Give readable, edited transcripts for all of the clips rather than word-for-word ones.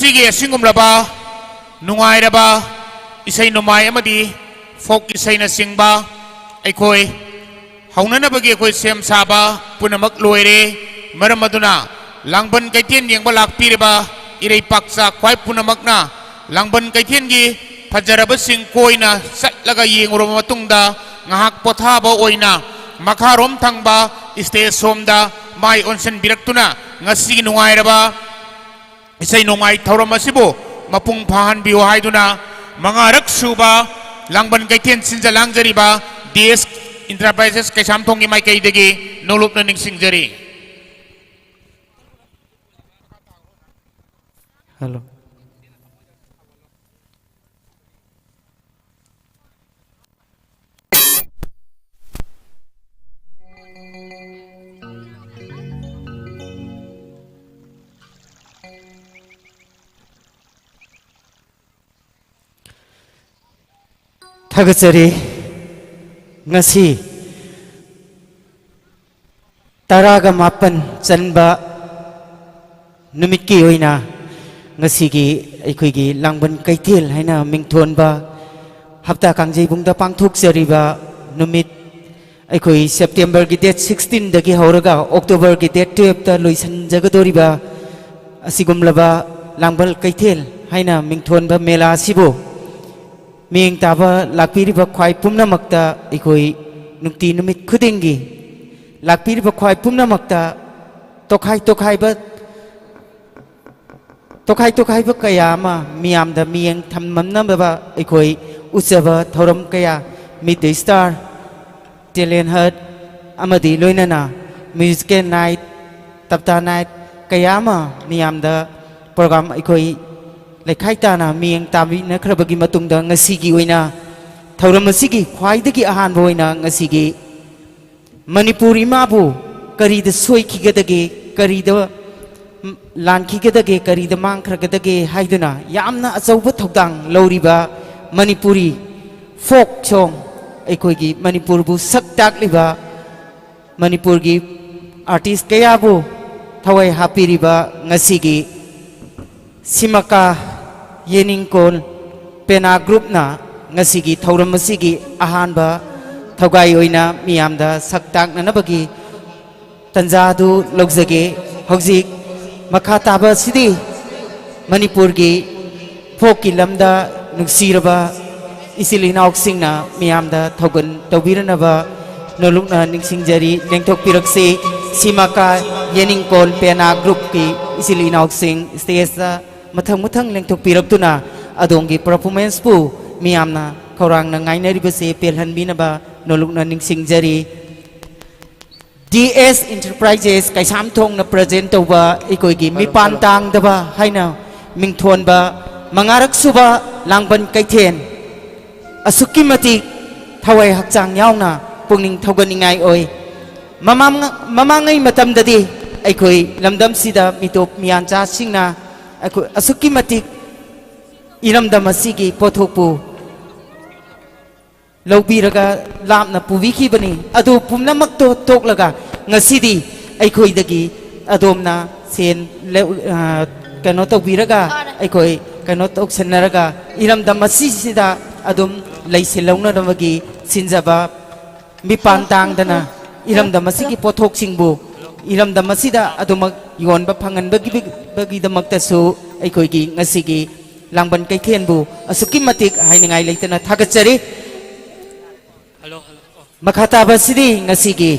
ꯁꯤꯒꯤ ꯑꯁꯤꯒꯨꯝꯂꯕ ꯅꯨꯡꯉꯥꯏꯔꯕ ꯏꯁꯩ ꯅꯣꯡꯃꯥꯏ ꯑꯃꯗꯤ ꯐꯣꯛ ꯏꯁꯩꯅꯆꯤꯡꯕ ꯑꯩꯈꯣꯏ ꯍꯧꯅꯅꯕꯒꯤ ꯑꯩꯈꯣꯏ ꯁꯦꯝ ꯁꯥꯕ ꯄꯨꯝꯅꯃꯛ ꯂꯣꯏꯔꯦ ꯃꯔꯝ ꯑꯗꯨꯅ ꯂꯥꯡꯕꯟ ꯀꯩꯊꯦꯜ ꯌꯦꯡꯕ ꯂꯥꯛꯄꯤꯔꯤꯕ ꯏꯔꯩꯄꯥꯛꯆꯥ ꯈ꯭ꯋꯥꯏ ꯄꯨꯝꯅꯃꯛꯅ ꯂꯥꯡꯕꯟ ꯀꯩꯊꯦꯜꯒꯤ ꯐꯖꯔꯕꯁꯤꯡ ꯀꯣꯏꯅ ꯆꯠꯂꯒ ꯌꯦꯡꯉꯨꯔꯕ ꯃꯇꯨꯡꯗ ꯉꯥꯏꯍꯥꯛ ꯄꯣꯊꯥꯕ ꯑꯣꯏꯅ ꯃꯈꯥꯔꯣꯝ ꯊꯪꯕ ꯁ꯭ꯇꯦꯖ ꯁꯣꯝꯗ ꯃꯥꯏ ꯑꯣꯟꯁꯤꯟꯕꯤꯔꯛꯇꯨꯅ ꯉꯁꯤꯒꯤ ꯅꯨꯡꯉꯥꯏꯔꯕ ꯏꯁꯩ ꯅꯣꯡꯃꯥꯏ ꯊꯧꯔꯝ ꯑꯁꯤꯕꯨ ꯃꯄꯨꯡ ꯐꯥꯍꯟꯕꯤꯌꯨ ꯍꯥꯏꯗꯨꯅ ꯃꯉꯥꯔꯛ ꯁꯨꯕ ꯂꯥꯡꯕꯟ ꯀꯩꯊꯦꯜ ꯁꯤꯟꯖ ꯂꯥꯡꯖꯔꯤꯕ DS Enterprises ꯀꯩꯁꯥꯝꯊꯣꯡꯒꯤ ꯃꯥꯏꯀꯩꯗꯒꯤ ꯅꯣꯂꯨꯞꯅ ꯅꯤꯡꯁꯤꯡꯖꯔꯤ. Hello. Thagachari ngasi taraga mapan chanba numit ki oina ngasi gi aikoigi langban kaithil haina mingthonba hapta kangjei bungda pangthok jariba numit aikoi September gi date 16 dagi hauraga October gi date 12 ta loisan jagadoriba asigumlaba langbal kaithil haina mingthonba mela sibo Ming taba lakpiri ba khwai pumna makta ikoi nukti numit khudingi lakpiri ba khwai pumna makta tokhai ba kaya ma miyam da miyang thammamna ba ikoi usaba thoram kaya meet the star talent hunt amadi loinana musical night tapta night kaya ma miyam da program ikoi Laikai tana miyang tabi na krabagi matungda ngasigi oina thauram asigi khwaidagi ahanba oina ngasigi Manipuri mabu karida soikigadage karida lankigadage karida mangkhragadage haiduna yamna achauba thokdang lauriba Manipuri folk song aikoigi Manipur bu saktakliba Manipur gi artist kaya bu thawai hapiriba ngasigi Simaka Yeningkol Pena Group na ngasigi thauram asigi ahanba thaugai oina miyamda saktak nanabagi tanjadu logjage hojik makha taba sidi Manipur gi folki lamda nuksiraba isilinauk singna miyamda thogan tawbiranaba nolukna ningsingjari lengthok pirakse Simaka Yeningkol Pena Group ki isilinauk sing stage Muthang lengthok piraktuna adongi performance pu miyamna khorangna ngainaribase pelhanbinaba nolukna ningsingjari DS Enterprises Kaisamthong na present tawba ikoigi mipan tangdaba haina mingthonba mangarak suba langban kaithen asuki matik thawai hakchang yauna pungning thoganingai oi mamangai matamdadi aikoi lamdam sida mitop miyancha singna Asuki matik iramdam asigi pothokpu laubiraga lamna pubikhibani adu pumnamakto toklaga ngasidi aikhoidagi adomna sen kano tawbiraga aikoi kano toksanaraga iramdam asisida adum laisilaunaramagi sinjaba mipan tangdana iramdam asigi pothok singbu iramdam asida adumak yonba phangan bagi damaktasu aikoigi ngasigi langban kaithenbu asuki matik hainingai leitana thagachari makhata basidi ngasigi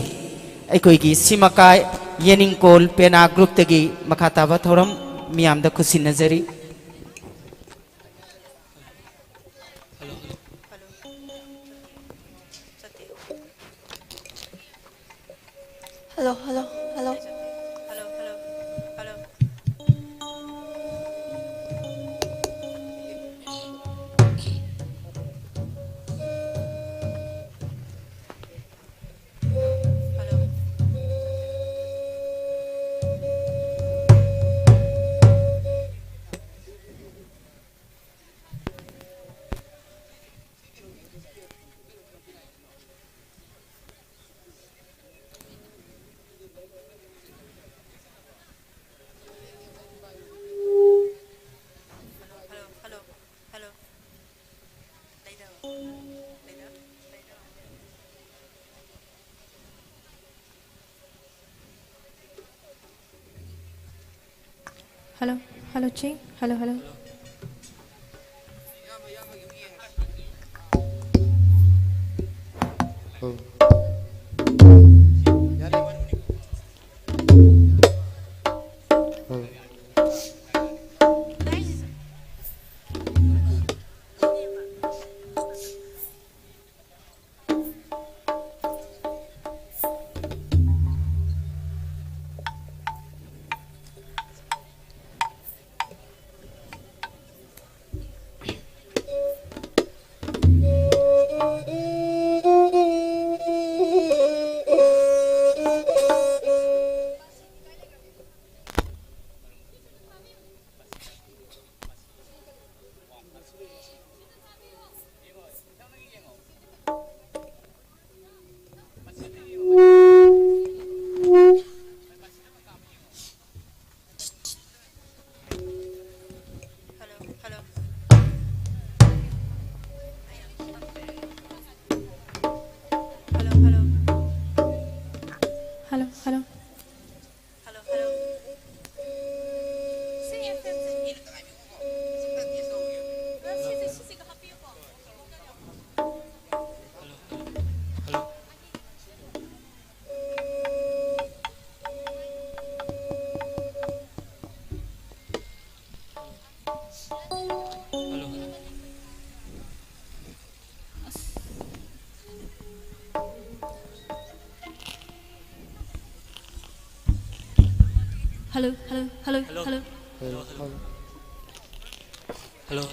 aikoigi Simaka Yeningkol Pena Group tagi makhata ba thoram miyamda khusinajari Hello. hello, hello, Chi, hello, hello. Hello, hello. Hello, hello, hello, hello. Hello.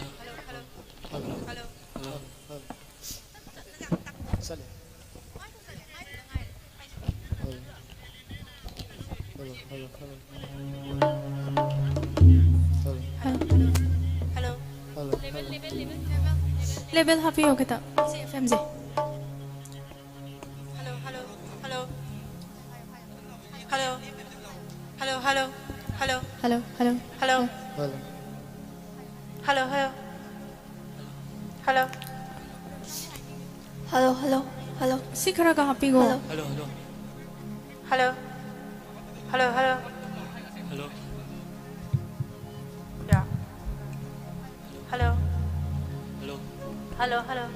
Level happy हो kita. FM से. Hello, hello, hello. Hello. Hello, hello, hello. Hello, hello. Hello. Hello, hello. Hello. Hello, hello, hello. Si kara ka happy go. Hello. Hello. Hello. Hello, hello. Hello. Yeah. Hello. Hello. Hello, hello.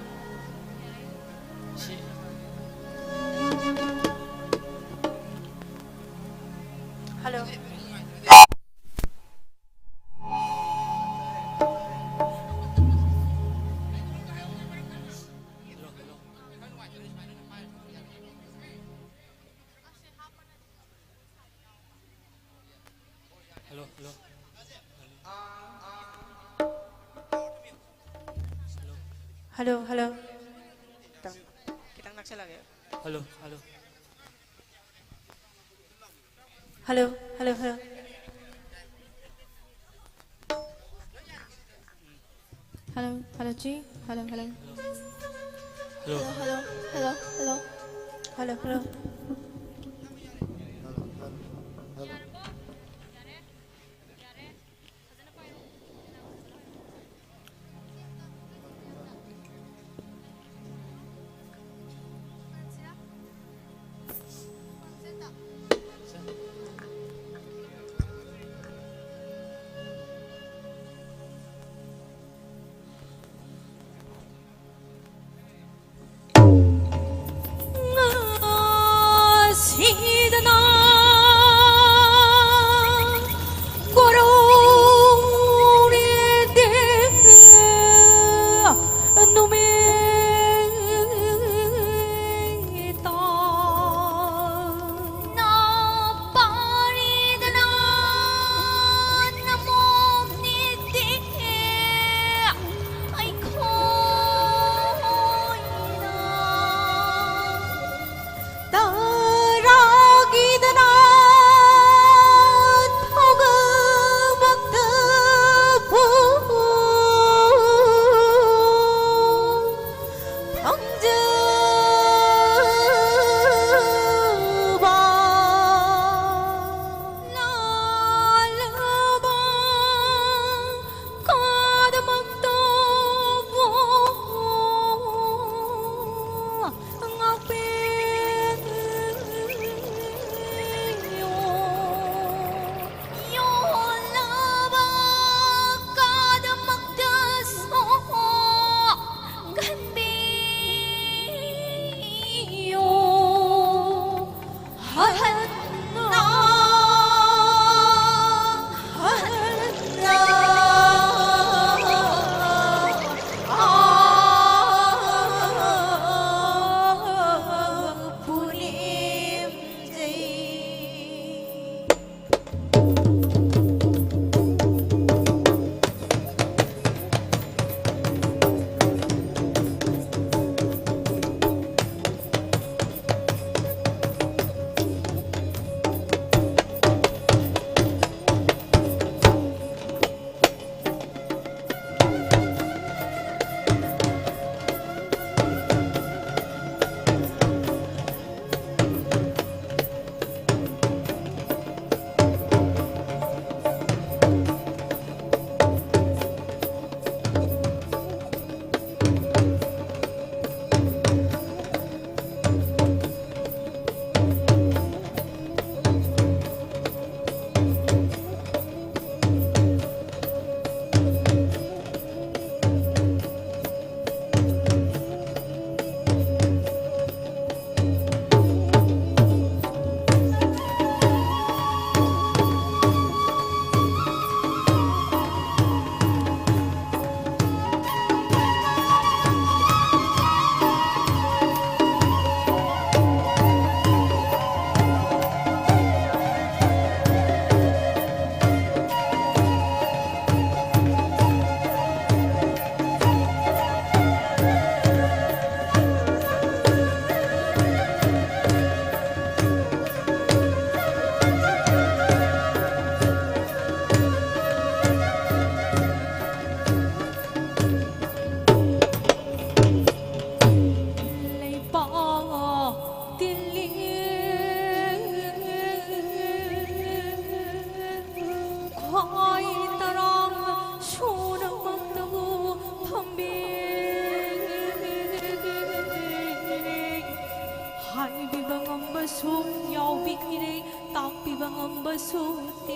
Hello. Hello. Hello, hello. Kitang nagsalagi. Hello. Hello, hello, hello. Hello, hello, Chi. Hello, hello. Hello. Hello, hello, hello. Hello, hello.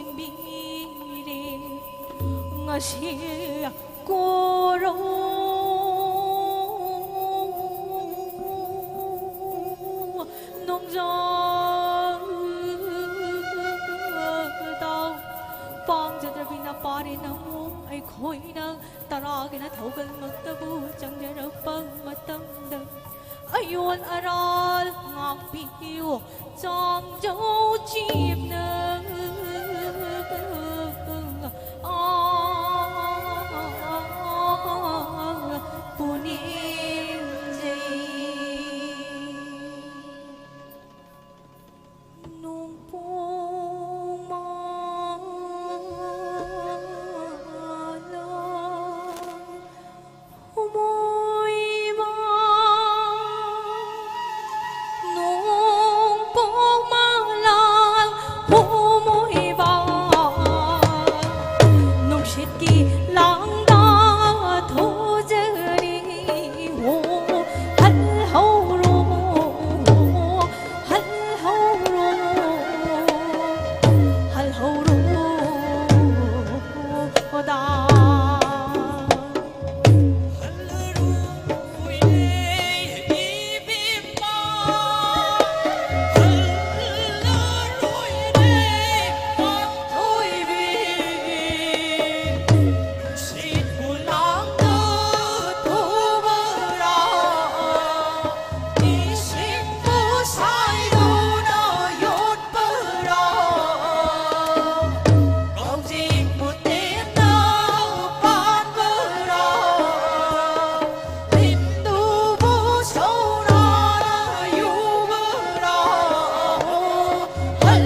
미래 ngasi cô nông dân đâu bang cho tôi na pari na mo ai khôi na tara cái na thấu gần mất ta bu chẳng để đâu băng mà tâm đời ayun aral ngọc piu trong dấu chim nơ punim dây nung po ma la môi ma nung po ma la môi ba nung shit ki lang da thu jari ho hal ho ro hal ho ro hal ho ro da thôi vì xin buồn lắng tư thu bơ ra đi xin bu sai đâu nó yốt bơ ra không gì một tiếng đâu ban bơ ra tìm tu bu sâu ra yu bơ ra hal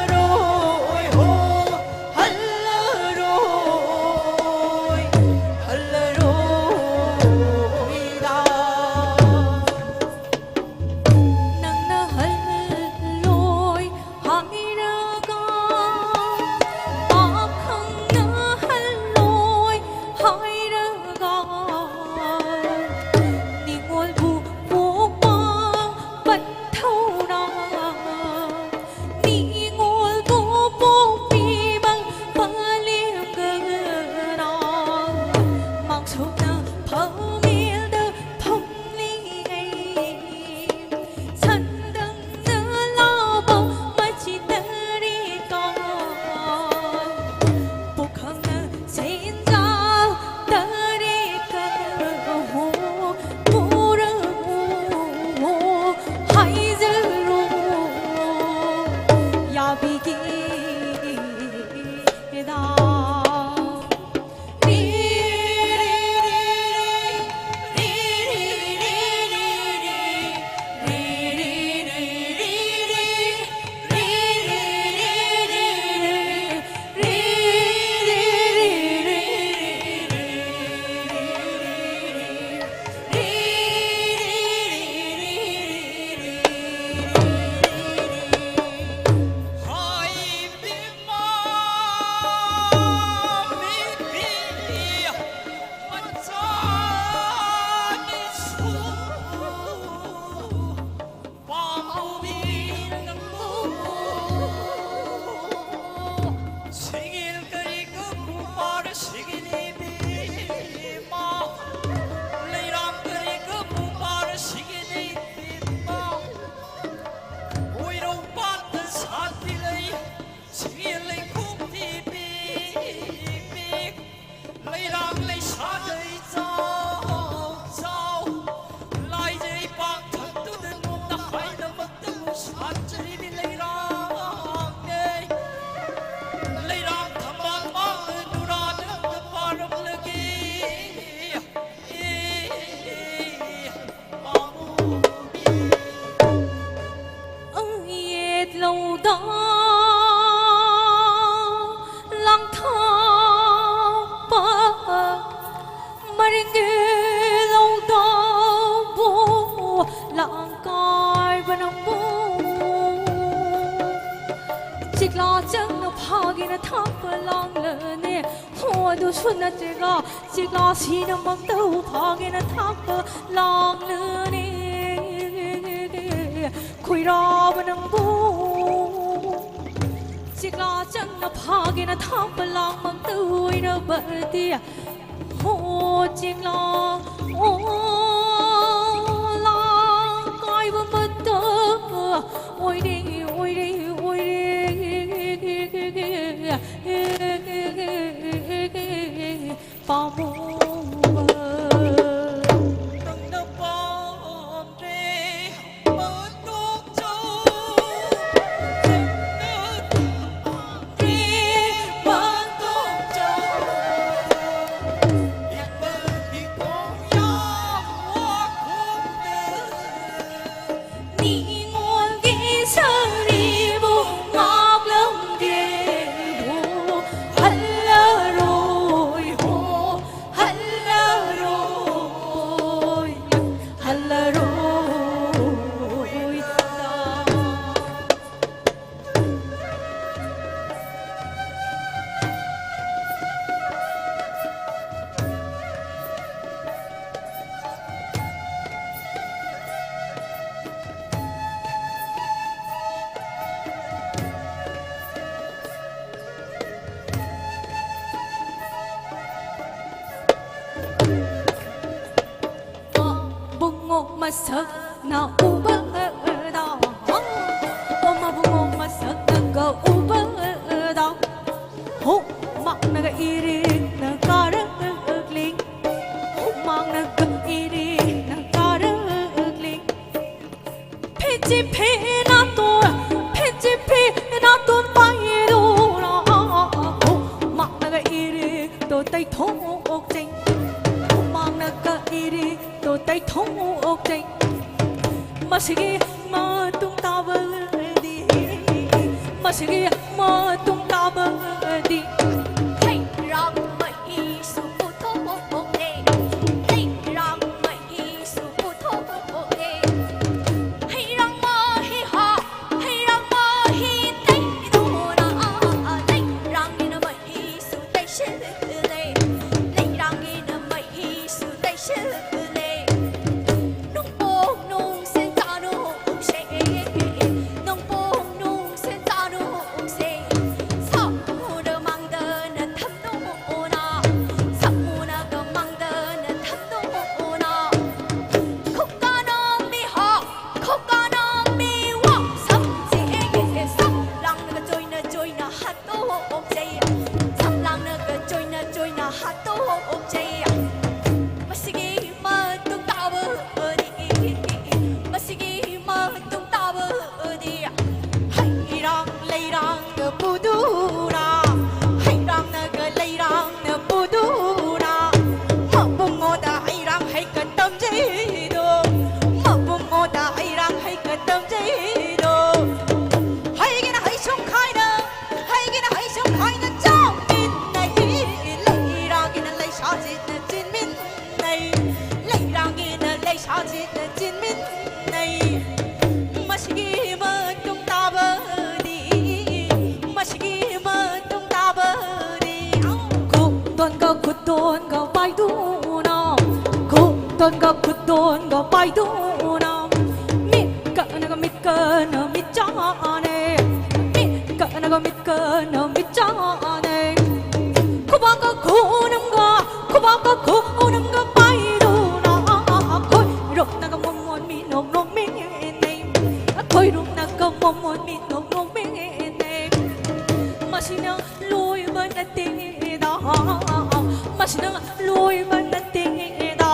rồi ho hal rồi da nang na hal loi hai ra ga ta khang na hal loi hai ra ga đi ngồi bu bu ba bật thâu na đi ngồi bu bu pi băng băng liêm cơ na mang số na phao miên đơ thông ly ấy sân đằng giữa lao bầu mà chỉ ta đi con bộ khang na xin giao ta đi cơ hồ bu rơ hồ hay dơ ro ya bi ki da lâu đó lang thang ba maring lâu đó bu lang cai banang bu chiếc lá chân nó phá cái nó tháp bờ lang lơ nè hoa đồ xuân nó chiếc lá xí nó mang tàu phá cái nó tháp bờ lang lơ nè khôi ra banang bu là chẳng là phá cái nó thăm bờ lòng mang tôi nó bờ tia hồ chiếc là la coi bờ mơ tơ ôi đi ôi đi ôi đi bao mùa masak na ubah dah, oma bungo masak na ubah dah, ho mak na iring na karagling, ho mak na iring na karagling, peji pe na to pairo na, ho mak na iring to tay thong ok jing, ho mak na iring to tay thong ok jing. Masih matung tabadi, masih matung tabadi. Hey, ram mai supu thok de. Hey, ram mai supu thok de. Hey, ram mai ha, hey ram mai tây đồ na. Hey, ram ni na mai su tây shi le. Hey, ram ni na mai su tây shi le. Kutun ga pai du na mit ka na mit cha ne mit ka na mit cha ne ku ba ka kunam ga pai du na koi rok na ga mon mi nok mi ne koi rok na ga mon mi nok mi ne masina loi ban na te da masina loi ban na te da.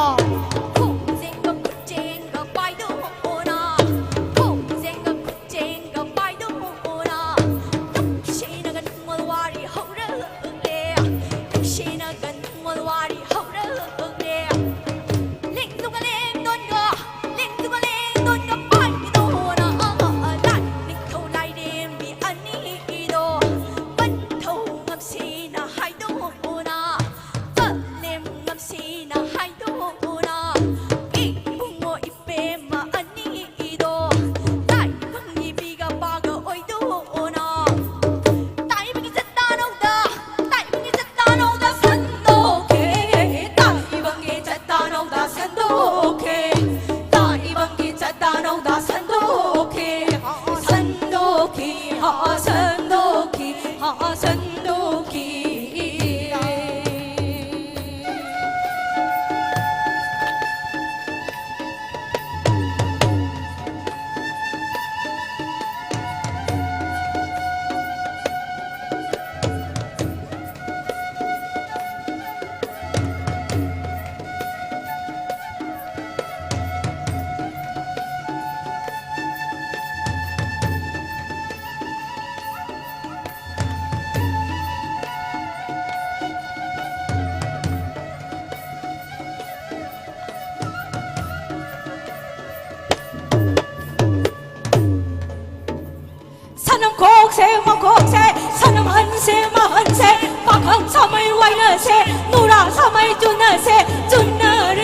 เซมาโคกเซสนมหันเซมาหันเซปากหังสมัยไว้เนเซนูราสมัยจุนเซจุนเ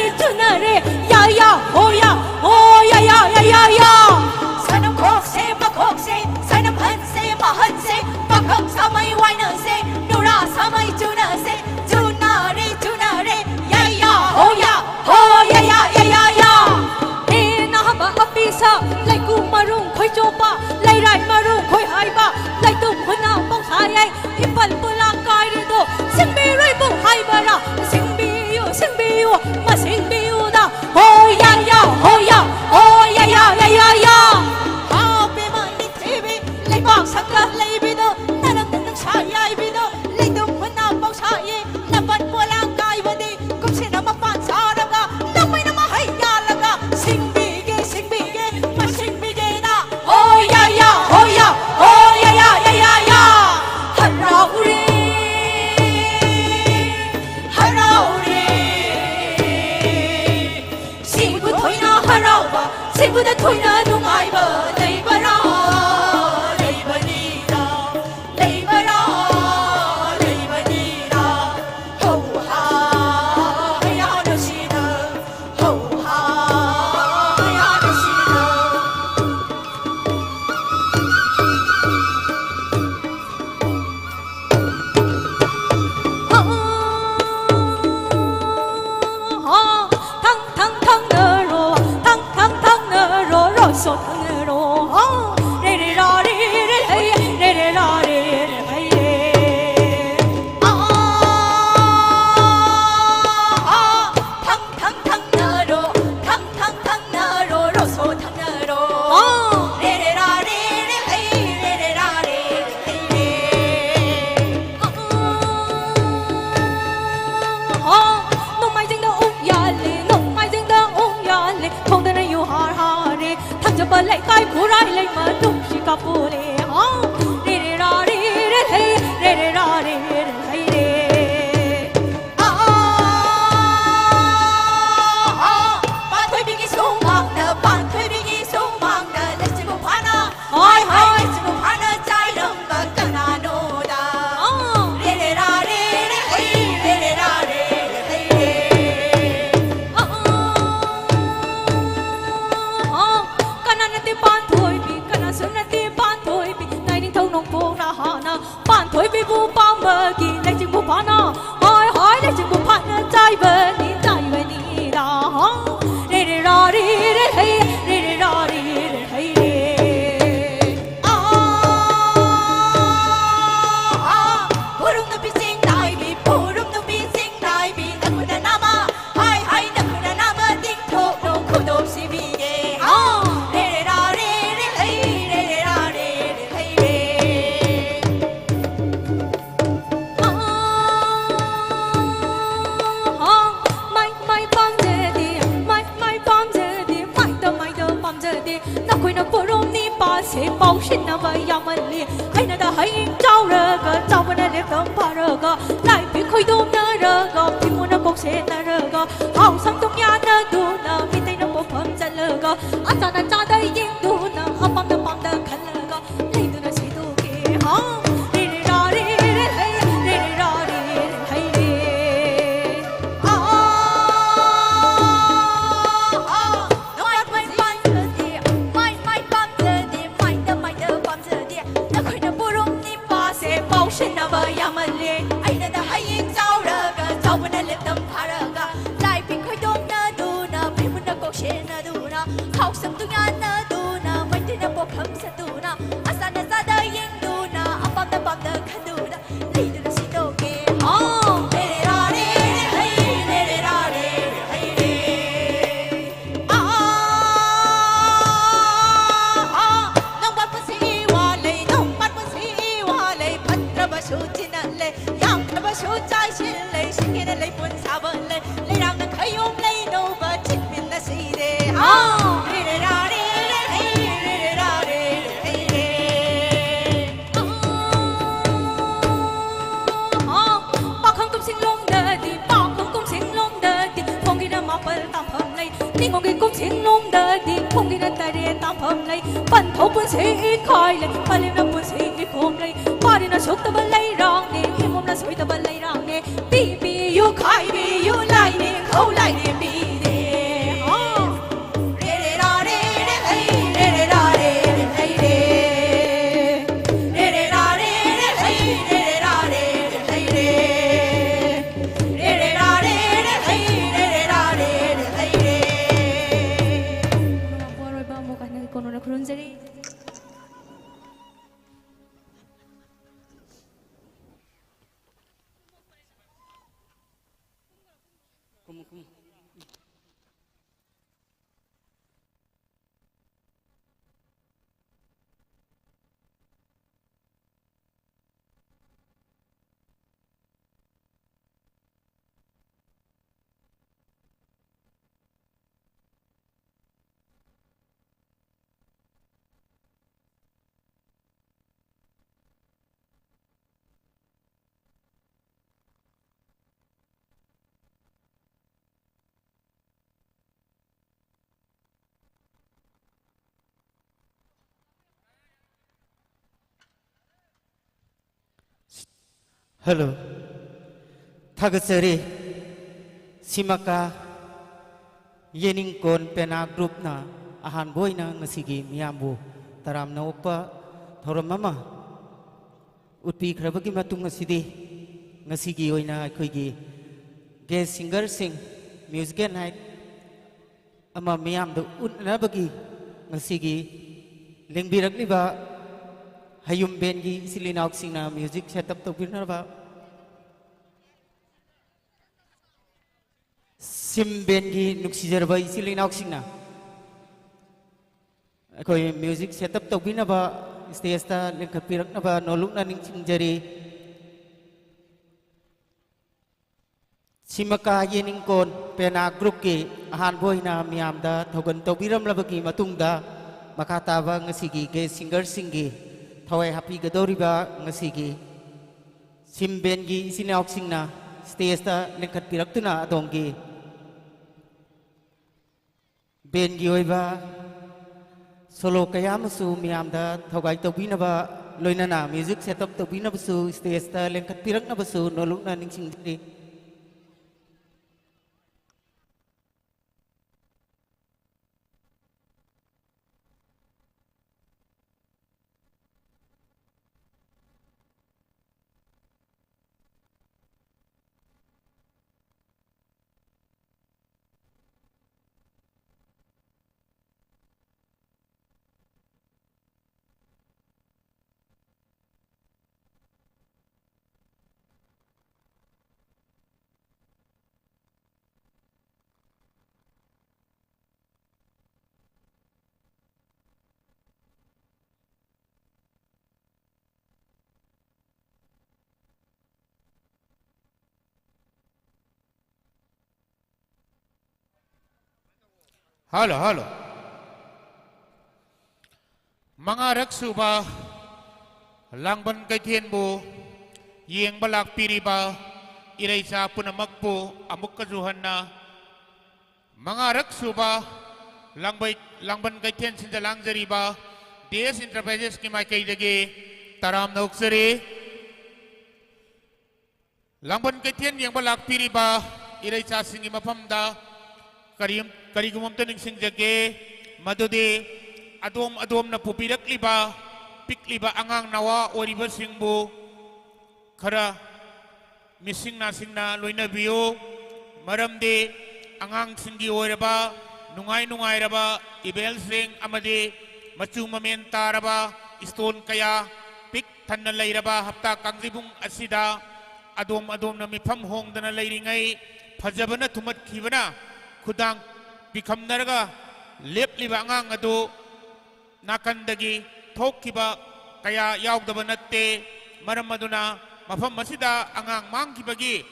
รยายาโอยาโอยายายาสนมโคกเซมาโคกเซสนมหันเซมาหันเซปากหังสมัยไว้เนเซนูราสมัยจุนเซจุนเรยายาโอยาโอยายาเอนาบะอปิสะไลกูมารุงคอยโจปะไลไรมารุงคอยหายบะไลตุมหัวหน้าป้องหายอิปัลปุลากายเรโดสิงบีไรป้องหายบะระสิงบีอยู่มาสิงบีอยู่ดาโอยายาโอยายาฮาเปมาลิทีบีไลบักสักละไลบิโดนารังนังชายายบิโดไลตุมหัวหน้าป้องหายนับปันปุลากายวันดีกุมเสนามาปานสาระกะนับไม่นามาให้ยาละกะสิงบีเกมาสิงบีเกนะโอยายาฮันเราเรสิบุถอยนาฮันเราบะสิบุถอยนานุ่งไอเบอเลยบะราเลยบะนีดาเลยบะราเลยบะนีดาโฮฮาฮยาโนชิดาโฮฮาฮยาโนชิดาโซทังเนโรเรเรราเรเรเฮเรเรราเรเฮทังเนโรทังเนโรโรโซทังเนโรเรเรราเรเรเฮเรเรราเรเฮน้องไม่จริงต้องอุ้มยาเลยน้องไม่จริงต้องอุ้มยาเลยคงจะอยู่หาจะบลายกายผู้ร้ายเลยมาดุชิกาปูเลฮะเรเรราเรเรเฮเรเรราเรเรเฮเรปานถอยบิกิสูงมังเดปานถอยบิกิสูงมังเดเลจิบุพานาหอยเลจิบุพานาใจลงกันนาโนดาเรเรราเรเรเฮเรเรราเรเฮเรปานถอยบีบูปามเบอร์กีเลยจิงบูพานาหอยเลยจิงบูพานาใจเบอร์นี้ดาเรเรราเรเรเฮเรเรราเรเรเฮเรผู้รุมนบีสิงได้บีผู้รุมนบีสิงได้บีนักคุณนามาให้นักคุณนามาดิ้งโถโนคุโดสิบีเกเรเรราเรเรเฮเรเรราเรเรเฮเสพเอาชินนาบายามันลีให้นาดาให้เจ้าเรกเจ้าวันนั้นเรียกต้องพาเรกไล่พี่คอยดูนาเรกพี่มูนักกเสนาเรกเอาสังตุกยานาดูนามีแต่นักบ่พังจะเลิกอาจารย์จ้าได้ยิงดูนาอาปังเดินขันเลิกให้ดูนาสิดูเกฮะเรเรราเรเรเฮเรเรราเรเฮเรน้อยไม่ปันเดียไม่ปันเดีย那块的不容易把些保险那么样么嘞，哎那的还应找那个找不那来等他那个，来宾快动那度那，陪我那保险那度那，好生度呀那度那，没得那不碰啥度那，阿三那啥的应度那，阿爸的看度那，你的那是都给好，嘞啦嘞嘿嘞啦嘞嘿嘞，ชูจินเลยยังทำชูใจชินเลยชิกินเลยปุ่นสาบเลยเลยรังนักขยมเลยโนบะจิตมินละสีเดฮะเรเรราเรเรเฮเรเรราเรเฮเรปากของกุมสิงลงเดดีปากของกุมสิงลงเดดีฟองกินมาเปิลตามเพิ่มเลยนี่มองกินกุมสิงลงเดดี phong đi đến tại địa tam phẩm lấy bận thấu buồn sĩ ít khói lấy ba liêm năm buồn sĩ ít khom lấy ba đi nó chúc ta bận lấy rong nè khi mồm nó sôi ta bận lấy rong nè bi bi yêu khai bi yêu lại nè khâu lại nè bi nè ha re re ra re re hey re re ra re re hey re re re ra re re hey re re ra re re hey re re re ra re re hey re re ra re re hey re Buwan ba mo kanang kono na krunzeri. Hello. Thagasari Simaka Yening kon pena group na ahan boy na ngasigi miyambu taram na upa thoram mama utpi khrabagi matung ngasidi ngasigi oina aikoigi guest singer sing music night ama miyam do unabagi ngasigi lengbirakliba Hayum bengi silinaw sing na music setup to binarba sim bengi nuksijarba silinaw sing na koi music setup to binaba stage ta lengkapirak na ba noluk na ning singjari simaka yening kon pena group ki ahan boy na miyam da thogan to biram labagi matungda makatawa ngasigi ke singer singi Thawai happy gadoriba ngasigi simbengi isinaok singna stage ta lengkat pirak tuna adonggi bengi oiba solo kaya masu miyamda thawai tobina ba loina na music setup tobina basu stage ta lengkat pirak na basu noluk na ning singdi Halo, halo. Mga raksuba, langban kay tienbo, yeng balak piriba, iray sa punamagpo, amuk kazuhan na. Mga raksuba, langban kay tien sindalang zariba, DS Enterprises kimay kay dagi, taram na uksari. Langban kay tien yeng balak piriba, iray sa singi mapamda, karigumam taning singjage madode adom na pupirak liba pikliba angang nawa oriba singbo kara missing na loina biyo maramde angang singgi oraba nungay raba ibel sing amade machu mamenta raba stone kaya pik tan na layraba hapta kangribung asida adom na mifam hong dana layringay phajabana thumat khibana Kudang bikam naraga lep liba angang ado nakandagi thok kiba kaya yaw daba natte maram maduna mafam masida angang mang kibagi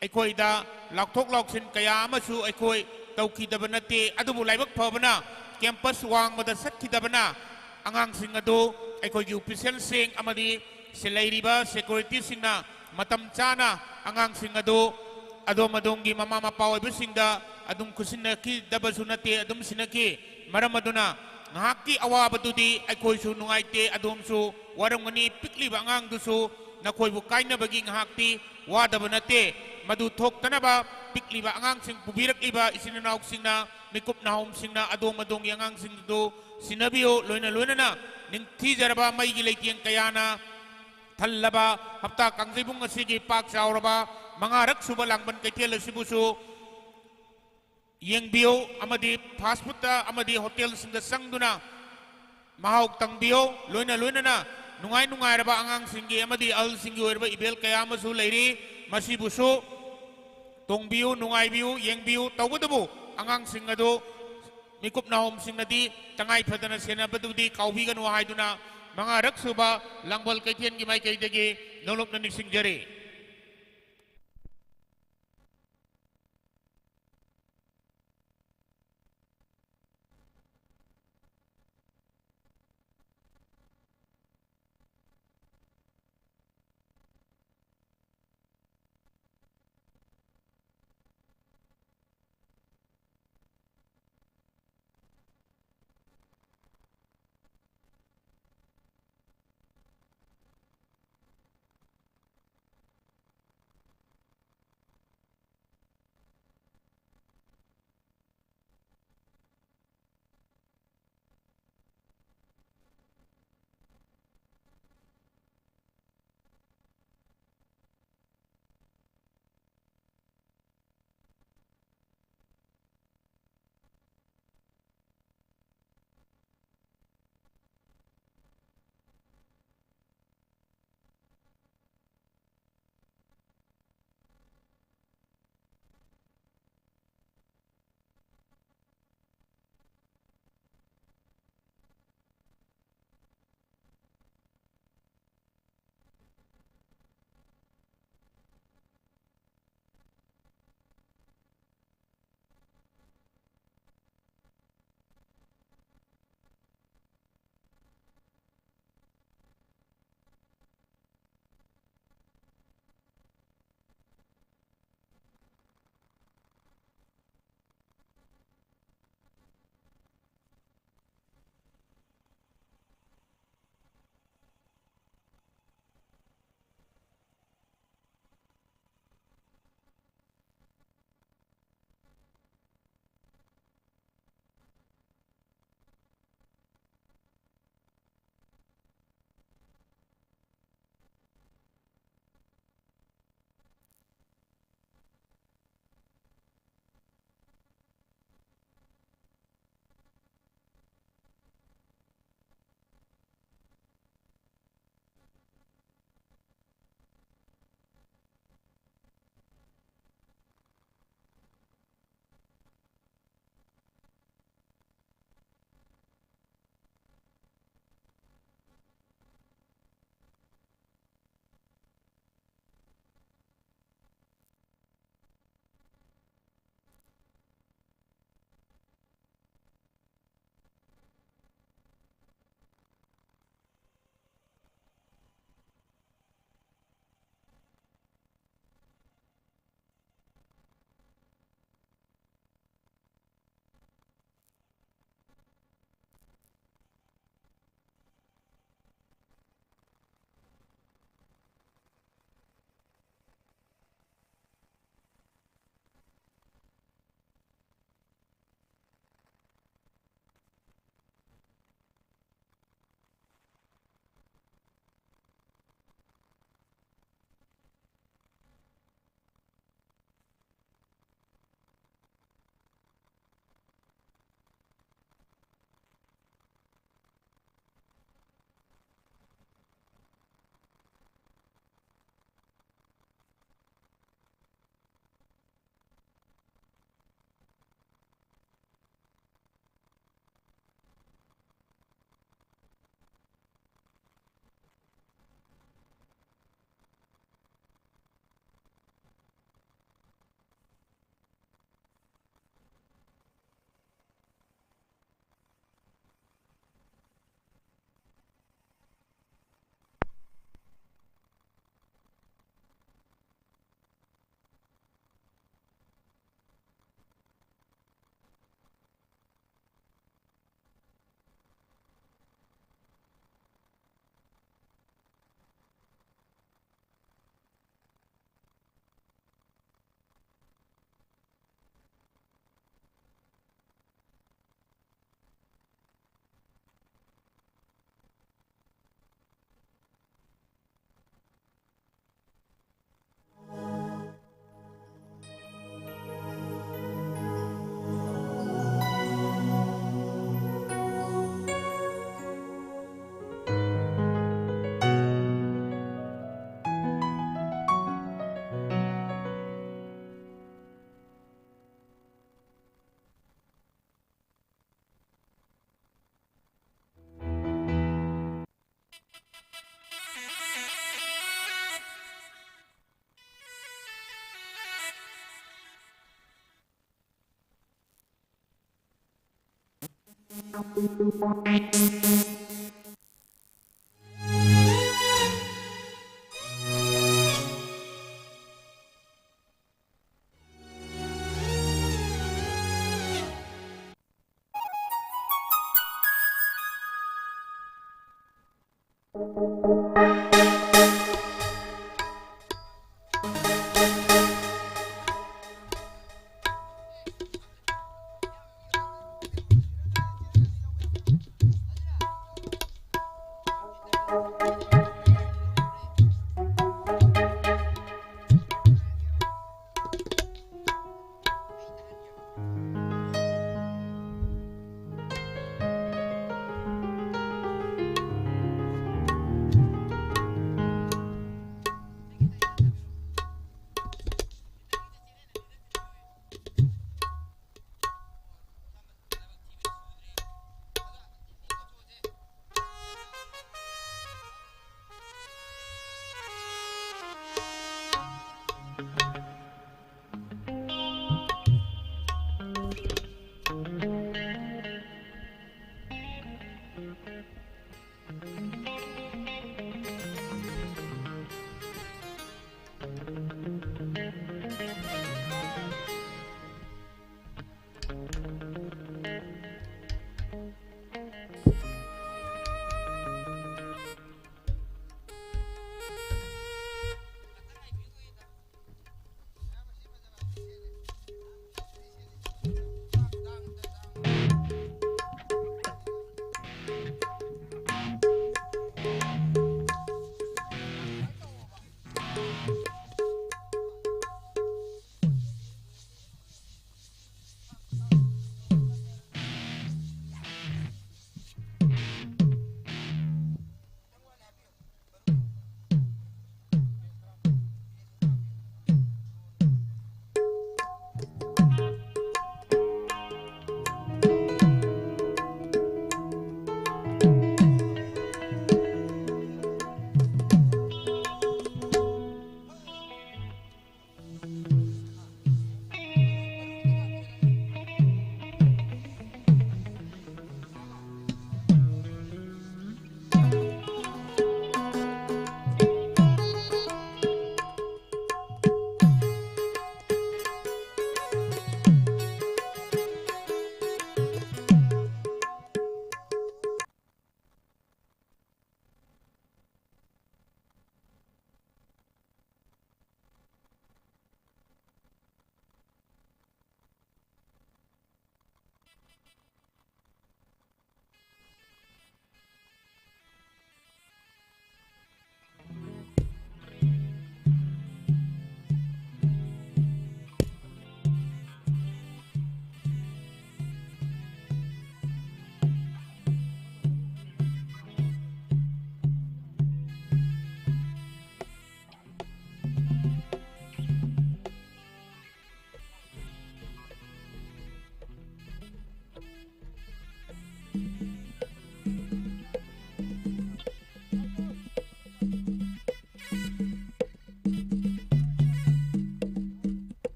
aikoi da lakthok loksin kaya amasu aikoi tauki daba natte adubu laibak phabana campus wang mada sakki daba na angang sing ado aikoi gi official sing amadi silairiba security sing na matam chana angang sing ado adom adonggi mama mapawai bisingda adum kusinaki dabasunati adum sinaki ꯃꯔꯝ ꯑꯗꯨꯅ ꯉꯍꯥꯛꯀꯤ ꯑꯋꯥꯕꯗꯨꯗꯤ ꯑꯩꯈꯣꯏꯁꯨ ꯅꯨꯡꯉꯥꯏꯇꯦ ꯑꯗꯣꯝꯁꯨ ꯋꯥꯔꯝꯒꯅꯤ ꯄꯤꯛꯂꯤꯕ ꯑꯉꯥꯡꯗꯨꯁꯨ ꯅꯈꯣꯏꯕꯨ ꯀꯥꯏꯅꯕꯒꯤ ꯉꯍꯥꯛꯇꯤ ꯋꯥꯗꯕ ꯅꯠꯇꯦ ꯃꯗꯨ ꯊꯣꯛꯇꯅꯕ ꯄꯤꯛꯂꯤꯕ ꯑꯉꯥꯡꯁꯤꯡ ꯄꯨꯕꯤꯔꯛꯂꯤꯕ ꯏꯆꯤꯟ ꯏꯅꯥꯎꯁꯤꯡꯅ ꯃꯤꯀꯨꯞ ꯅꯥꯍꯨꯝꯁꯤꯡꯅ ꯑꯗꯣꯝꯒꯤ ꯑꯉꯥꯡꯁꯤꯡꯗꯨ ꯁꯤꯟꯅꯕꯤꯌꯨ ꯂꯣꯏꯅꯅ ꯅꯤꯡꯊꯤꯖꯔꯕ ꯃꯩꯒꯤ ꯂꯩꯇꯦꯡ ꯀꯌꯥꯅ ꯊꯜꯂꯕ ꯍꯞꯇꯥ ꯀꯥꯡꯖꯩꯕꯨꯡ ꯑꯁꯤꯒꯤ ꯄꯥꯛ ꯆꯥꯎꯔꯕ ꯃꯉꯥꯔꯛ ꯁꯨꯕ ꯂꯥꯡꯕꯟ ꯀꯩꯊꯦꯜ ꯑꯁꯤꯕꯨꯁꯨ ꯌꯦꯡꯕꯤꯌꯨ ꯑꯃꯗꯤ ꯐꯥꯁ ꯐꯨꯗꯇ ꯑꯃꯗꯤ ꯍꯣꯇꯦꯜꯁꯤꯡꯗ ꯆꯪꯗꯨꯅ ꯃꯍꯥꯎ ꯇꯪꯕꯤꯌꯨ ꯂꯣꯏꯅꯅ ꯅꯨꯡꯉꯥꯏꯔꯕ ꯑꯉꯥꯡꯁꯤꯡꯒꯤ ꯑꯃꯗꯤ ꯑꯍꯜꯁꯤꯡꯒꯤ ꯑꯣꯏꯔꯕ ꯏꯚꯦꯜ ꯀꯌꯥ ꯑꯃꯁꯨ ꯂꯩꯔꯤ ꯃꯁꯤꯕꯨꯁꯨ ꯇꯣꯡꯕꯤꯌꯨ ꯅꯨꯡꯉꯥꯏꯕꯤꯌꯨ ꯌꯦꯡꯕꯤꯌꯨ ꯇꯧꯕꯇꯕꯨ ꯑꯉꯥꯡꯁꯤꯡ ꯑꯗꯨ ꯃꯤꯀꯨꯞ ꯅꯥꯍꯣꯝꯁꯤꯡꯅꯗꯤ ꯇꯉꯥꯏ ꯐꯗꯅ ꯁꯦꯟꯅꯕꯗꯨꯗꯤ ꯀꯥꯎꯕꯤꯒꯅꯨ ꯍꯥꯏꯗꯨꯅ ꯃꯉꯥꯔꯛ ꯁꯨꯕ ꯂꯥꯡꯕꯜ ꯀꯩꯊꯦꯜꯒꯤ ꯃꯥꯏꯀꯩꯗꯒꯤ ꯅꯧꯂꯞꯅ ꯅꯤꯡꯁꯤꯡꯖꯔꯤ เ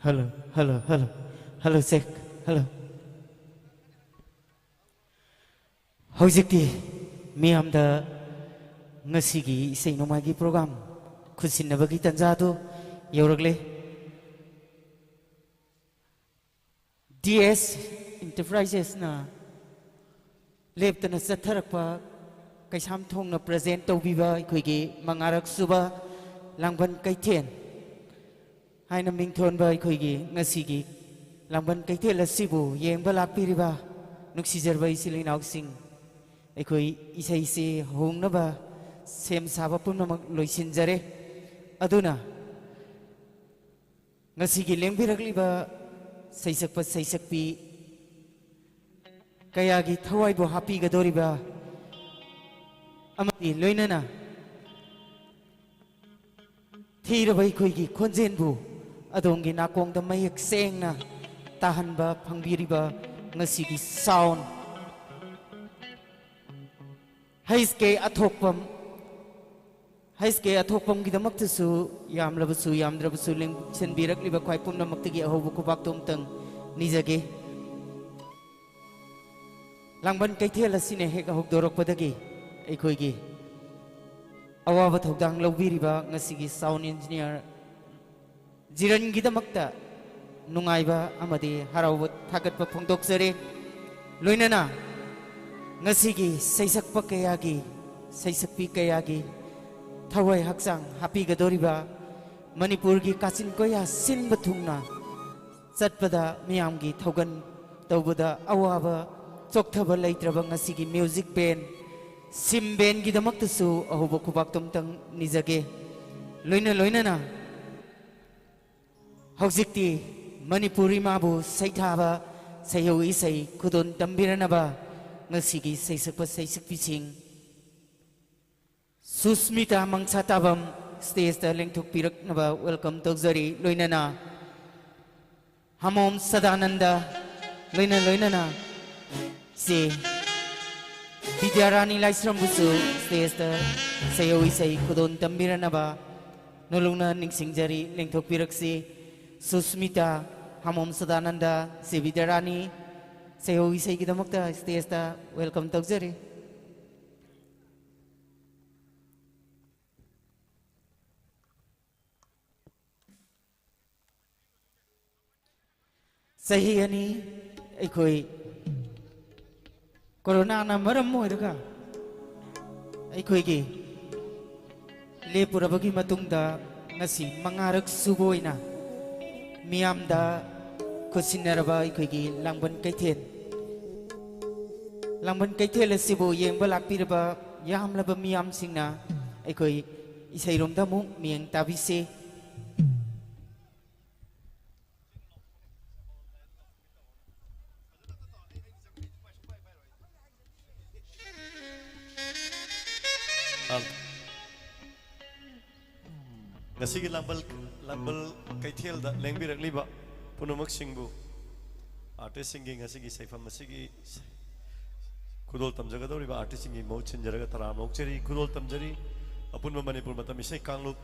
hello hello hello hello sek hello ꯍꯧꯖꯤꯛꯇꯤ ꯃꯤꯌꯥꯝꯗ ꯉꯁꯤꯒꯤ ꯏꯁꯩ ꯅꯣꯡꯃꯥꯏꯒꯤ ꯄ꯭ꯔꯣꯒ꯭ꯔꯥꯝ ꯈꯨꯠꯁꯤꯟꯅꯕꯒꯤ ꯇꯥꯟꯖꯥꯗꯨ ꯌꯧꯔꯛꯂꯦ DS Enterprises-ꯅ ꯂꯦꯞꯇꯅ ꯆꯠꯊꯔꯛꯄ ꯀꯩꯁꯥꯝ ꯊꯣꯡꯅ ꯄ꯭ꯔꯖꯦꯟ ꯇꯧꯕꯤꯕ ꯑꯩꯈꯣꯏꯒꯤ ꯃꯉꯥꯔꯛ ꯁꯨꯕ ꯂꯥꯡꯕꯟ ꯀꯩꯊꯦꯜ ꯍꯥꯏꯅ ꯃꯤꯡꯊꯣꯟꯕ ꯑꯩꯈꯣꯏꯒꯤ ꯉꯁꯤꯒꯤ ꯂꯥꯡꯕꯟ ꯀꯩꯊꯦꯜ ꯑꯁꯤꯕꯨ ꯌꯦꯡꯕ ꯂꯥꯛꯄꯤꯔꯤꯕ ꯅꯨꯡꯁꯤꯖꯔꯕ ꯏꯆꯤꯜ ꯏꯅꯥꯎꯁꯤꯡ ꯑꯩꯈꯣꯏ ꯏꯁꯩꯁꯤ ꯍꯧꯅꯕ ꯁꯦꯝ ꯁꯥꯕ ꯄꯨꯝꯅꯃꯛ ꯂꯣꯏꯁꯤꯟꯖꯔꯦ ꯑꯗꯨꯅ ꯉꯁꯤꯒꯤ ꯂꯦꯡꯕꯤꯔꯛꯂꯤꯕ ꯁꯩꯁꯛꯄ ꯁꯩꯁꯛꯄꯤ ꯀꯌꯥꯒꯤ ꯊꯋꯥꯏꯕꯨ ꯍꯥꯞꯄꯤꯒꯗꯧꯔꯤꯕ ꯑꯃꯗꯤ ꯂꯣꯏꯅꯅ ꯊꯤꯔꯕ ꯑꯩꯈꯣꯏꯒꯤ ꯈꯣꯟꯖꯦꯜꯕꯨ ꯑꯗꯣꯝꯒꯤ ꯅꯥꯀꯣꯡꯗ ꯃꯌꯦꯛ ꯁꯦꯡꯅ ꯇꯥꯍꯟꯕ ꯐꯪꯕꯤꯔꯤꯕ ꯉꯁꯤꯒꯤ ꯁꯥꯎꯟ ꯍꯩꯁꯀꯦ ꯑꯊꯣꯛꯄꯝꯒꯤꯗꯃꯛꯇꯁꯨ ꯌꯥꯝꯂꯕꯁꯨ ꯌꯥꯝꯗ꯭ꯔꯕꯁꯨ ꯂꯦꯡꯁꯤꯟꯕꯤꯔꯛꯂꯤꯕ ꯈ꯭ꯋꯥꯏ ꯄꯨꯝꯅꯃꯛꯇꯒꯤ ꯑꯍꯧꯕ ꯈꯨꯕꯥꯛꯇꯣ ꯑꯃꯇꯪ ꯅꯤꯖꯒꯦ ꯂꯥꯡꯕꯟ ꯀꯩꯊꯦꯜ ꯑꯁꯤꯅ ꯍꯦꯛ ꯍꯧꯗꯣꯔꯛꯄꯗꯒꯤ ꯑꯩꯈꯣꯏꯒꯤ ꯑꯋꯥꯕ ꯊꯧꯗꯥꯡ ꯂꯧꯕꯤꯔꯤꯕ ꯉꯁꯤꯒꯤ ꯁꯥꯎꯟ ꯏꯟꯖꯤꯅꯤꯌꯔ ꯖꯤꯔꯟꯒꯤꯗꯃꯛꯇ ꯅꯨꯡꯉꯥꯏꯕ ꯑꯃꯗꯤ ꯍꯔꯥꯎꯕ ꯊꯥꯒꯠꯄ ꯐꯣꯡꯗꯣꯛꯆꯔꯤ ꯂꯣꯏꯅꯅ ꯉꯁꯤꯒꯤ ꯁꯩꯁꯛꯄ ꯀꯌꯥꯒꯤ ꯁꯩꯁꯛꯄꯤ ꯀꯌꯥꯒꯤ ꯊꯋꯥꯏ ꯍꯛꯆꯥꯡ ꯍꯥꯞꯄꯤꯒꯗꯧꯔꯤꯕ ꯃꯅꯤꯄꯨꯔꯒꯤ ꯀꯥꯆꯤꯟ ꯀꯣꯏꯌꯥ ꯁꯤꯟꯕ ꯊꯨꯡꯅ ꯆꯠꯄꯗ ꯃꯤꯌꯥꯝꯒꯤ ꯊꯧꯒꯟ ꯇꯧꯕꯗ ꯑꯋꯥꯕ ꯆꯣꯛꯊꯕ ꯂꯩꯇ꯭ꯔꯕ ꯉꯁꯤꯒꯤ ꯃ꯭ꯌꯨꯖꯤꯛ ꯕꯦꯟ ꯁꯤꯝ ꯕꯦꯟꯒꯤꯗꯃꯛꯇꯁꯨ ꯑꯍꯧꯕ ꯈꯨꯕꯥꯛꯇꯣꯝꯇꯪ ꯅꯤꯖꯒꯦ ꯂꯣꯏꯅꯅ ꯍꯧꯖꯤꯛꯇꯤ ꯃꯅꯤꯄꯨꯔꯤ ꯏꯃꯥꯕꯨ ꯁꯩꯊꯥꯕ ꯁꯩꯍꯧ ꯏꯁꯩ ꯈꯨꯗꯣꯟ ꯇꯝꯕꯤꯔꯅꯕ ꯉꯁꯤꯒꯤ ꯁꯩꯁꯛꯄ ꯁꯩꯁꯛꯄꯤꯁꯤꯡ ꯁꯨꯁꯃꯤꯇꯥ ꯃꯪꯁꯥꯇꯥꯕꯝ ꯁ꯭ꯇꯦꯖꯇ ꯂꯦꯡꯊꯣꯛꯄꯤꯔꯛꯅꯕ ꯋꯦꯜꯀꯝ ꯇꯧꯖꯔꯤ ꯂꯣꯏꯅꯅ ꯍꯃꯣꯝ ꯁꯗꯥꯅꯟꯗ ꯂꯣꯏꯅꯅ ꯁꯤ ꯕꯤꯗ꯭ꯌꯥꯔꯥꯅꯤ ꯂꯥꯏꯁ꯭ꯔꯝꯕꯨꯁꯨ ꯁ꯭ꯇꯦꯖꯇ ꯁꯩꯍꯧ ꯏꯁꯩ ꯈꯨꯗꯣꯟ ꯇꯝꯕꯤꯔꯅꯕ ꯅꯣꯂꯨꯡꯅ ꯅꯤꯡꯁꯤꯡꯖꯔꯤ ꯂꯦꯡꯊꯣꯛꯄꯤꯔꯛꯁꯤ ꯁꯨꯁꯃꯤꯇꯥ ꯍꯃꯣꯝ ꯁꯗꯥꯅꯟꯗ ꯁꯤ ꯕꯤꯗ꯭ꯌꯥꯔꯥꯅꯤ ꯁꯩꯍꯧ ꯏꯁꯩꯒꯤꯗꯃꯛꯇ ꯁ꯭ꯇꯦꯖꯇ ꯋꯦꯜꯀꯝ ꯇꯧꯖꯔꯤ ꯆꯍꯤ ꯑꯅꯤ ꯑꯩꯈꯣꯏ ꯀꯣꯔꯣꯅꯥꯅ ꯃꯔꯝ ꯑꯣꯏꯔꯒ ꯑꯩꯈꯣꯏꯒꯤ ꯂꯦꯞꯄꯨꯔꯕꯒꯤ ꯃꯇꯨꯡꯗ ꯉꯁꯤ ꯃꯉꯥꯔꯛ ꯁꯨꯕ ꯑꯣꯏꯅ ꯃꯤꯌꯥꯝꯗ ꯈꯨꯠꯁꯤꯟꯅꯔꯕ ꯑꯩꯈꯣꯏꯒꯤ ꯂꯥꯡꯕꯟ ꯀꯩꯊꯦꯜ ꯑꯁꯤꯕꯨ ꯌꯦꯡꯕ ꯂꯥꯛꯄꯤꯔꯕ ꯌꯥꯝꯂꯕ ꯃꯤꯌꯥꯝꯁꯤꯡꯅ ꯑꯩꯈꯣꯏ ꯏꯁꯩꯔꯣꯝꯗ ꯑꯃꯨꯛ ꯃꯤꯠꯌꯦꯡ ꯇꯥꯕꯤꯁꯤ ngasi lambal kaithel da lengbirakliba punamak singbu artist singing ngasi saifam masigi kudol tamjagadoriba artist singing mo chinjaraga tara mokcheri kudol tamjari apunma manipur matam isai kanglup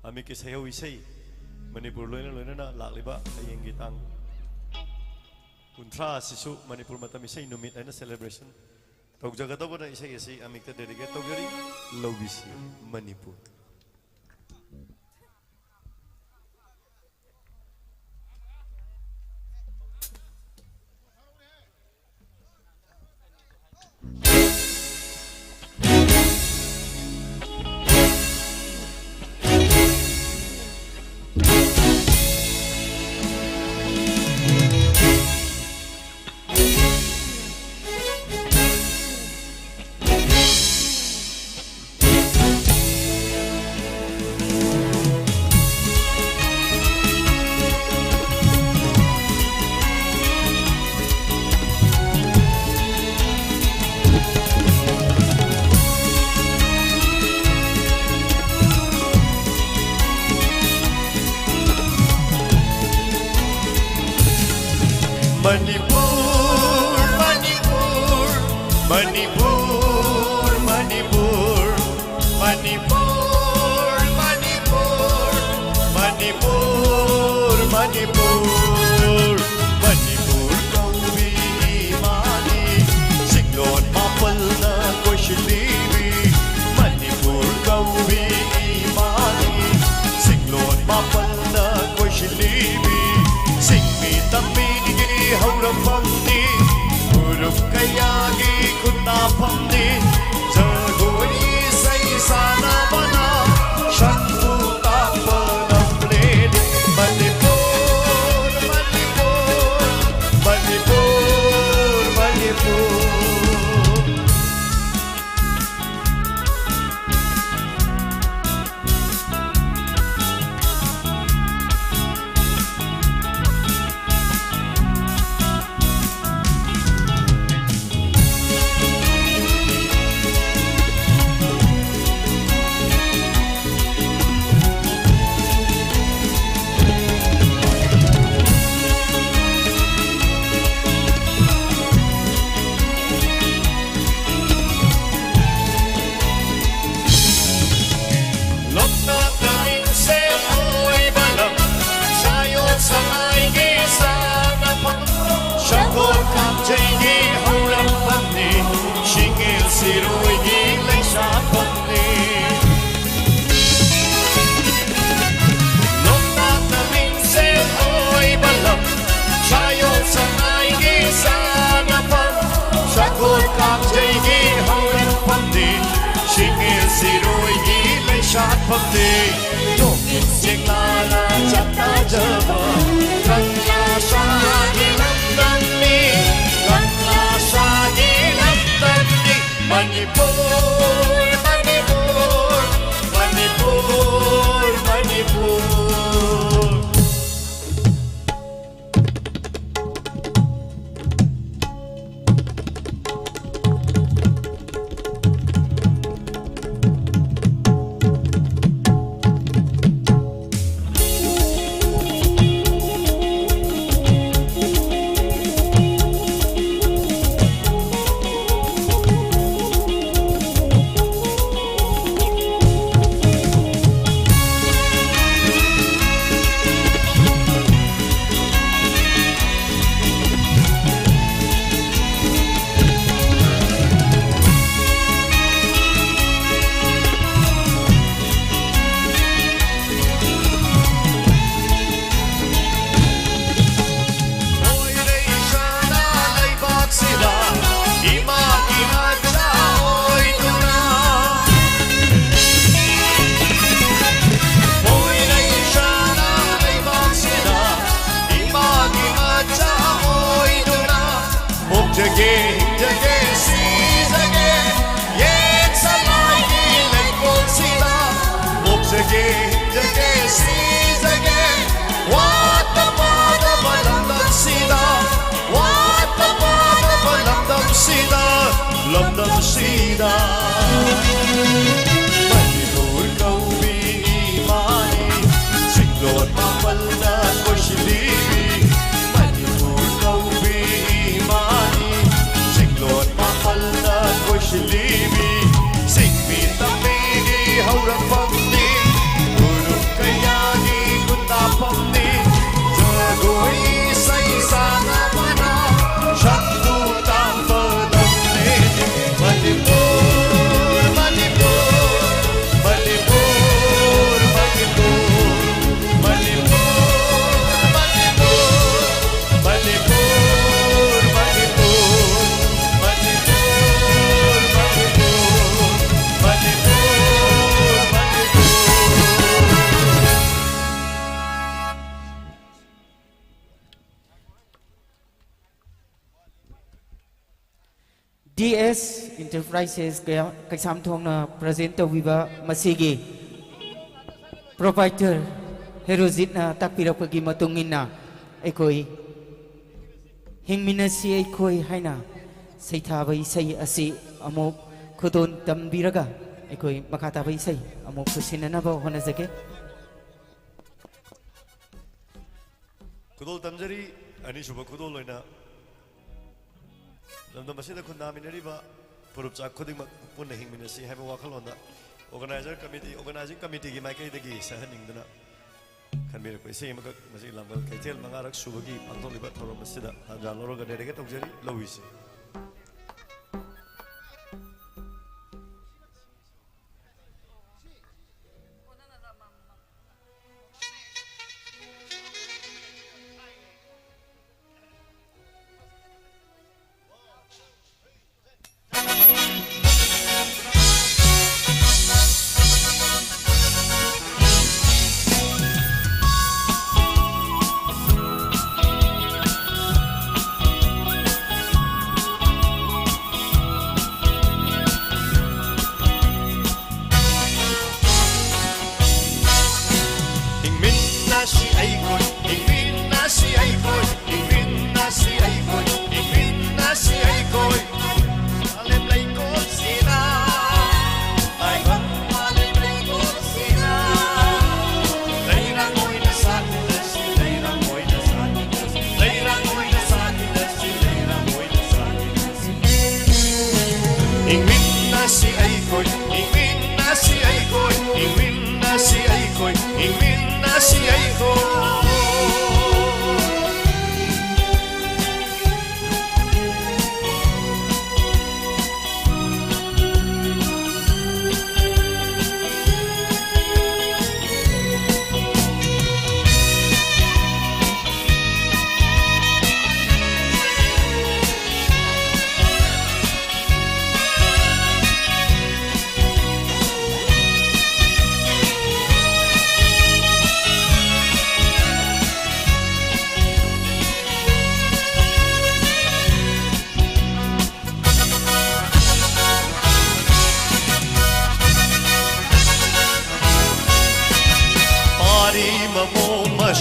ami ke sayo isai manipur loina na lakliba ayeng gitang kuntra sisu manipur matam isai numit aina celebration tawjagadobona isai isai amikta dedicate tawjari lobisi manipur Manipur Manipur Kawi Imani Singlon Mapal na Koshilibi Manipur Kawi Imani Singlon Mapal na Koshilibi Singmi Tamini Hauram Pamni Urup Kayagi Kunna Pamni Jagoi Say Sana Bana Shantu Tapanam Ledi Manipur Manipur Manipur Manipur Lokna kaming se oi balam Sayot sa maigi sana pang Shakot kam jaigi hauram pamni Shingil siroi gilay sa pamni Lokna kaming se oi balam Sayot sa maigi sana pang Shakot kam jaigi hauram pamni Shingil siroi gilay sa pamni Tungin siklala chata jaba Kanla sa gilamdani Kanla sa gilamdani Manipur, Manipur, Manipur, Manipur Jage, jage, si jage, yek salai ki lekol sila. Mok jage, jage, si jage, wat tapada balamdam sila, wat tapada balamdam sila, lamdam sila. Manipur Kawi Imani, Singlon Mapal na Koshilibi. Manipur Kawi Imani. Singlon Mapal na Koshilibi Singmi Tamini Hauram Pamni Urup Kayagi Kunta Pamni Jagoi Say Sana Mana Shantu Tapanam Ledi Manipur, Manipur, Manipur, Manipur, Manipur, Manipur, Manipur, DS Enterprises kaya kaisamthong na present viva masigi provider herozit na takpirapagi matungin na aikoi hingminasi aikoi haina saithabai sai asi amok khudon tambiraga aikoi makatabai sai amok kusinanaba honazake Kudol Tamjari Ani Shubha Kudol Loina Lamdam Masida Kundaminariba Purupcha Kuding Punna Hingminasi have a Wakalonda Organizing Committee Ki Makai the Gi Sahaningdana ꯈꯟꯕꯤꯔꯛꯄ ꯏꯁꯩ ꯑꯃꯈꯛ ꯃꯁꯤ ꯂꯥꯡꯕꯜ ꯀꯩꯊꯦꯜ ꯃꯉꯥꯔꯛ ꯁꯨꯕꯒꯤ ꯄꯥꯡꯊꯣꯛꯂꯤꯕ ꯊꯧꯔꯝ ꯑꯁꯤꯗ ꯊꯧꯖꯥꯜ ꯂꯧꯔꯒ ꯗꯦꯗꯤꯀꯦꯠ ꯇꯧꯖꯔꯤ ꯂꯧꯏꯁꯤ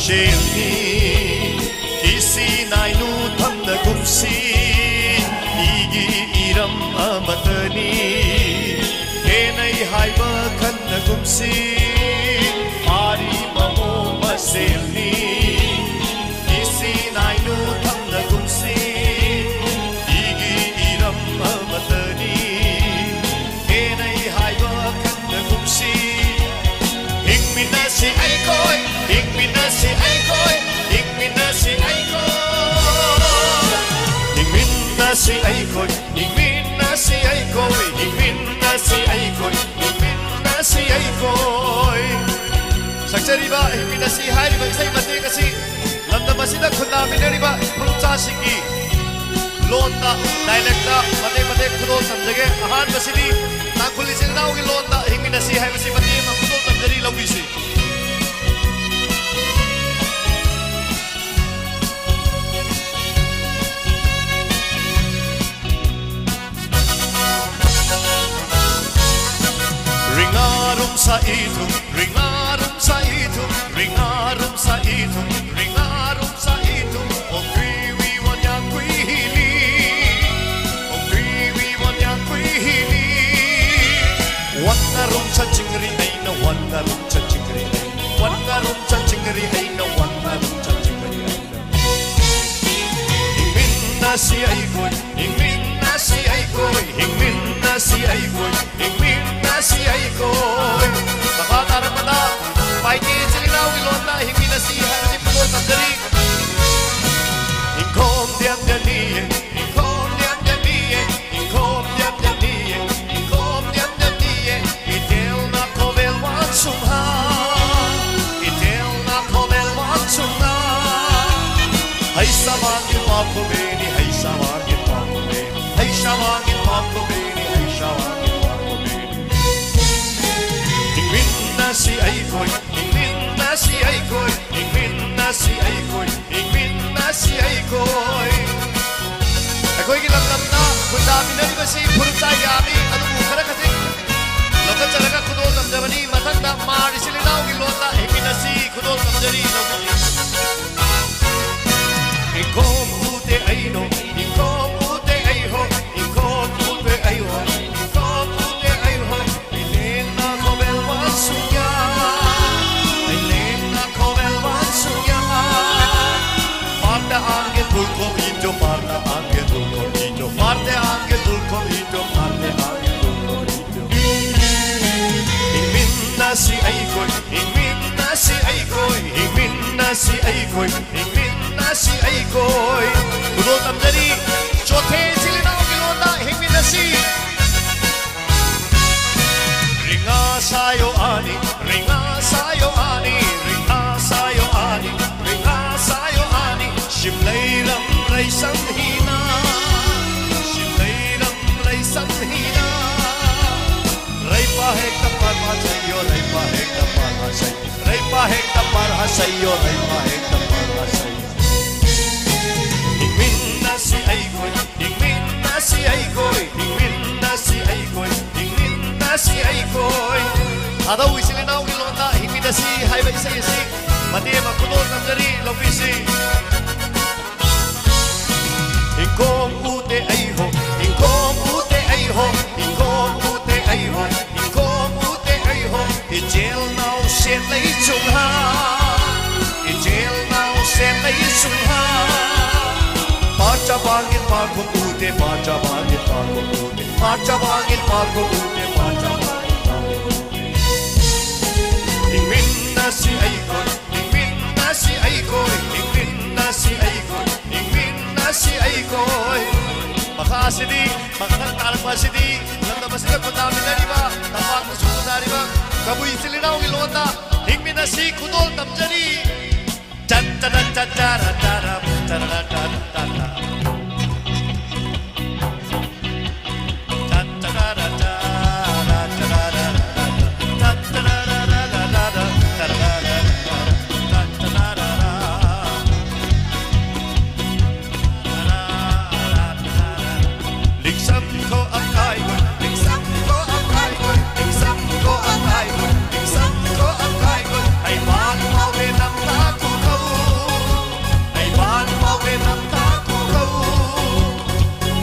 Shelni kisi nainu thamna gumsi igi iram amatani henai haiba khanna gumsi ari mamo maselni kisi nainu thamna gumsi igi iram amatani henai haiba khanna gumsi hikminasi ai koi hikminasi ai koi hikminasi ai koi hikminasi ai koi hikminasi ai koi hikminasi ai koi hikminasi ai koi sakchariba hikminasi hariba isai mate kasi lamda masida khunda minariba pulcha singi londa dialecta mate mate khudo samjage ahan masidi nakuli sinau gi londa hikminasi hai masi mate ma khudo samjari lawisi Ringarum sa itum, ringarum sa itum, ringarum sa itum, ringarum sa itum. Om Kriwi wanyang kwihili, Om Kriwi wanyang kwihili. Wanarum sa chingri ay na wanarum sa chingri ay, wanarum sa chingri ay na wanarum sa chingri ay na. Hingmin na si ay koy, hingmin na si ay koy, hingmin na si ay koy, hingmin si ai koi baka taramada pai ki chilinaw ilona hingi na si hari pulo tandari inkom diam daniye inkom diam daniye inkom diam daniye inkom diam daniye itel na kovel wan sumha itel na kovel wan sumha hay samangin makobeni hay samangin makobeni hay samangin makobeni hay samangin si ai koi ingmin na si ai koi ingmin na si ai koi ingmin na si ai koi akoi ki lam lam na khunda minari basi phurta yami adu khara khati loka chalaga khudo samjabani mathanda mari silinau gi lota ingmin na si khudo samjari loki ikom ute ai no ikom ute ai ho ikom ute ai ho ikom ute ai ho ilena kobel wasuya Parte angel dulkom hito, parte angel dulkom hito, parte angel dulkom hito, parte angel dulkom hito. Ingmin na si ay koy, khôi hình min na si ai khôi ku do tam jari chothe silina ki londa hình min na si ringa sayo ani ringa sayo ani ringa sayo ani ringa sayo ani shim lei ram lei sam hina shim lei ram lei sam hina rai pa he kapar ma sayo rai pa he kapar ma sayo rai pa he kapar ha sayo rai pa he kapar ha sayo min na si ai koi min na si ai koi min na si ai koi min na si ai koi ada wisile na wi londa himi na si hai bai sai si mate ma kudo namjari lobi si inkom ute ai ho inkom ute ai ho inkom ute ai ho inkom ute ai ho i jail now sen lei chung ha i jail now sen lei chung ha Marcha bangin pa ko ute marcha bangin pa ko ute marcha bangin pa ko ute marcha bangin pa ko ute ingmin na si ai ko ingmin na si ai ko ingmin na si ai ko ingmin na si ai ko makasidi makakatarak masidi nanda masida ko dami na riba tapak mo suko na riba kabuy silinaw ilota ingmin na si kudol tamjari chan chan chan chan chan chan chan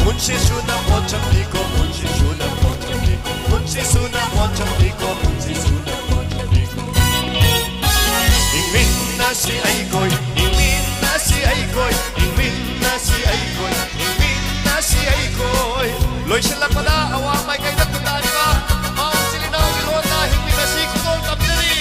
Munchi suna mocham niko, munchi suna mocham niko, munchi suna mocham niko, munchi suna mocham niko. Ingmin nasi ay koy, ingmin nasi ay koy, ingmin nasi ay koy, ingmin nasi ay koy. Loy sila pada awa may kay nagtunda di ba? Mao silinaw ilota ingmin nasi kutol kapjari.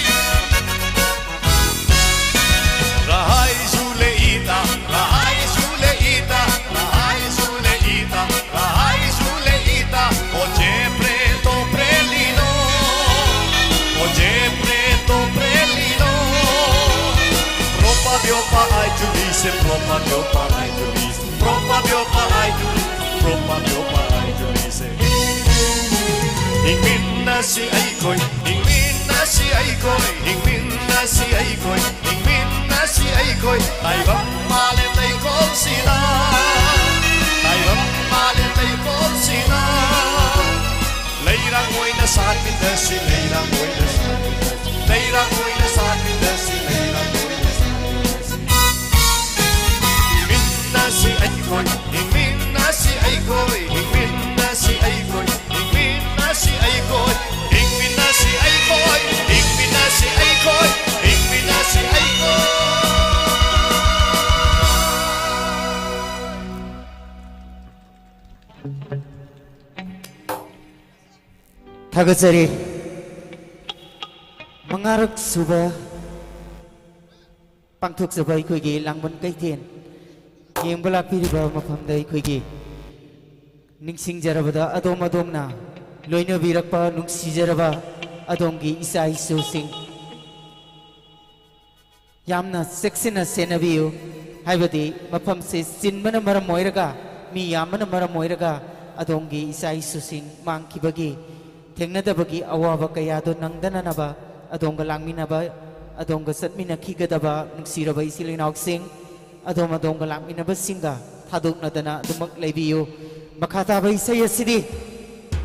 Rahay suleita, rahay suleita, rahay suleita. Rahay suleita, oye preto prelino, oye preto prelino. Propa diopa ay julise, propa diopa ay julise, propa diopa ay julise, propa diopa ay julise. Ingmin na si ay koy, ingmin na si ay koy, ingmin na si ay koy, ingmin na si ay koy. Tay bang malet ay kol sila. Malin tay kol sina Leirang moy na sa akin na si Leirang moy na sa akin na si Leirang moy na sa akin na si Leirang moy na sa akin na si Ingmin na si ay koy Ingmin na si ay koy Ingmin na si ay koy Ingmin na si ay koy Ingmin na si ay koy Ingmin na si ay koy Ingmin na si ay koy Thagazari mangarak suba pangthuk suba ikhoigi langban kaithen yengbala piriba mafamda ikhoigi ningsing jarabada adom adomna loina birakpa nungsi jaraba adomgi isa isu sing yamna seksina senabiyu haibadi mafam se sinmana maram moiraga mi yamana maram moiraga adomgi isa isu sing mangkibagi Tengnadabagi awaba kayado nang dananaba adonga langminaba adonga satminakhigadaba nungsiraba isilinaw sing adonga langminaba singa thadoknadana adumak leibiyo makhataba isay asidi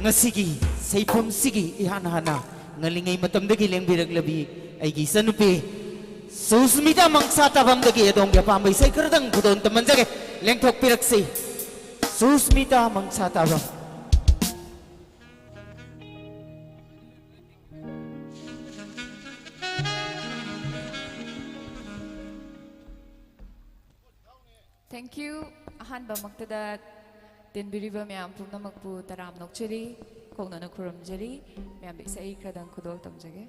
ngasigi saifam sigi ihana ngalingay matamdagi lengbiraglabi aigi sanupi susmita mangsatabamdagi adonga pambay say karadang kudon tamanjage lengthok piraksi susmita mangsatabam Thank you. Ahanba magtada tinbiriba miyam pumnamakpu taram nokchari kongna nakuramjari miyam bisai kradang kudol tamjage.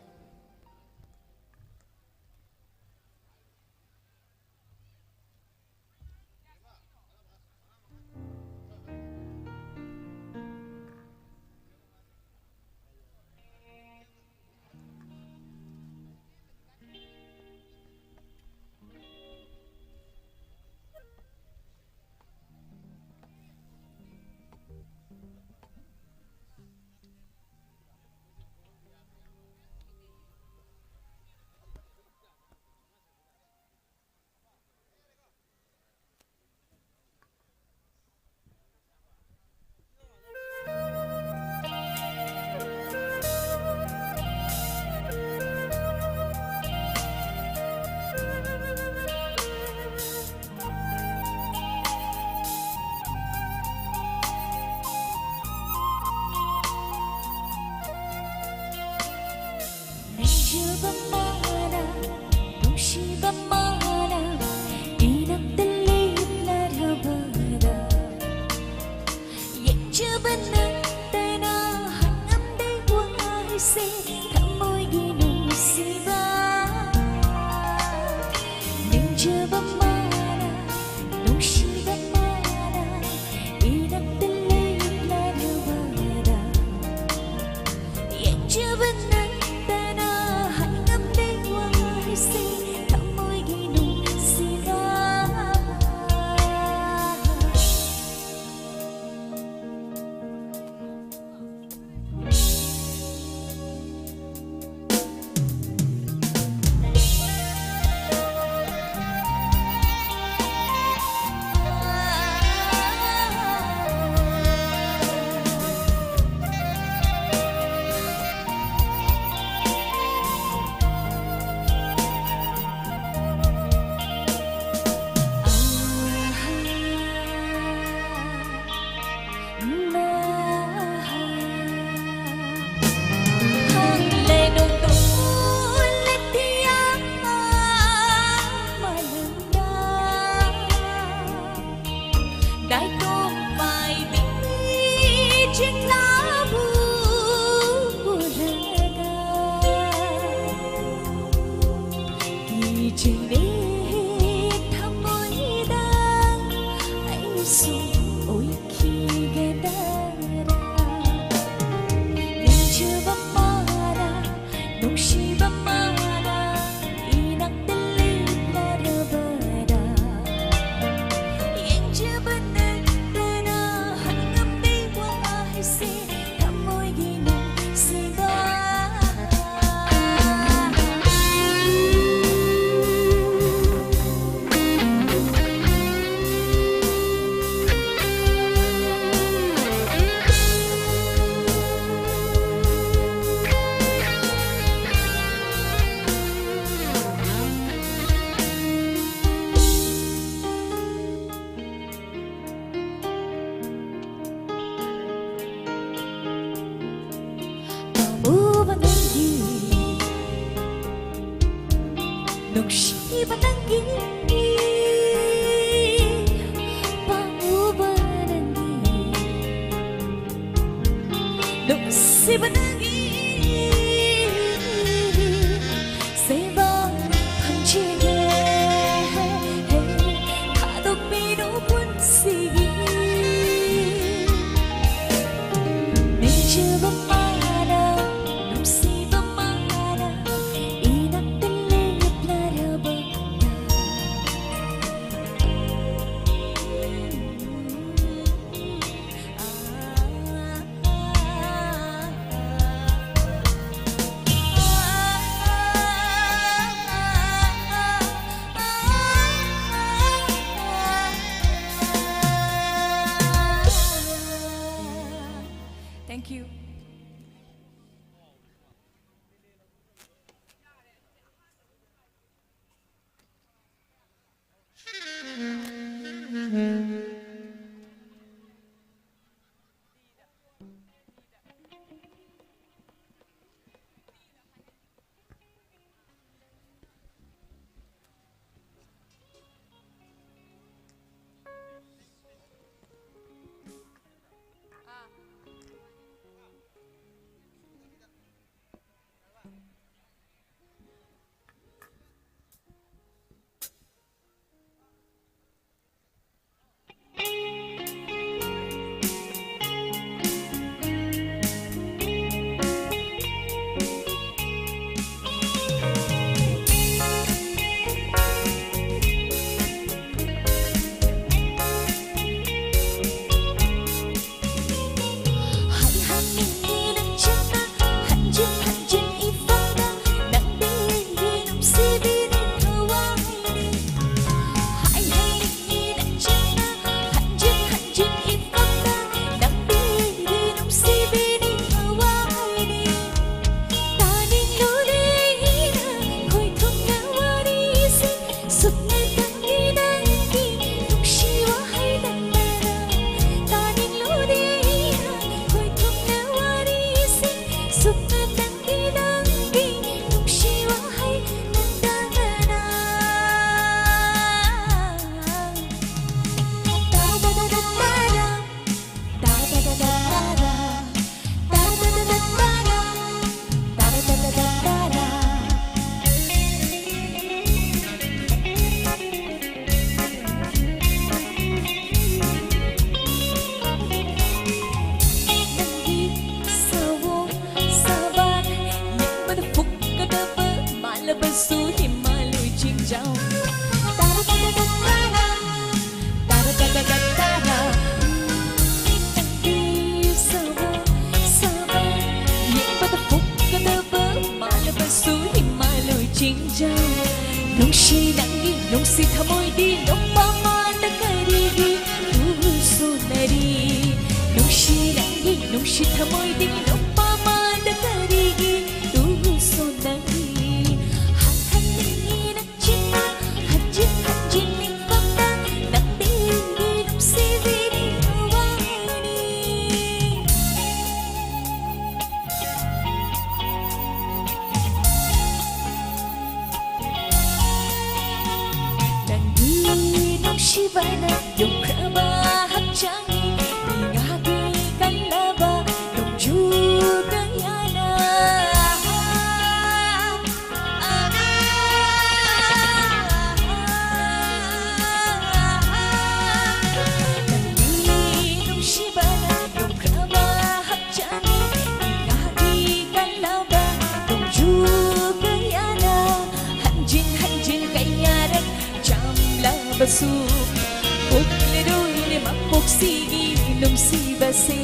Thank you. nusibasu Ukliruin mamuksigi nusibase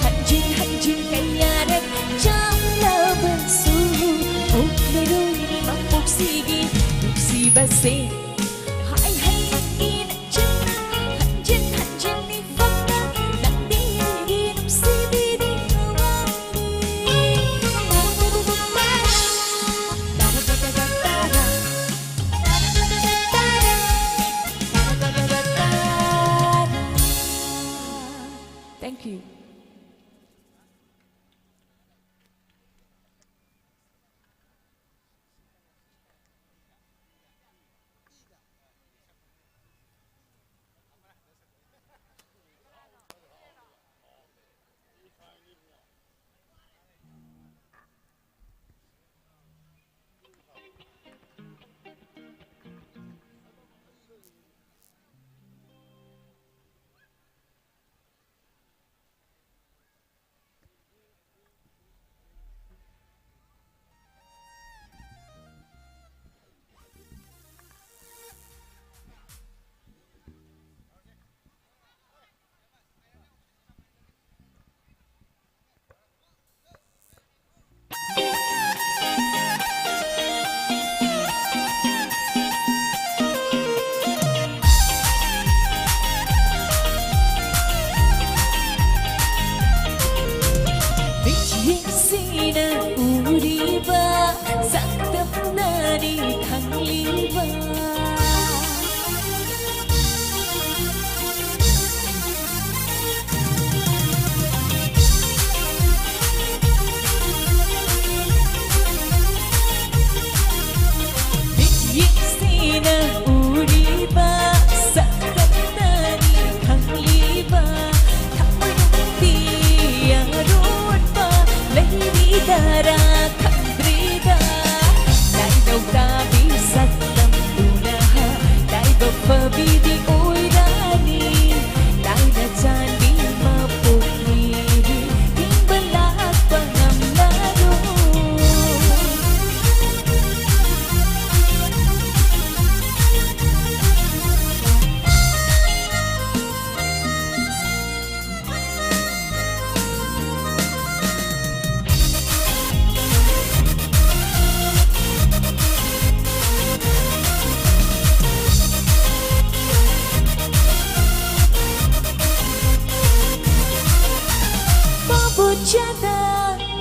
Hanjin kayaran jam labasu Ukliruin mamuksigi nusibase Hai hai makin hanjin ni fakta Nang di nusibidi Thank you.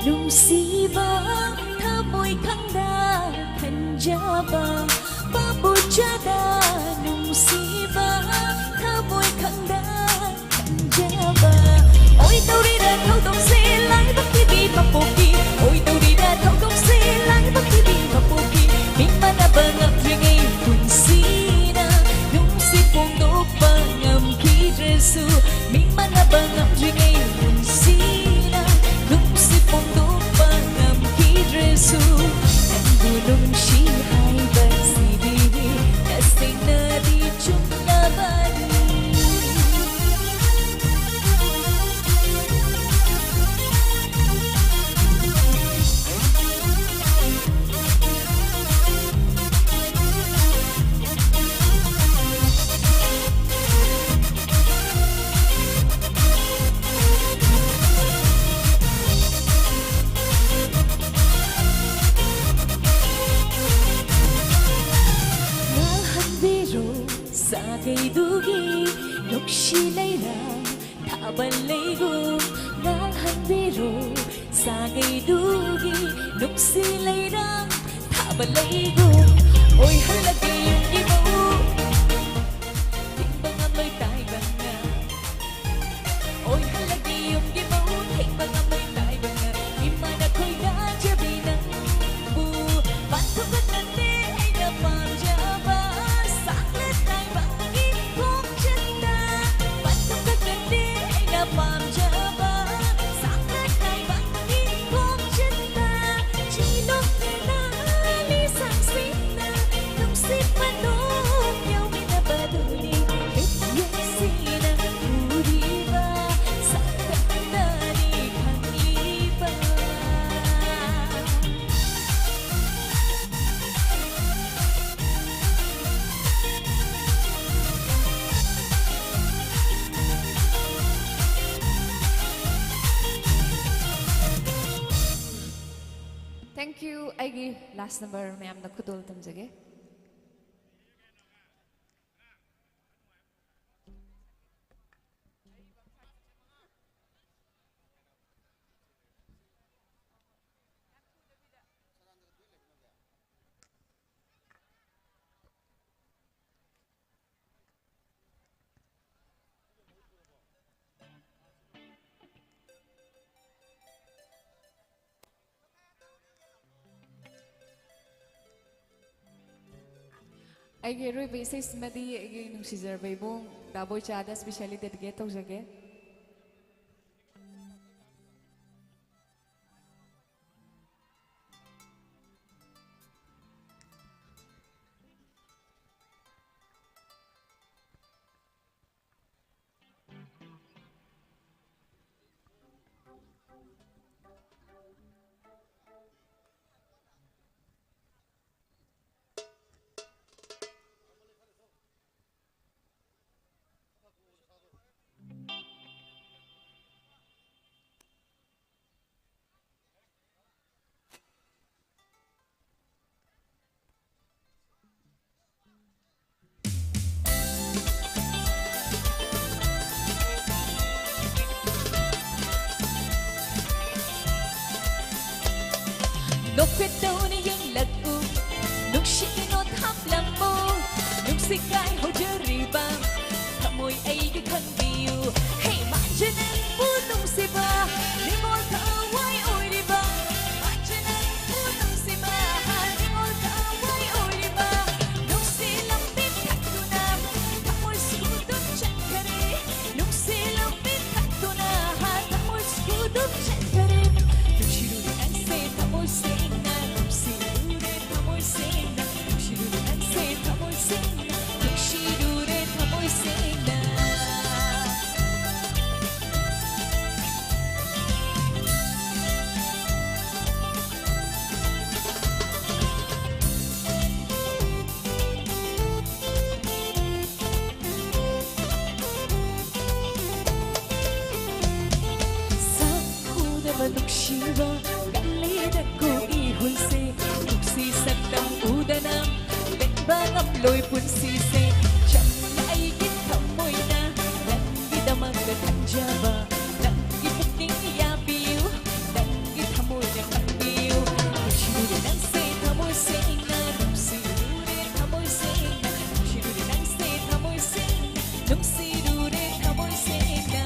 Nung si last number mayamna khudol tamjage. ꯑꯩꯒꯤ ꯑꯔꯣꯏꯕ ꯏꯁꯩꯁꯤꯃꯗꯤ ꯑꯩꯒꯤ ꯅꯨꯡꯁꯤꯖꯔꯕ ꯏꯕꯨꯡ ꯗꯥꯕꯣꯏ ꯆꯥꯗ ꯁ꯭ꯄꯦꯁꯤꯌꯦꯜꯂꯤ ꯗꯦꯗꯤꯀꯦꯠ ꯇꯧꯖꯒꯦ. 높였더니 연락구 녹시노 탑람모 녹색깔 호저리밤 타모이 에이그 컨비유 헤이 만지는 분홍새바 리몰타 와이 오이리바 만지는 분홍새바 리몰타 와이 오이리바 녹색랑빛 탁도나 타모이 수도 착하리 녹색랑빛 탁도나 타모이 수도 착하리 녹시루리 안세 타모이 생나 녹시루레 타모이 생나 녹시루리 안세 타모이 생나 녹시루레 타모이 생나 사쿠다바 녹시바 갈리다고 이혼세 녹시 삭당 우다남 뱅방암 lôi punsise chẳng ai biết thầm môi na đang đi đam mê thành java đang đi phục tính ya biu đang đi thầm môi na thầm biu chỉ để đang say thầm môi say na nung si để thầm môi say na chỉ để đang say thầm môi say nung si để thầm môi say na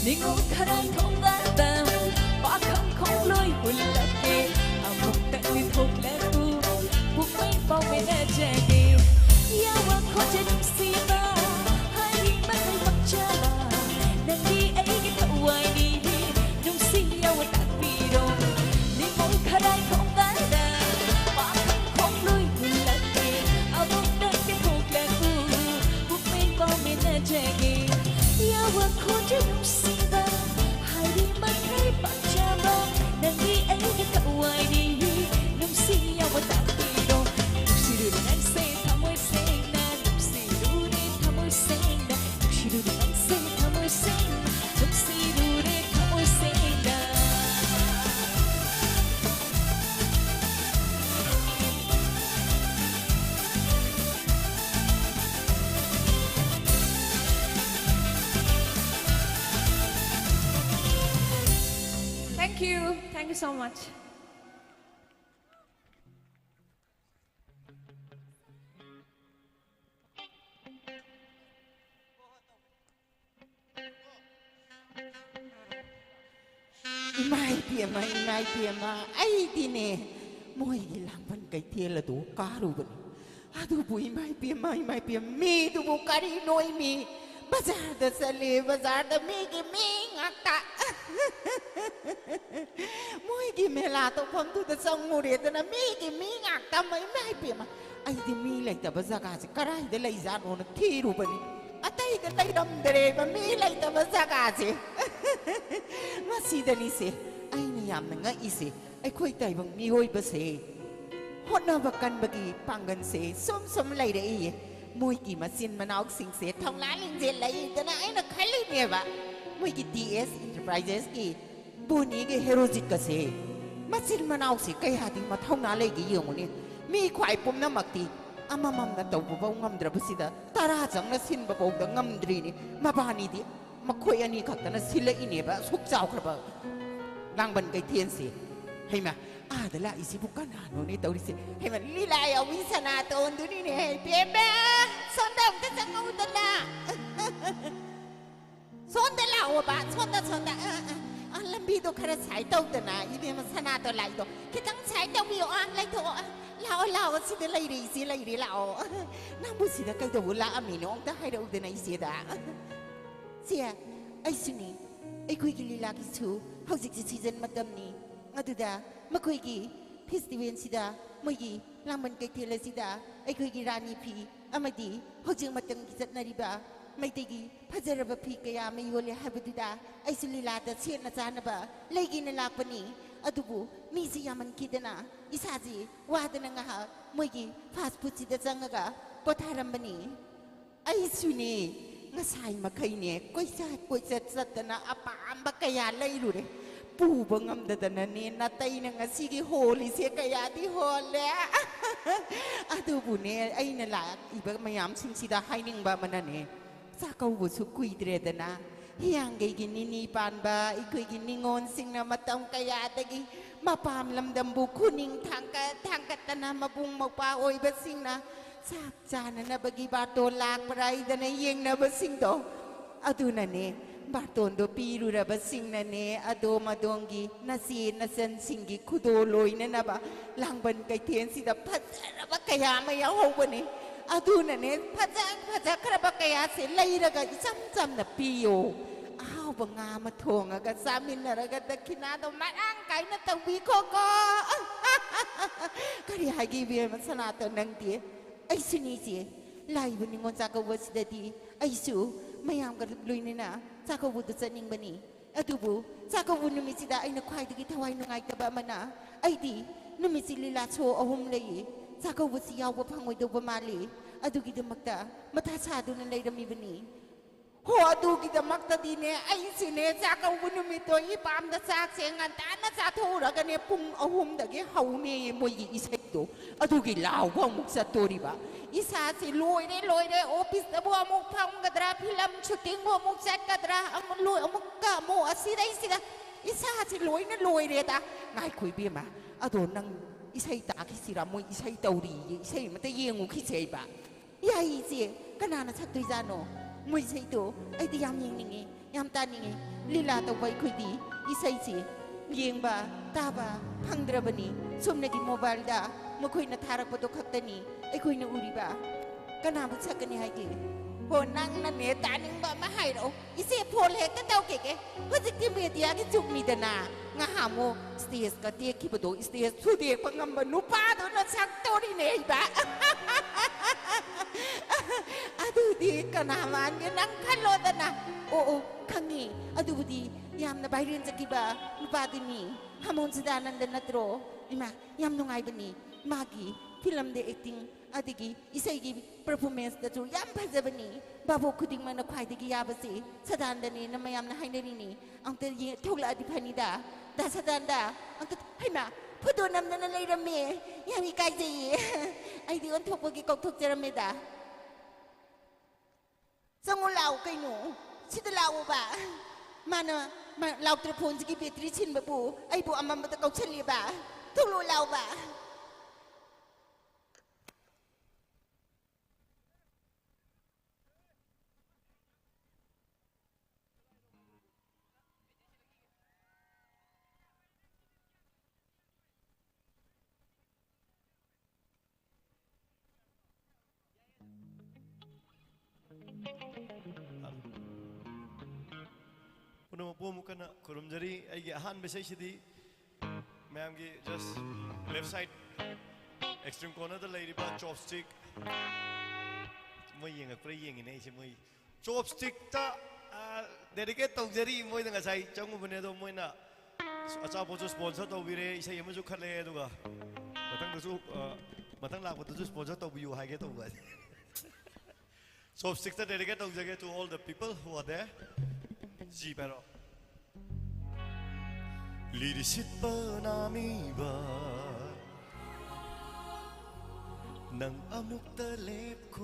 Ningo karan không gạt tao, ba không lôi hồn lạc kề, một tận đi thuộc lẽ tu, buộc mấy bao bên đã che kêu, ya wa khó che đúng si ba, hai đi bắt tay bắt cha ba, đang đi ấy cái thầu ai đi, đúng si ya wa tak pi đâu, Ningo karan không gạt tao, ba không lôi hồn lạc kề, một tận đi thuộc lẽ tu, buộc mấy bao bên đã che kêu, ya wa khó che đúng si ba. Hai đi mất thấy bạn cha ba đang đi ấy cái cậu ai đi nung si ya wa tak pi đâu nung si du đang say tham môi say na nung si du đi tham môi say na nung si du đang say tham môi say na nung si du đi tham môi say na Thank you so much. Imai pia ma ai di ne moi lang van kai thia la tu karu ban adu bu imai pia mi tu bu kari noi mi bazar da sale bazar da mi ki mi ngata moi ki mela to pham tu da sang mu re ta na mi ki mi ngata mai mai pia ma ai di mi lai ta bazar ka se karai da lai za no na thi ru ban atai da lai dam dere ba mi lai ta bazar ka se ma si da ni se ꯑꯩꯅ ꯌꯥꯝꯅ ꯉꯛꯏꯁꯦ ꯑꯩꯈꯣꯏ ꯇꯥꯏꯕꯪ ꯃꯤꯑꯣꯏꯕꯁꯦ ꯍꯣꯠꯅꯕ ꯀꯟꯕꯒꯤ ꯄꯥꯡꯒꯜꯁꯦ ꯁꯨꯝ ꯂꯩꯔꯛꯏꯌꯦ ꯃꯣꯏꯒꯤ ꯃꯆꯤꯟ ꯃꯅꯥꯎꯁꯤꯡꯁꯦ ꯊꯧꯅꯥ ꯂꯤꯡꯖꯦꯜ ꯂꯩꯗꯅ ꯑꯩꯅ ꯈꯜꯂꯤꯅꯦꯕ ꯃꯣꯏꯒꯤ DS Enterprises ꯕꯣꯅꯤꯒꯤ ꯍꯦꯔꯣꯖꯤꯠꯀꯁꯦ ꯃꯆꯤꯟ ꯃꯅꯥꯎꯁꯦ ꯀꯌꯥꯗꯤ ꯃꯊꯧꯅꯥ ꯂꯩꯒꯦ ꯌꯦꯡꯉꯨꯅꯦ ꯃꯤ ꯈ꯭ꯋꯥꯏ ꯄꯨꯝꯅꯃꯛꯇꯤ ꯑꯃꯃꯝꯅ ꯇꯧꯕꯐꯥꯎ ꯉꯝꯗ꯭ꯔꯕꯁꯤꯗ 10 ꯆꯪꯅ ꯁꯤꯟꯕꯐꯥꯎꯗ ꯉꯝꯗ꯭ꯔꯤꯅꯤ ꯃꯕꯥꯅꯤꯗꯤ ꯃꯈꯣꯏ ꯑꯅꯤ ꯈꯛꯇꯅ ꯁꯤꯜꯂꯛꯏꯅꯦꯕ ꯑꯁꯨꯛ ꯆꯥꯎꯈ꯭ꯔꯕ ꯂꯥꯡꯕꯟ ꯀꯩꯊꯦꯜꯁꯦ ꯍꯩꯃ ꯑꯥꯗ ꯂꯥꯛꯏꯁꯤꯕꯨ ꯀꯅꯥꯅꯣꯅꯦ ꯇꯧꯔꯤꯁꯦ ꯍꯩꯃ ꯂꯤꯂꯥ ꯌꯥꯎꯕꯤ ꯁꯅꯥꯇꯣꯟꯗꯨꯅꯤꯅꯦ ꯕꯦꯝꯕ ꯁꯣꯟꯗ ꯑꯝꯇ ꯆꯪꯉꯧꯗꯅ ꯁꯣꯟꯗ ꯂꯥꯛꯑꯣꯕ ꯁꯣꯟꯗ ꯂꯝꯕꯤꯗꯣ ꯈꯔ ꯁꯥꯏ ꯇꯧꯗꯅ 이베ꯝ ꯁꯅꯥꯇꯣꯟ ꯂꯥꯛꯏꯗꯣ ꯈꯤꯇꯪ ꯁꯥꯏ ꯇꯧꯕꯤꯌꯣ ꯂꯩꯊꯣꯛꯑꯣ ꯂꯥꯛꯑꯣ ꯁꯤꯗ ꯂꯩꯔꯦ 이제 ꯂꯩꯔꯦ ꯂꯥꯛꯑꯣ ꯅꯪꯕꯨ ꯁꯤꯗ ꯀꯩꯗꯧꯕ ꯂꯥꯛꯑꯝꯃꯤꯅꯣ ꯑꯝꯇ ꯍꯥꯏꯔꯛꯎꯗꯅ 이제다 ꯁꯤ ꯑꯩꯁꯨꯅꯤ ꯑꯩꯈꯣꯏꯒꯤ ꯂꯤꯂꯥꯒꯤꯁꯨ ꯍꯧꯖꯤꯛꯁꯤ ꯁꯤꯖꯟ ꯃꯇꯝꯅꯤ ꯑꯗꯨꯗ ꯃꯈꯣꯏꯒꯤ ꯐꯦꯁꯇꯤꯚꯦꯜꯁꯤꯗ ꯃꯣꯏꯒꯤ ꯂꯥꯡꯕꯟ ꯀꯩꯊꯦꯜ ꯑꯁꯤꯗ ꯑꯩꯈꯣꯏꯒꯤ ꯔꯥꯅꯤ ꯐꯤ ꯑꯃꯗꯤ ꯍꯧꯖꯤꯛ ꯃꯇꯝꯒꯤ ꯆꯠꯅꯔꯤꯕ ꯃꯩꯇꯩꯒꯤ ꯐꯖꯔꯕ ꯐꯤ ꯀꯌꯥ ꯑꯃ ꯌꯣꯜꯂꯦ ꯍꯥꯏꯕꯗꯨꯗ ꯑꯩꯁꯨ ꯂꯤꯂꯥꯗ ꯁꯦꯠꯅ ꯆꯥꯅꯕ ꯂꯩꯒꯦꯅ ꯂꯥꯛꯄꯅꯤ ꯑꯗꯨꯕꯨ ꯃꯤꯁꯤ ꯌꯥꯝꯃꯟꯈꯤꯗꯅ ꯏꯁꯥꯁꯤ ꯋꯥꯗꯅ ꯉꯥꯏꯍꯥꯛ ꯃꯣꯏꯒꯤ ꯐꯥꯁ ꯐꯨꯗꯁꯤꯗ ꯆꯪꯉꯒ ꯄꯣꯊꯥꯔꯝꯕꯅꯤ ꯑꯩꯁꯨꯅꯦ ꯉꯁꯥꯏ ꯃꯈꯩꯅꯦ ꯀꯣꯏꯆꯠ ꯆꯠꯇꯅ ꯑꯄꯥꯝꯕ ꯀꯌꯥ ꯂꯩꯔꯨꯔꯦ ꯄꯨꯕ ꯉꯝꯗꯗꯅꯅꯦ ꯅꯥꯇꯩꯅ ꯉꯁꯤꯒꯤ ꯍꯣꯜꯂꯤꯁꯦ ꯀꯌꯥꯗꯤ ꯍꯣꯜꯂꯦ ꯑꯗꯨꯕꯨꯅꯦ ꯑꯩꯅ ꯂꯥꯛꯏꯕ ꯃꯌꯥꯝꯁꯤꯡꯁꯤꯗ ꯍꯥꯏꯅꯤꯡꯕ ꯑꯃꯅꯅꯦ ꯆꯥꯛꯀꯧꯕꯁꯨ ꯀꯨꯏꯗ꯭ꯔꯦꯗꯅ ꯍꯤꯌꯥꯡꯒꯩꯒꯤ ꯅꯤꯅꯤ ꯄꯥꯟꯕ ꯑꯩꯈꯣꯏꯒꯤ ꯅꯤꯉꯣꯜꯁꯤꯡꯅ ꯃꯇꯝ ꯀꯌꯥꯗꯒꯤ ꯃꯄꯥꯝ ꯂꯝꯗꯝꯕꯨ ꯈꯨꯅꯤꯡ ꯊꯥꯡꯒꯠꯇꯅ ꯃꯕꯨꯡ ꯃꯧꯄ꯭ꯋꯥ ꯑꯣꯏꯕꯁꯤꯡꯅ ꯆꯥꯛ ꯆꯥꯅꯅꯕꯒꯤ ꯕꯥꯔꯇꯣꯟ ꯂꯥꯛꯄ꯭ꯔꯥ ꯍꯥꯏꯗꯅ ꯌꯦꯡꯅꯕꯁꯤꯡꯗꯣ ꯑꯗꯨꯅꯅꯦ ꯕꯥꯔꯇꯣꯟꯗꯣ ꯄꯤꯔꯨꯔꯕꯁꯤꯡꯅꯅꯦ ꯑꯗꯣꯝ ꯑꯗꯣꯝꯒꯤ ꯅꯆꯦ ꯅꯆꯟꯁꯤꯡꯒꯤ ꯈꯨꯗꯣꯜ ꯂꯣꯏꯅꯅꯕ ꯂꯥꯡꯕꯟ ꯀꯩꯊꯦꯜꯁꯤꯗ ꯐꯖꯔꯕ ꯀꯌꯥ ꯑꯃ ꯌꯥꯎꯍꯧꯕꯅꯤ ꯑꯗꯨꯅꯅꯦ ꯐꯖꯈ꯭ꯔꯕ ꯀꯌꯥꯁꯦ ꯂꯩꯔꯒ ꯏꯆꯝ ꯆꯝꯅ ꯄꯤꯌꯣ ꯑꯍꯥꯎꯕ ꯉꯥ ꯑꯃ ꯊꯣꯡꯉꯒ ꯆꯥꯃꯤꯟꯅꯔꯒ ꯗꯈꯤꯅꯥꯗꯣ ꯃꯔꯥꯡ ꯀꯥꯏꯅ ꯇꯧꯕꯤꯈꯣꯀꯣ ꯀꯔꯤ ꯍꯥꯏꯒꯦ ꯏꯕꯦꯝꯃ ꯁꯅꯥꯇꯣꯟ ꯅꯪꯗꯤ ꯑꯩꯁꯨꯅꯤꯁꯦ ꯂꯥꯛꯏꯕ ꯅꯤꯉꯣꯜ ꯆꯥꯛꯀꯧꯕꯁꯤꯗꯗꯤ ꯑꯩꯁꯨ ꯃꯌꯥꯝꯒ ꯂꯣꯏꯅꯅ ꯆꯥꯛꯀꯧꯕꯗ ꯆꯠꯅꯤꯡꯕꯅꯤ ꯑꯗꯨꯕꯨ ꯆꯥꯛꯀꯧꯕ ꯅꯨꯃꯤꯠꯁꯤꯗ ꯑꯩꯅ ꯈ꯭ꯋꯥꯏꯗꯒꯤ ꯊꯋꯥꯏ ꯅꯨꯡꯉꯥꯏꯇꯕ ꯑꯃꯅ ꯑꯩꯗꯤ ꯅꯨꯃꯤꯠꯁꯤ ꯂꯤꯂꯥ ꯁꯣ 3 ꯂꯩꯌꯦ ꯆꯥꯛꯀꯧꯕꯁꯤ ꯌꯥꯎꯕ ꯐꯪꯉꯣꯏꯗꯧꯕ ꯃꯥꯜꯂꯤ ꯑꯗꯨꯒꯤꯗꯃꯛꯇ ꯃꯊꯥ ꯁꯥꯗꯨꯅ ꯂꯩꯔꯝꯃꯤꯕꯅꯤ ꯍꯣ ꯑꯗꯨꯒꯤꯗꯃꯛꯇꯗꯤꯅꯦ ꯑꯩꯁꯤꯅꯦ ꯆꯥꯛꯀꯧꯕ ꯅꯨꯃꯤꯠꯇꯣ ꯏꯄꯥꯝꯗ ꯆꯥꯛꯁꯦ ꯉꯟꯇꯥꯅ ꯆꯥꯊꯣꯛꯎꯔꯒꯅꯦ ꯄꯨꯡ 3ꯗꯒꯤ ꯍꯧꯅꯦꯌꯦ ꯃꯣꯏꯒꯤ ꯏꯁꯩꯗꯣ ꯑꯗꯨꯒꯤ ꯂꯥꯎꯕ ꯑꯃꯨꯛ ꯆꯠꯇꯣꯔꯤꯕ ꯏꯁꯥꯁꯤ ꯂꯣꯏꯔꯦ ꯑꯣꯐꯤꯁꯇꯕꯨ ꯑꯃꯨꯛ ꯐꯝꯒꯗ꯭ꯔꯥ ꯐꯤꯂꯝ ꯁꯨꯇꯤꯡꯕꯨ ꯑꯃꯨꯛ ꯆꯠꯀꯗ꯭ꯔꯥ ꯑꯃꯨꯛ ꯑꯁꯤꯗꯩꯁꯤꯗ ꯏꯁꯥꯁꯤ ꯂꯣꯏꯅ ꯂꯣꯏꯔꯦꯗ ꯉꯥꯏꯈꯣ ꯏꯕꯦꯝꯃ ꯑꯗꯣ ꯅꯪ ꯏꯁꯩ ꯇꯥꯈꯤꯁꯤꯔꯥ ꯃꯣꯏ ꯏꯁꯩ ꯇꯧꯔꯤꯌꯦ ꯏꯁꯩ ꯑꯃꯇ ꯌꯦꯡꯉꯨꯈꯤꯁꯦꯕ ꯌꯥꯏ ꯏꯆꯦ ꯀꯅꯥꯅ ꯁꯛꯇꯣꯏꯖꯥꯠꯅꯣ ꯃꯣꯏ ꯏꯁꯩꯗꯣ ꯑꯩꯗꯤ ꯌꯥꯝ ꯌꯦꯡꯅꯤꯡꯉꯦ ꯌꯥꯝ ꯇꯥꯅꯤꯡꯉꯦ ꯂꯤꯂꯥ ꯇꯧꯕ ꯑꯩꯈꯣꯏꯗꯤ ꯏꯁꯩꯁꯤ ꯌꯦꯡꯕ ꯇꯥꯕ ꯐꯪꯗ꯭ꯔꯕꯅꯤ ꯁꯨꯝꯅꯒꯤ ꯃꯣꯕꯥꯏꯜꯗ ꯃꯈꯣꯏꯅ ꯊꯥꯔꯛꯄꯗꯣ ꯈꯛꯇꯅꯤ ꯑꯩꯈꯣꯏꯅ ꯎꯔꯤꯕ ꯀꯅꯥꯕꯨ ꯁꯛꯀꯅꯤ ꯍꯥꯏꯒꯦ ꯍꯣ ꯅꯪꯅꯅꯦ ꯇꯥꯅꯤꯡꯕ ꯑꯃ ꯍꯥꯏꯔꯛꯑꯣ ꯏꯆꯦ ꯐꯣꯟ ꯍꯦꯛꯇ ꯇꯧꯒꯦ ꯍꯧꯖꯤꯛꯇꯤ ꯃꯦꯗꯤꯌꯥꯒꯤ ꯖꯨꯒꯅꯤꯗꯅ ꯉꯍꯥꯃꯨꯛ ꯁ꯭ꯇꯦꯖꯀ ꯇꯦꯛꯈꯤꯕꯗꯣ ꯁ꯭ꯇꯦꯖ ꯊꯨꯗꯦꯛꯄ ꯉꯝꯕ ꯅꯨꯄꯥꯗꯨꯅ ꯁꯛꯇꯣꯔꯤꯅꯦ ꯏꯕ ꯑꯗꯨꯗꯤ ꯀꯅꯥ ꯃꯥꯟꯒꯦ ꯅꯪ ꯈꯜꯂꯣꯗꯅ ꯑꯣ ꯈꯪꯉꯤ ꯑꯗꯨꯕꯨꯗꯤ ꯌꯥꯝꯅ ꯚꯥꯏꯔꯦꯜ ꯆꯠꯈꯤꯕ ꯅꯨꯄꯥꯗꯨꯅꯤ ꯍꯃꯣꯟ ꯁꯤꯗꯥꯅꯟꯗ ꯅꯠꯇ꯭ꯔꯣ ꯏꯃꯥ ꯌꯥꯝ ꯅꯨꯡꯉꯥꯏꯕꯅꯤ ꯃꯥꯒꯤ ꯐꯤꯂꯝꯗ ꯑꯦꯛꯇꯤꯡ ꯑꯗꯒꯤ ꯏꯁꯩꯒꯤ ꯄꯔꯐꯣꯔꯃꯦꯟꯁꯇꯁꯨ ꯌꯥꯝ ꯐꯖꯕꯅꯤ ꯚꯥꯕꯣꯛ ꯈꯨꯗꯤꯡꯃꯛꯅ ꯈ꯭ꯋꯥꯏꯗꯒꯤ ꯌꯥꯕꯁꯤ ꯁꯗꯥꯟꯗꯅꯦꯅ ꯃꯌꯥꯝꯅ ꯍꯥꯏꯅꯔꯤꯅꯤ ꯑꯝꯇ ꯊꯣꯛꯂꯛꯑꯗꯤ ꯐꯅꯤꯗ ꯗꯥ ꯁꯗꯥꯟꯗ ꯑꯝꯇ ꯍꯩꯃꯥ ꯐꯣꯇꯣ ꯅꯝꯗꯅ ꯂꯩꯔꯝꯃꯦ ꯌꯥꯝ ꯏꯀꯥꯏꯖꯩꯌꯦ ꯑꯩꯗꯤ ꯑꯣꯟꯊꯣꯛꯄꯒꯤ ꯀꯧꯊꯣꯛꯆꯔꯝꯃꯦꯗ ꯆꯪꯉꯣ ꯂꯥꯛꯑꯣ ꯀꯩꯅꯣ ꯁꯤꯗ ꯂꯥꯛꯑꯣꯕ ꯃꯥꯅ ꯂꯥꯎꯇ꯭ꯔ ꯐꯣꯟꯁꯤꯒꯤ ꯕꯦꯇ꯭ꯔꯤ ꯁꯤꯟꯕꯕꯨ ꯑꯩꯕꯨ ꯑꯃꯝꯕꯗ ꯀꯧꯁꯜꯂꯦꯕ ꯊꯣꯛꯂꯛꯑꯣ ꯂꯥꯛꯑꯣꯕ ꯄꯨꯝꯅꯃꯛꯄꯨ ꯑꯃꯨꯛꯀꯟꯅ ꯈꯨꯔꯨꯝꯖꯔꯤ ꯑꯩꯒꯤ ꯑꯍꯥꯟꯕ ꯏꯁꯩꯁꯤꯗꯤ ꯃꯌꯥꯝꯒꯤ ꯖꯁ ꯂꯦꯐ ꯁꯥꯏꯠ ꯑꯦꯛꯁꯇ꯭ꯔꯤꯝ ꯀꯣꯔꯅꯔꯗ ꯂꯩꯔꯤꯕ ꯆꯣꯞꯁꯇꯤꯛ ꯃꯣꯏ ꯌꯦꯡꯉꯛꯄ꯭ꯔꯥ ꯌꯦꯡꯉꯤꯅꯦ ꯑꯩꯁꯦ ꯃꯣꯏ ꯆꯣꯞꯁꯇꯤꯛꯇ ꯗꯦꯗꯤꯀꯦꯠ ꯇꯧꯖꯔꯤ ꯃꯣꯏꯗ ꯉꯁꯥꯏ ꯆꯪꯉꯨꯕꯅꯦ ꯑꯗꯣ ꯃꯣꯏꯅ อาจารย์ผมจะสปอนเซอร์ตัววิเรย์ใช่ยังไม่จุดคันเลยดูก่ะมาตั้งตัวมาตั้งหลักมาตั้งจุดสปอนเซอร์ตัววิวไฮเกตตัวกัน so 60 dedicateตัวจะ to all the people who are there จีเปโรลีดิสิตเปอร์นามีบานังอามุกตะเลบโค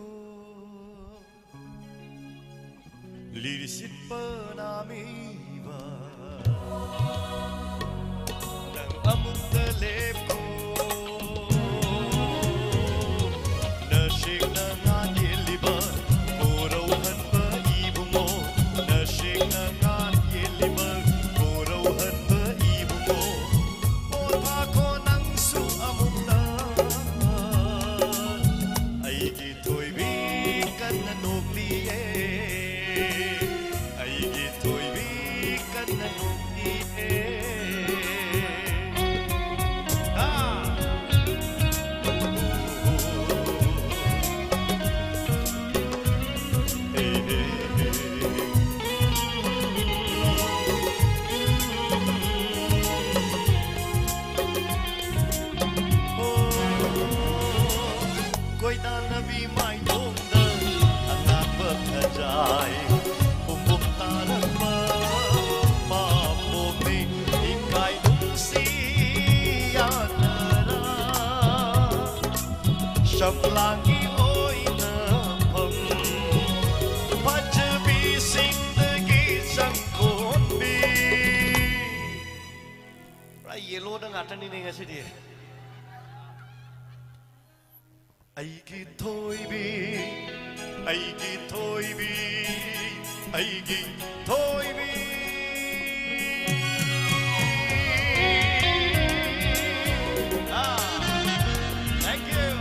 ลีดิสิตเปอร์นามีบานังอามุกตะเลบโคนาชิกนางานเยลิบาโอเราหันมาอีบุโมนาชิกนางานเยลิบาโอเราหันมาอีบุโมโอทาโคนังสุอามุกตาไอกิถอยบีกันนนุกลีเอไอกิถอยบีกันนนุกลีเอKoi ta nabi mai thong da anak berkajai umuk tanah ma bumi ikai dungsi anara sham langi oi na phang pach bi zindagi sang kon bi ra yellow da ngatan ni ngasi dia ai ki thôi bi ai ki thôi bi ai ki thôi bi thank you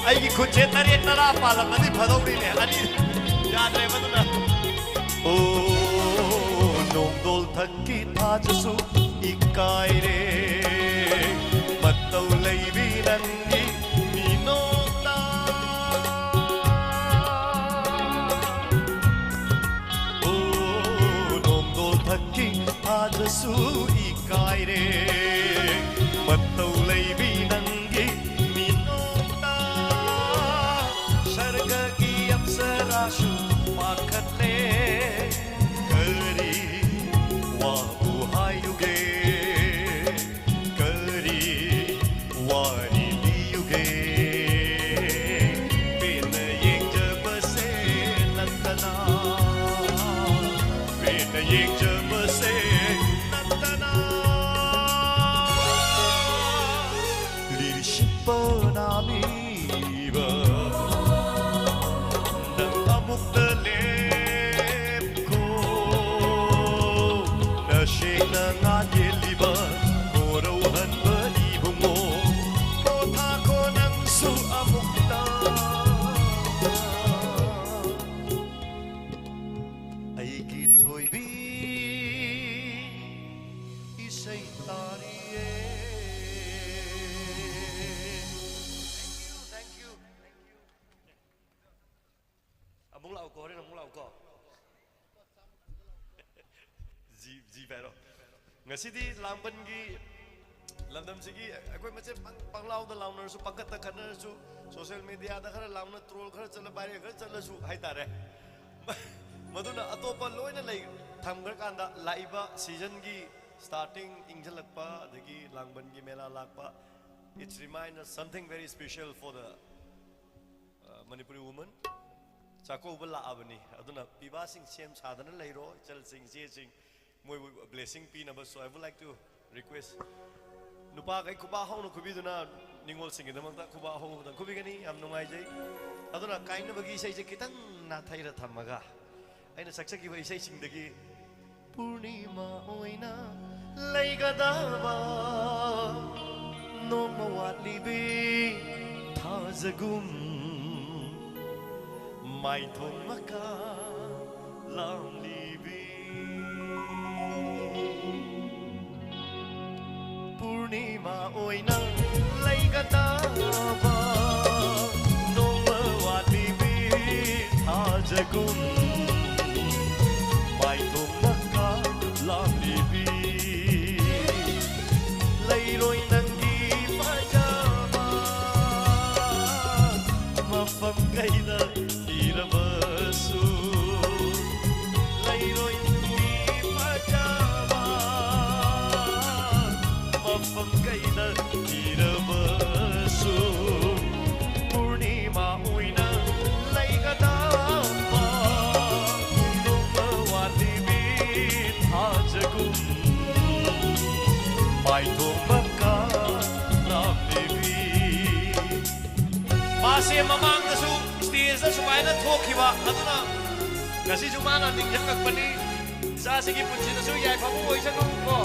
ai ki khut che tari tara palam madi phadori ne ani yaad rahe badna oh nong dol thaki tha chasu ikai re matau lei bi nangi minota oh nong dol thaki tha chasu ikai re matau lei bi nangi minota sarga ki apsara shu pakhat le Ngasidi lamban gi lamdam sigi akoi mache panglau da launer su pangkat ta khana su social media da khara launa troll khara chala bare khara chala su hai tare maduna atopa loina lai thamgar kanda laiba season gi starting ingjalakpa dagi langban gi mela lakpa it reminds us something very special for the Manipuri woman chako bala abani aduna piba sing sem sadana lairo chal sing se sing moi blessing pi number so I would like to request nupa kai kuba hong no kubi duna ningol sing da mang ta kuba hong da kubi gani am no ngai jai aduna kai na bagi sai je kitang na thaira thamaga aina saksa ki bai sai sing dagi purnima oina laigada ba no mawatli bi thazagum mai thong maka lam libi Purnima oina laigada ba no mawatli kayda irabasu layroy ni pajama mafam kayda irabasu purnima uina laygada numa watibi thajagum mai thomaka napibi Masi mamang nasu stage na sumay na thokiba aduna kasi sumana tingjak kagpani sa sige punsi nasu yay pamuoy sa nung ko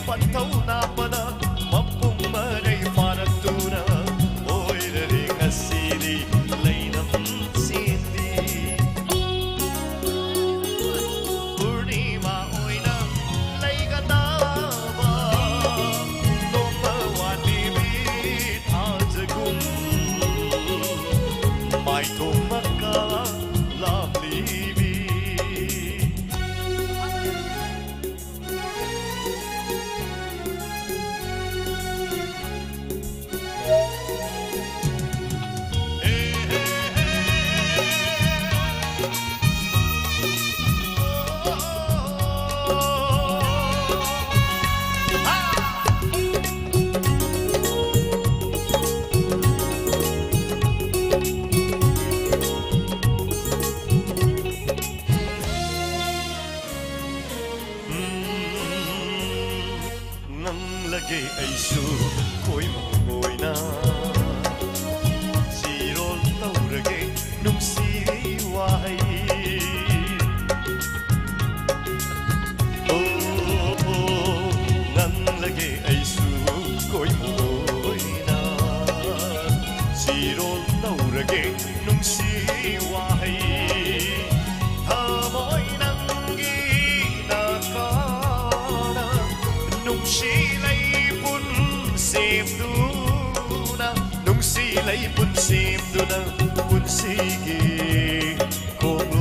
Pantau na pada mapung maray faratuna oy ring asiri lainam sindi purnima oina laigadawa nomawati bi thajagum mai thomaka lamlibi lagi aisu koi moi na sirol taurage nung si wai oh nang lagi aisu koi moi na sirol taurage nung si wai thamoy nang gi na ka nung si sim duna nung silay pun sim duna pun sige kung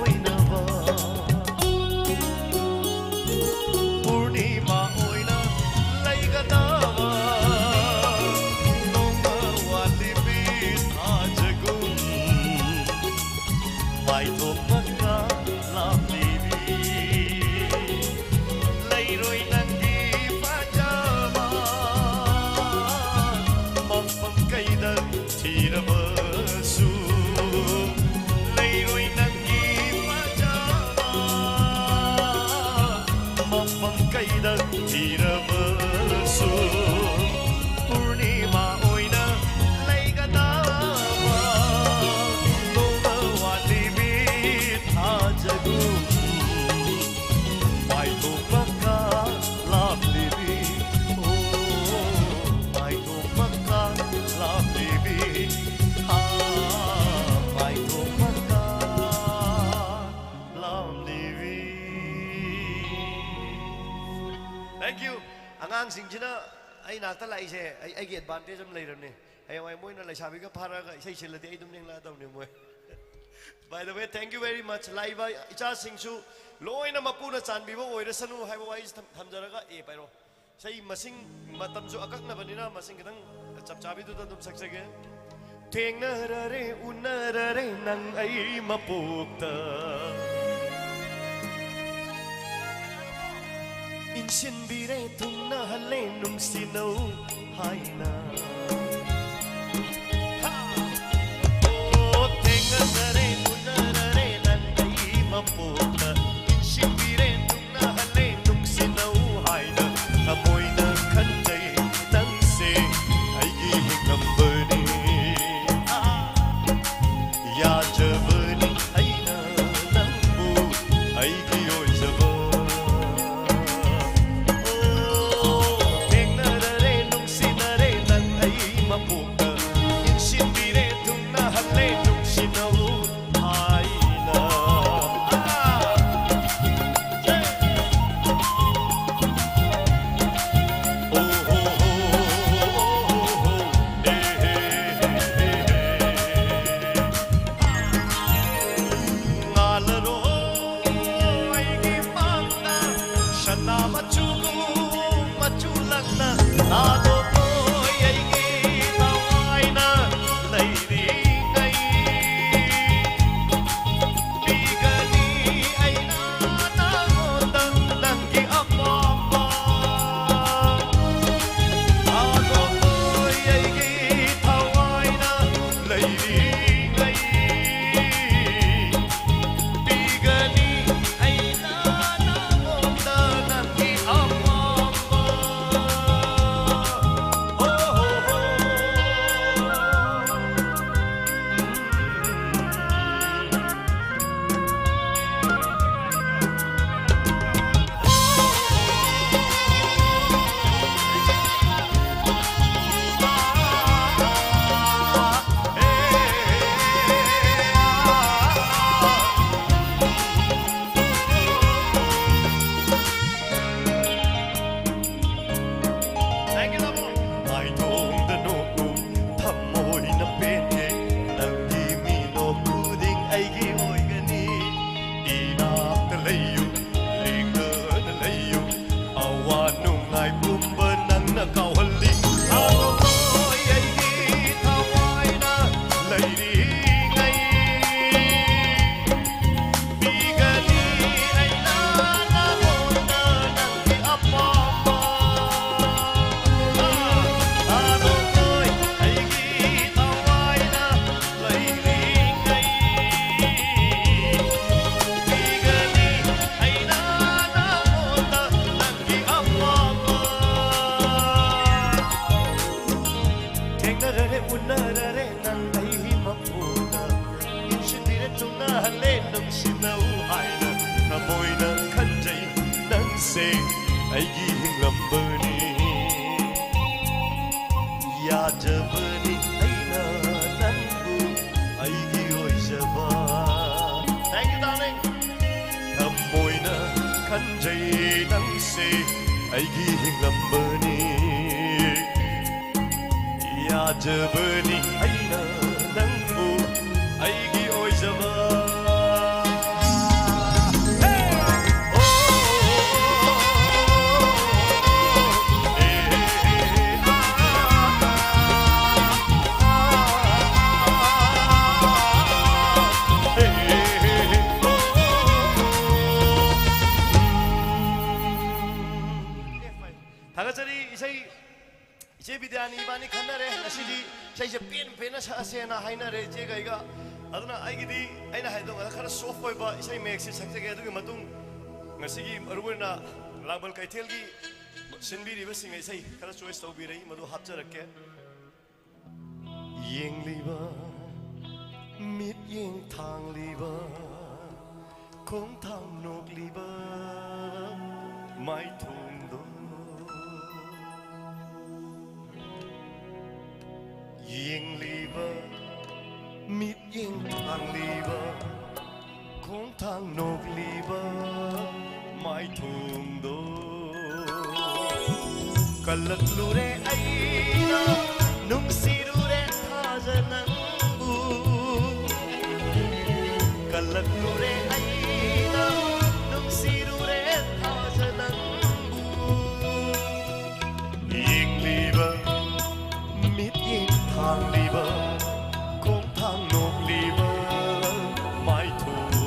oy na ba purnima oy na laygadawa nung mawatipid ajagum may thomaka lamlibi layroy nang tirabasu layroy nang ipajama mapangkaidag tirabasu purnima oina laygadawa nomawatibit hajagum may thomaka lamlibi may thomaka lamlibi Thank you. Angang singjina ay nakta lai se ay gi advantage am lai ramne. Ay ay moi na lai sabi ka phara ka isai silati ay dum ning la daw ni moi. By the way, thank you very much. Live icha singsu loi na mapuna chanbi bo oira sanu hai bo ai thamjaraga e pairo. Sai masing matam jo akak na banina masing kitang chapchabi tu dum saksage. Tengnarare unarare nang ay mapukta. Insinbire tungna hale nung sinaw hayna Oh, tenga nare unarare nang ay Langbal Kaitelgi Sinbiriba sing ay say kara choice tawbiray madu hapjarake Yeng liba mit yeng thang liba kong thang nok liba mai thung do Yeng liba mit yeng thang liba kong thang nok liba mai thung do kalak lure aina nung sirure thajanangu kalak lure aina nung sirure thajanangu yeng liba mit yeng thang liba kong thang nok liba mai thung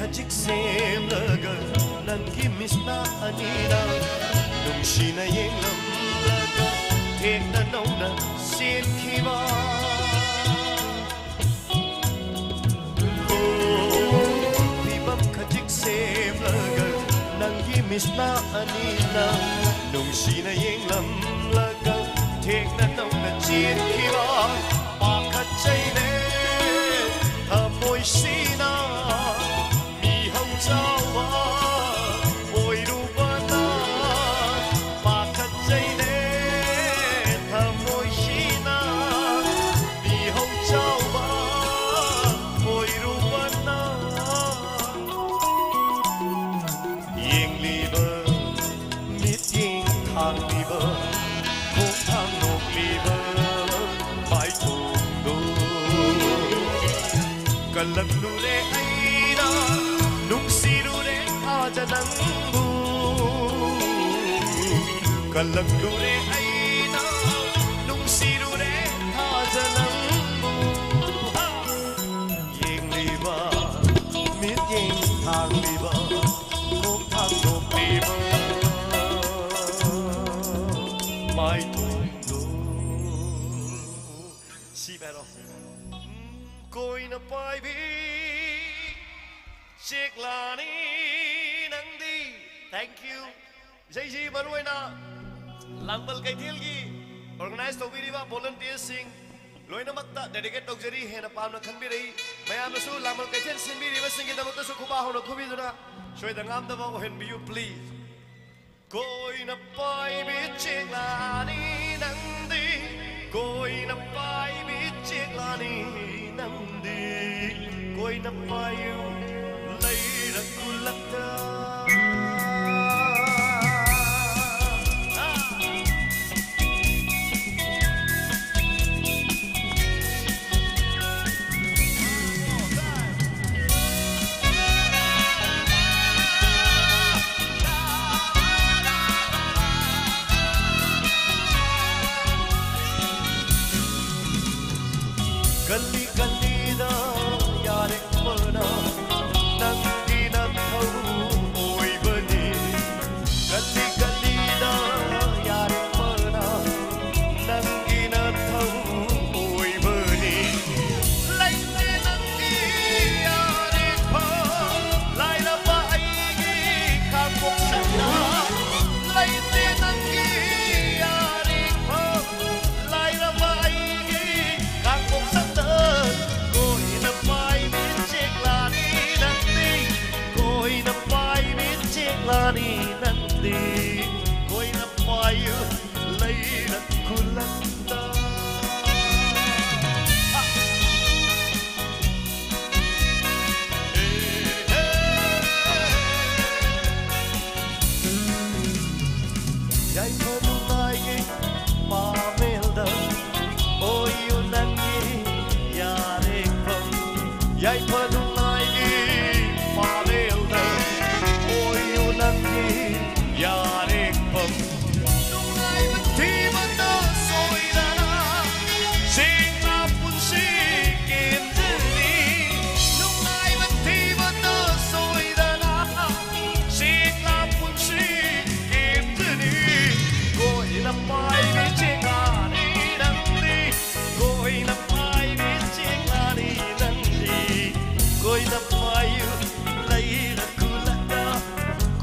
khajik sem laga nangki misna anina nungshina yenglam laga thekna nauna sen khiwa vibam khajik sem laga nangki misna anina nungshina yenglam laga thekna nauna sen khiwa pakhachaine Moisina, mi hong jawa, oi rubana, pakatjaine, tha moisina, mi hong jawa, oi rubana. Yeng liba, mit yeng thang liba, khok thang nok liba, mai thong do. Kalang lure aina nuksi lure aja nangbu Kalang lure aina nuksi lure aja nangbu Yeng liba mit yeng thang liba khok thang nok liba mai thong do si pero Koi na pai bi Chek lani nang di Thank you Jai Ji Banuai na Langbal kai thil gi Organize to bi ba volunteer sing Loina makta dedicate to jari he na pam na khan bi rahi mayam na su langbal kai thil sing bi ri ba sing gi da su khuba ho na khubi duna shoi da ngam da ba hen bi you please Koi na pai bi chek lani nang di Koi na pai bi chek lani nandi koi na payu lai ra kulakta Gali gali da yare mana nangi na thau oi bani Gali gali da yare mana nangi na thau oi bani Lai te nangi yare pha lai la ba ai gi khang bok sana Lai te nangi yare pha lai la ba ai gi khang bok sana Koi na pai mit chek lani nandi Koi na pai mit chek lani nandi Koi na pai lai na kulanda Yai phanu nai gi ma melda Oi unangi yare pam Yai phanu nai gi ma melda Oi unangi yare pam Nungai man thi man da soi da na Sing na pun si kem jani Nungai man thi man da soi da na Sing na pun si kem jani Koi na pai bi chek ani nandi Koi na pai bi chek ani nandi Koi na pai lai ra kulata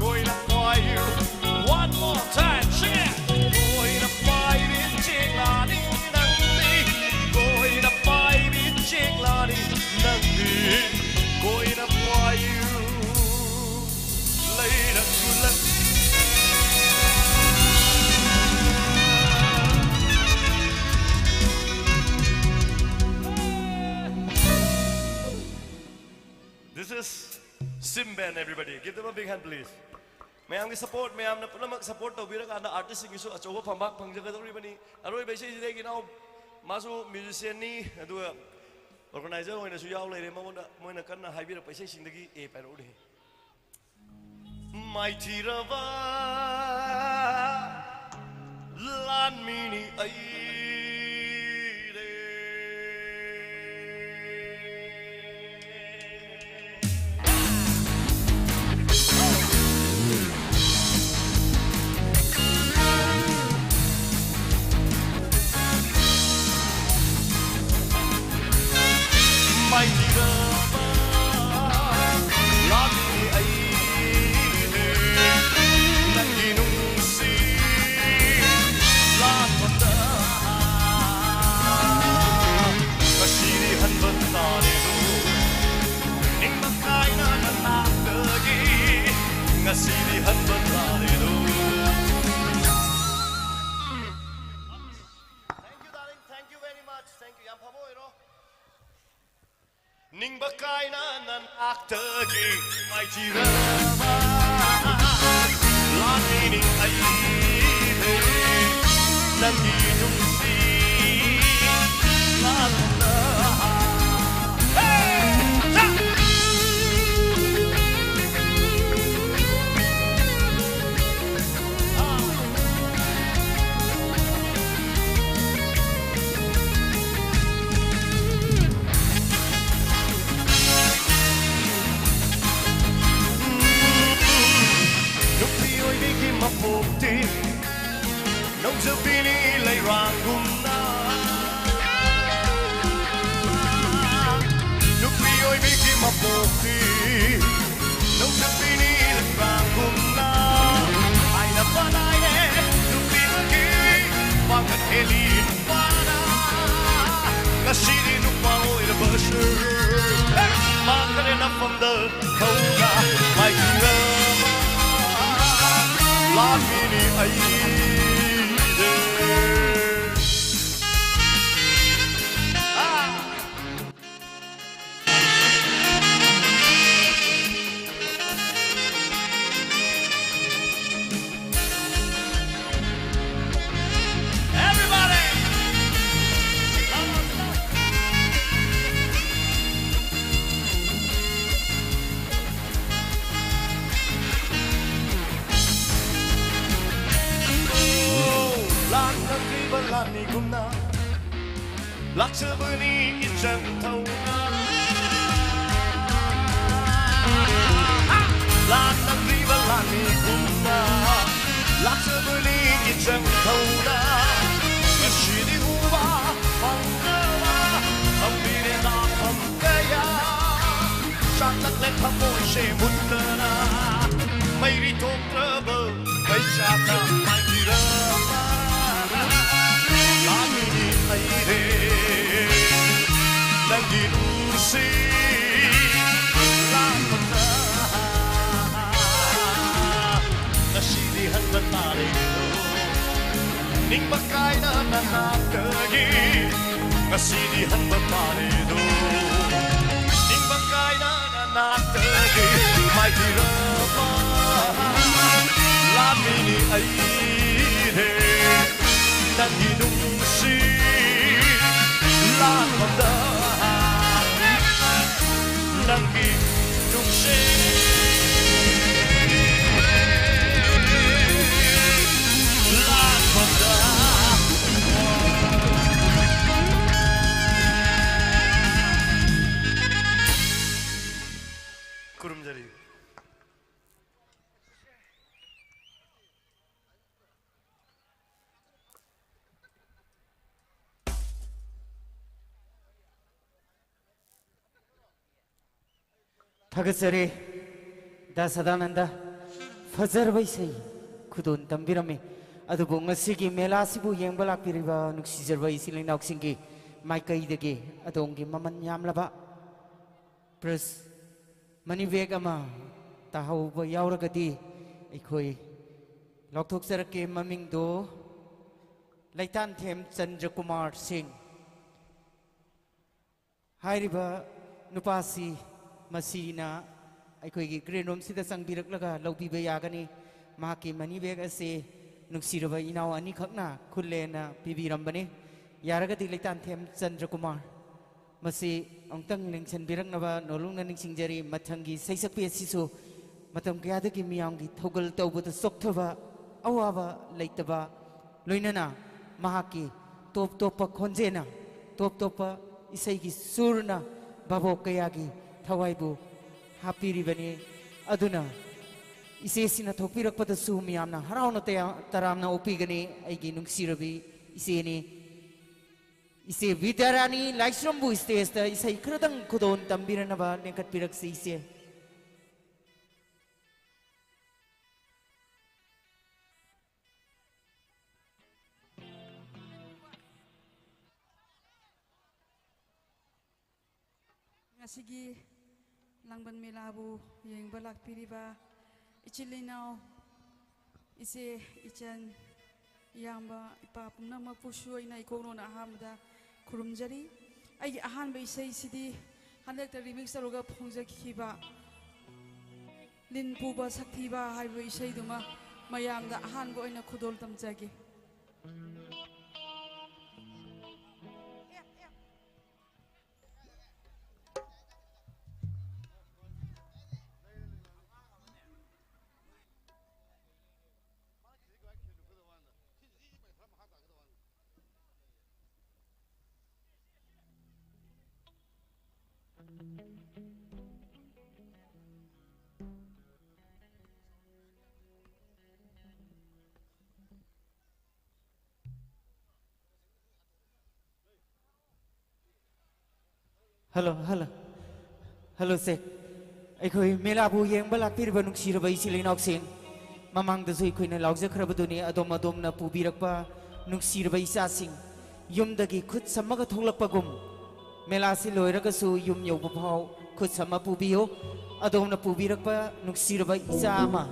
Koi na pai one more time sing it Koi na pai bi chek ani nandi Koi na pai bi chek ani nandi Koi na pai lai ra kulata This is Simban, everybody. Give them a big hand, please. Mayam ki support, mayam na punamak support to bira ka na artist sing isu achoba pambak pangjaga to ribani. Aroi besi jide ki now masu musician ni adu organizer hoina su yaw leire moina kanna haibira paisa singdagi e pero ode. Mighty Rava Lan Mini Aire 마이티가 라비 아이네 난기 농시 라톤다 가시리 한번 따내도 닝막하이나 난 낙덕이 가시리 한번 따내도 Thank you darling, thank you very much, thank you 양 파보이로 닝박가이나 난 악덕이 마이지라마 라니닝 아이네 난기 중시 라돈다 Mapukti nông dân pini lấy ràng gum na lúc đi ôi biết khi mapukti nông dân pini lấy ràng gum na ai là ba ai nè lúc đi ôi khi vang hết helin ba na kasi đi lúc bao ôi là bờ sơ mang cái nắp phong đơ khâu ra mai kia Lamini aide Everybody Lani gumna Laksabani ichang tauna Lanang riba lani gumna Laksabani ichang tauna Nashidi huwa Pangawa Ambire na pangkaya Shanak le thamoy se mutana Mayri tok traba May chata may dirama Lamini aire Nangi nusi Lamana Nashidi hanbatare Ning bakay na nanakagi Nashidi hanbatare Ning bakay na nanakagi May dirama Lamini aire Nangi nusi Lamanda Nangi nusi Lamanda Kurumjari थागसरे दासदानंदा फजरबै सै खुदोन तंबिरमे अदुबो ngasiगी मेलासिबु येंबा लाक्पिरिबा नुक्सिजरबा इसिलिनाउक्सिंगी माइकैदगे अदोंगी ममन यामलबा प्रेस मनीबेग अमा ताहौबा यावरगदी अखोई लौथोकजरके ममिंगदो लैतान थेम चंद्र कुमार सिंह हाइरिबा नुपासी मसीना अखोई ग्रेनोम सिदा संगबिरकलगा लौबीबा यागनी माकी मनी बेग असे नुक्सिरबा इनाव अनि खकना खुलेना पिबिरंबने यारगदी लैतान थेम चंद्र कुमार मसी अंतंग निंगसनबिरकनबा नोलुंगना निंगसिंगजरी मथंगी सैसकपि असिसु मतम कयादगी मियांगी थौगल तौबद सोक्थबा अवाबा लैतबा लोइनना महाकी टोप टोप खोंजेना टोप टोप इसैगी सुरना बाबो कयागी थवाइबु हापिरिबने अदुना इसेसिना थोपिरकपदसु मियामना हरावना तरामना ओपिगने आइगी नुंगसिरबी इसेनी ꯏꯆꯦ ꯕꯤꯗ꯭ꯌꯥꯔꯥꯅꯤ ꯂꯥꯏꯁ꯭ꯔꯝꯕꯨ ꯁ꯭ꯇꯦꯖꯇ ꯏꯁꯩ ꯈꯔꯗꯪ ꯈꯨꯗꯣꯜ ꯇꯝꯕꯤꯔꯅꯕ ꯂꯦꯡꯈꯠꯄꯤꯔꯛꯁꯤ ꯏꯆꯦ ꯉꯁꯤꯒꯤ ꯂꯥꯡꯕꯟ ꯃꯦꯂꯥꯕꯨ ꯌꯦꯡꯕ ꯂꯥꯛꯄꯤꯔꯤꯕ ꯏꯆꯤꯜ ꯏꯅꯥꯎ ꯏꯆꯦ ꯏꯆꯟ ꯏꯌꯥꯝꯕ ꯏꯄꯥ ꯄꯨꯝꯅꯃꯛꯄꯨꯁꯨ ꯑꯩꯅ ꯏꯀꯣꯛꯅꯣꯅ ꯑꯍꯥꯟꯕꯗ ꯈꯨꯔꯨꯝꯖꯔꯤ ꯑꯩꯒꯤ ꯑꯍꯥꯟꯕ ꯏꯁꯩꯁꯤꯗꯤ ꯍꯟꯗꯛꯇ ꯔꯤꯃꯤꯛꯁ ꯇꯧꯔꯒ ꯐꯣꯡꯖꯈꯤꯕ ꯂꯤꯟ ꯄꯨꯕ ꯁꯛꯊꯤꯕ ꯍꯥꯏꯕ ꯏꯁꯩꯗꯨꯃ ꯃꯌꯥꯝꯗ ꯑꯍꯥꯟꯕ ꯑꯣꯏꯅ ꯈꯨꯗꯣꯜ ꯇꯝꯖꯒꯦ ꯍꯜꯂꯣ ꯍꯜꯂꯣ ꯍꯜꯂꯣ ꯁꯦ ꯑꯩꯈꯣꯏ ꯃꯦꯂꯥꯕꯨ ꯌꯦꯡꯕ ꯂꯥꯛꯄꯤꯔꯤꯕ ꯅꯨꯡꯁꯤꯔꯕ ꯏꯆꯤꯜ ꯏꯅꯥꯎꯁꯤꯡ ꯃꯃꯥꯡꯗꯁꯨ ꯑꯩꯈꯣꯏꯅ ꯂꯥꯎꯖꯈ꯭ꯔꯕꯗꯨꯅꯤ ꯑꯗꯣꯝꯅ ꯄꯨꯕꯤꯔꯛꯄ ꯅꯨꯡꯁꯤꯔꯕ ꯏꯆꯥꯁꯤꯡ ꯌꯨꯝꯗꯒꯤ ꯈꯨꯠ ꯁꯝꯃꯒ ꯊꯣꯛꯂꯛꯄꯒꯨꯝ ꯃꯦꯂꯥꯁꯤ ꯂꯣꯏꯔꯒꯁꯨ ꯌꯨꯝ ꯌꯧꯕ ꯐꯥꯎ ꯈꯨꯠ ꯁꯝꯃ ꯄꯨꯕꯤꯌꯨ ꯑꯗꯣꯝꯅ ꯄꯨꯕꯤꯔꯛꯄ ꯅꯨꯡꯁꯤꯔꯕ ꯏꯆꯥ ꯑꯃ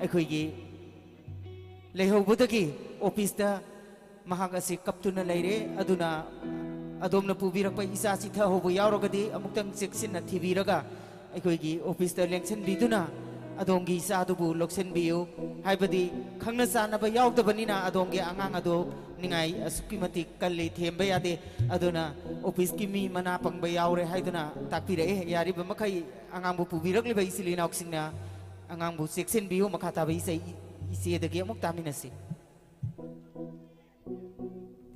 ꯑꯩꯈꯣꯏꯒꯤ ꯂꯩꯍꯧꯕꯗꯒꯤ ꯑꯣꯐꯤꯁꯇ ꯃꯍꯥꯛ ꯑꯁꯤ ꯀꯞꯇꯨꯅ ꯂꯩꯔꯦ ꯑꯗꯨꯅ ꯑꯗꯣꯝꯅ ꯄꯨꯕꯤꯔꯛꯄ ꯏꯆꯥꯁꯤ ꯊꯍꯧꯕ ꯌꯥꯎꯔꯒꯗꯤ ꯑꯃꯨꯛꯇꯪ ꯆꯦꯛꯁꯤꯟꯅ ꯊꯤꯕꯤꯔꯒ ꯑꯩꯈꯣꯏꯒꯤ ꯑꯣꯐꯤꯁꯇ ꯂꯦꯡꯁꯤꯟꯕꯤꯗꯨꯅ ꯑꯗꯣꯝꯒꯤ ꯏꯆꯥꯗꯨꯕꯨ ꯂꯧꯁꯤꯟꯕꯤꯌꯨ ꯍꯥꯏꯕꯗꯤ ꯈꯪꯅ ꯆꯥꯟꯅꯕ ꯌꯥꯎꯗꯕꯅꯤꯅ ꯑꯗꯣꯝꯒꯤ ꯑꯉꯥꯡ ꯑꯗꯨ ꯅꯤꯡꯉꯥꯏ ꯑꯁꯨꯛꯀꯤ ꯃꯇꯤꯛ ꯀꯜꯂꯤ ꯊꯦꯝꯕ ꯌꯥꯗꯦ ꯑꯗꯨꯅ ꯑꯣꯐꯤꯁꯀꯤ ꯃꯤ ꯃꯅꯥ ꯄꯪꯕ ꯌꯥꯎꯔꯦ ꯍꯥꯏꯗꯨꯅ ꯇꯥꯛꯄꯤꯔꯛꯑꯦ ꯌꯥꯔꯤꯕ ꯃꯈꯩ ꯑꯉꯥꯡꯕꯨ ꯄꯨꯕꯤꯔꯛꯂꯤꯕ ꯏꯆꯤꯜ ꯏꯅꯥꯎꯁꯤꯡꯅ ꯑꯉꯥꯡꯕꯨ ꯆꯦꯛꯁꯤꯟꯕꯤꯌꯨ ꯃꯈꯥ ꯇꯥꯕ ꯏꯆꯦꯗꯒꯤ ꯑꯃꯨꯛ ꯇꯥꯃꯤꯟꯅꯁꯤ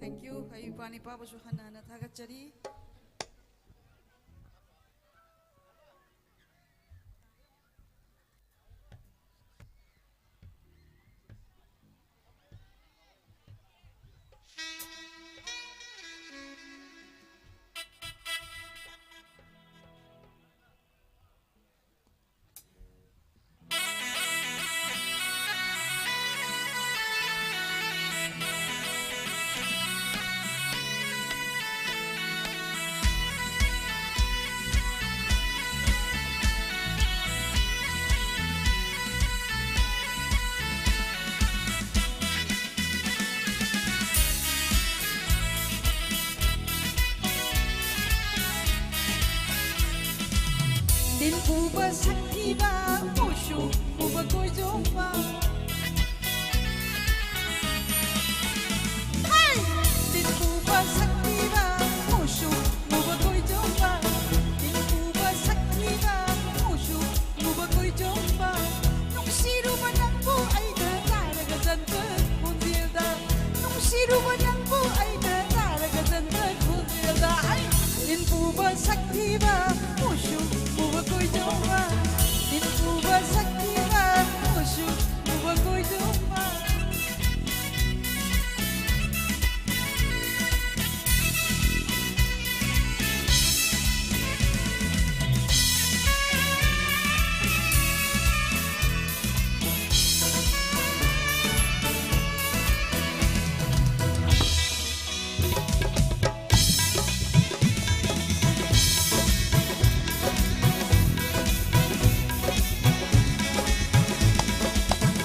ꯊꯦꯡꯛ ꯌꯨ ꯑꯩ ꯏꯄꯥ ꯏꯄꯥꯕꯨꯁꯨ ꯍꯟꯅ ꯍꯟꯅ ꯊꯥꯒꯠꯆꯔꯤ Din puba saktiba mushu puba koi jomba Hey Din puba saktiba mushu puba koi jomba Din puba saktiba mushu puba koi jomba Nung siru manangku ay da taraga janta kunjilda Nung siru manangku ay da taraga janta kunjilda Din puba saktiba mushu puba koi jomba Din puba saktiba mushu puba koi jomba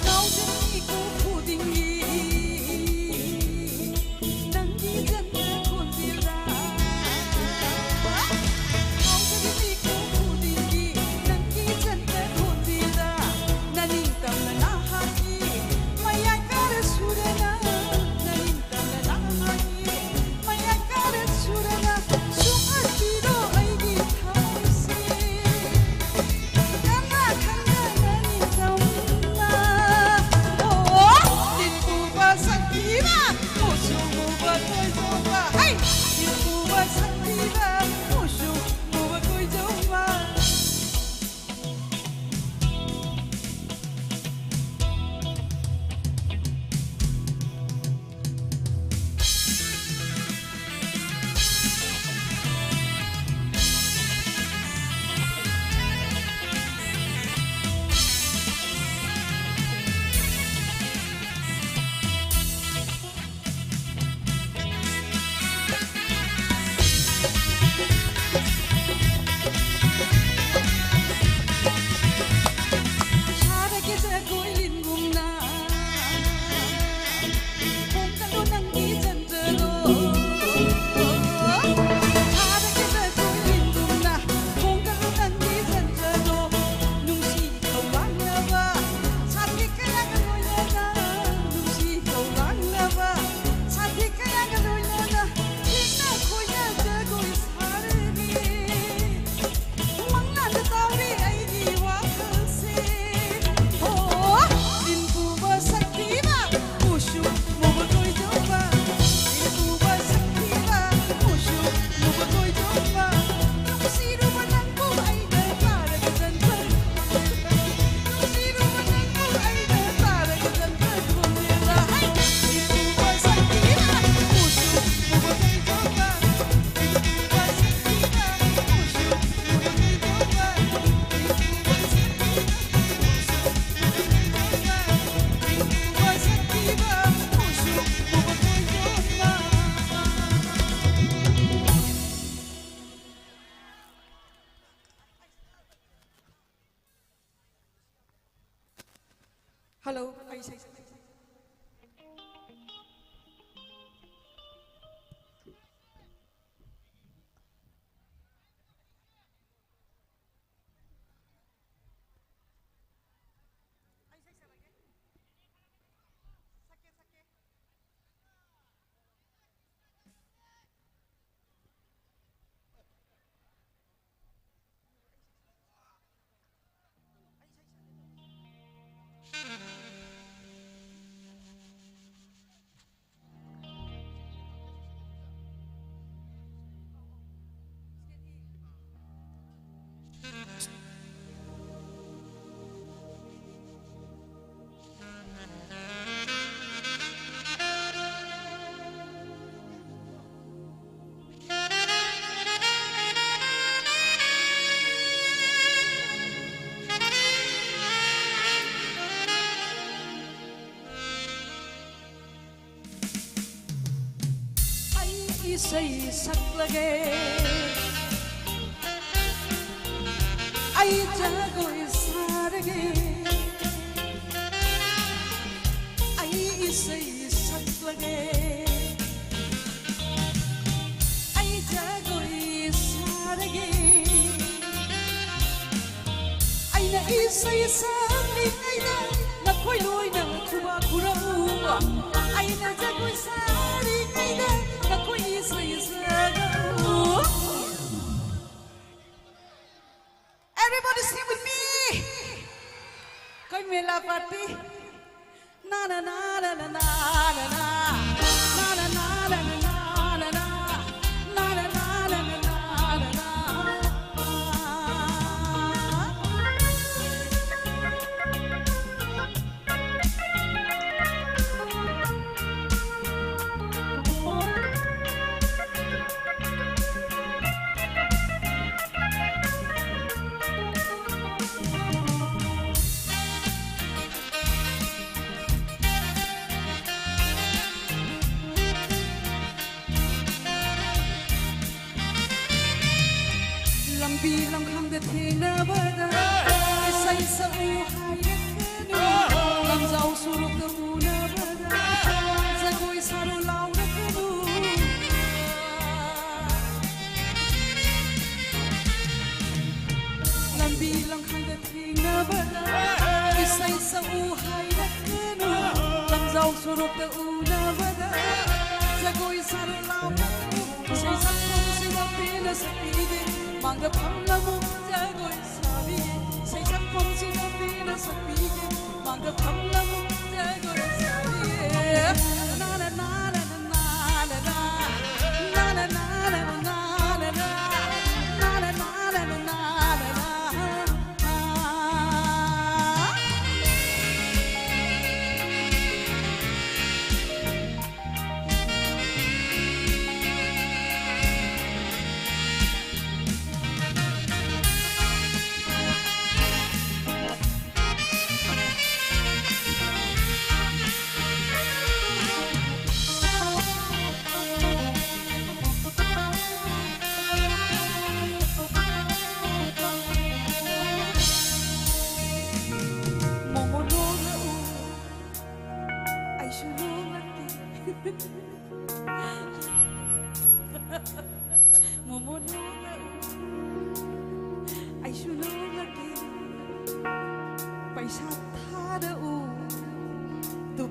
Now Hello, ai say say sắc lage ai cha goi sarage ai say sắc lage ai cha goi sarage ai na say sang ni ai na khoi loi na chuba kurau ai na cha goi sari ai na Everybody sing with me. Koi mela party. Na na na na na na na na. Na na na na na na na na. Na na na na na na na na. Lambi lam khang de thina bada sai sa u hai nu lam zau suru de u na bada za koi saru lau na nu Lambi lam khang de thina bada sai sa u hai nu lam zau suru de u na bada za koi saru lau na nu sai sa kom si na pina sa pide Manga pamla mo jagoy sabi say sa pom si na pina sa pige Manga pamla mo jagoy sabi na na na na na na na na na na na na na na na na na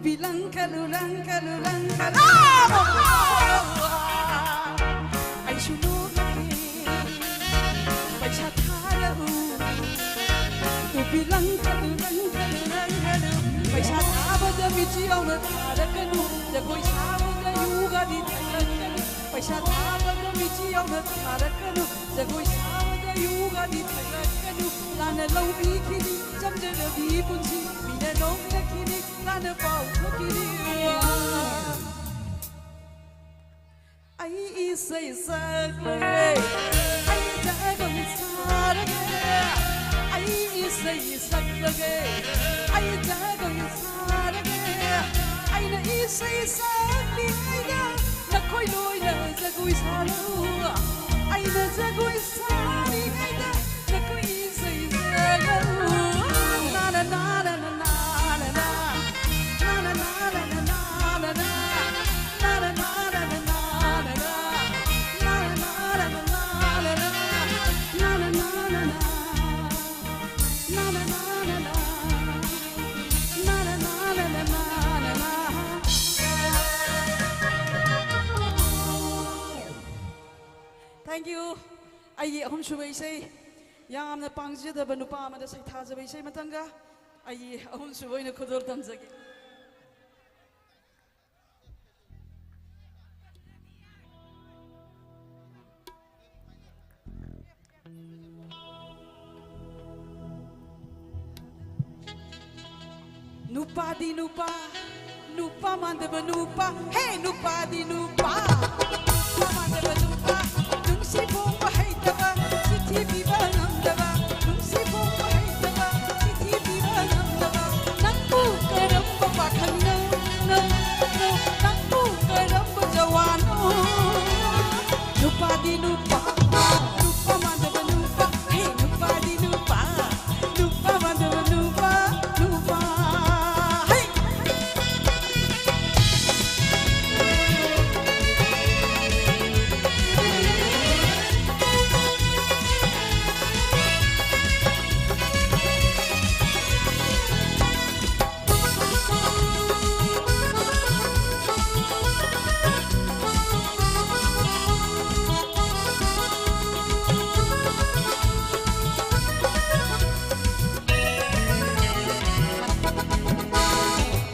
bilang kalulang kalulang ay sunod lagi pagsa tayo tu bilang kalulang kalulang pagsa taba dami chiyaw na tada kanu da koi sawa da yuga di tagan pagsa taba dami chiyaw na tada kanu da koi sawa da yuga di tagan kanu lana lau bi kini jam da bi punsi mina nong na kini lana pau kini ai isay sakle ai jagon sarage ai isay sakle ai jagon sarage ai na isay sakle na koi loi na jagoi saru ai na jagoi sari na koi isay sakle na na na na na na na ꯑꯩꯒꯤ ꯑꯍꯨꯝꯁꯨꯕ ꯏꯁꯩ ꯌꯥꯝꯅ ꯄꯥꯝꯖꯗꯕ ꯅꯨꯄꯥ ꯑꯃꯗ ꯁꯩꯊꯥꯖꯕ ꯏꯁꯩ ꯃꯇꯪꯒ ꯑꯩꯒꯤ ꯑꯍꯨꯝꯁꯨꯕ ꯑꯣꯏꯅ ꯈꯨꯗꯣꯜ ꯇꯝꯖꯒꯦ Nupa di nupa, nupa mandaba nupa, hey nupa di nupa, nupa mandaba nupa, nung si bomba hey taba, si tibi ba nam taba, nung si bomba hey taba, si tibi ba nam taba, nang bu karam ba pakhan no, nang bu karam ba jawano, nupa di nupa, nupa mandaba nupa, hey nupa di nupa, nupa mandaba nupa, nupa.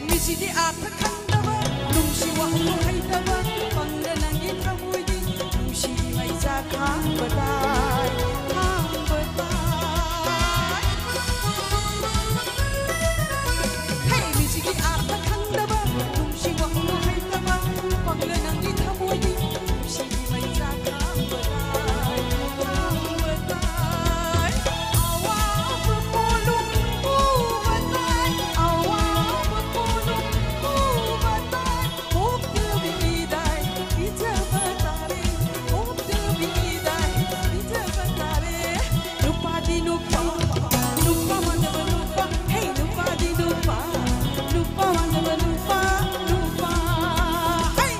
Misidi ata kandaba, nungsi wa umuhay daba, pangganang itramuyi, nungsi may sakang batay, ang batay. Hey, misidi ata kandaba, nungsi wa umuhay daba, pangganang itramuyi, nungsi may sakang batay, ang batay. Awa pepulong umatay, awa pepulong umatay, hope to be died, ita batari, hope to be died, ita batari. Nupa di nupa, nupa mandaba nupa, hey nupa di nupa, nupa mandaba nupa, nupa, hey.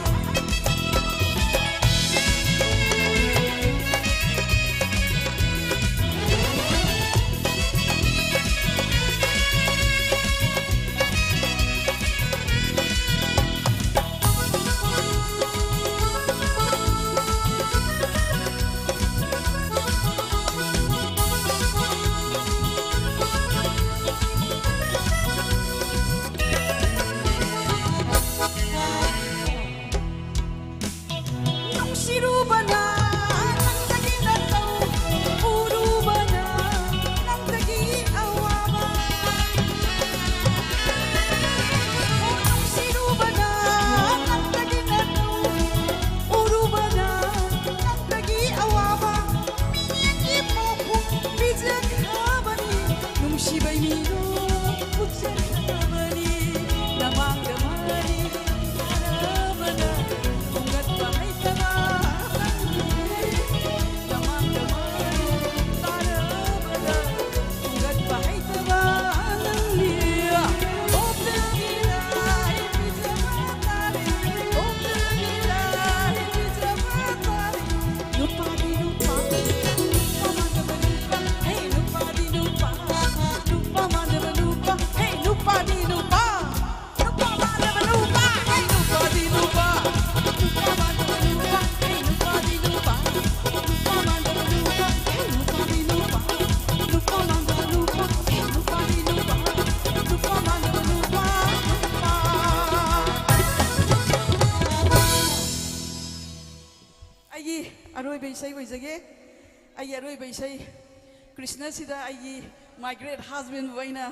Nung siruba na ng taginataw, uruba na ng tagi-awama. Nung siruba na ng taginataw, uruba na ng tagi-awama. Miyagi mo kung bijak habani, nung sibay mino, putsak habani, namang gamani, harabana. Ungat bahay taba, damang damay, tarabada. Ungat bahay taba ng liya, of the gilay, pizza matari, of the gilay, pizza matari. Nupa di nupa, nupa mandaba nupa, hey nupa di nupa, nupa mandaba nupa, hey nupa di nupa, nupa mandaba nupa, hey nupa di nupa. ꯑꯩꯒꯤ ꯑꯔꯣꯏꯕ ꯏꯁꯩ ꯑꯣꯏꯖꯒꯦ ꯑꯩꯒꯤ ꯑꯔꯣꯏꯕ ꯏꯁꯩ ꯀ꯭ꯔꯤꯁꯅꯁꯤꯗ ꯑꯩꯒꯤ ꯃꯥꯏ ꯒ꯭ꯔꯦꯠ ꯍꯁꯕꯦꯟꯕꯨ ꯑꯩꯅ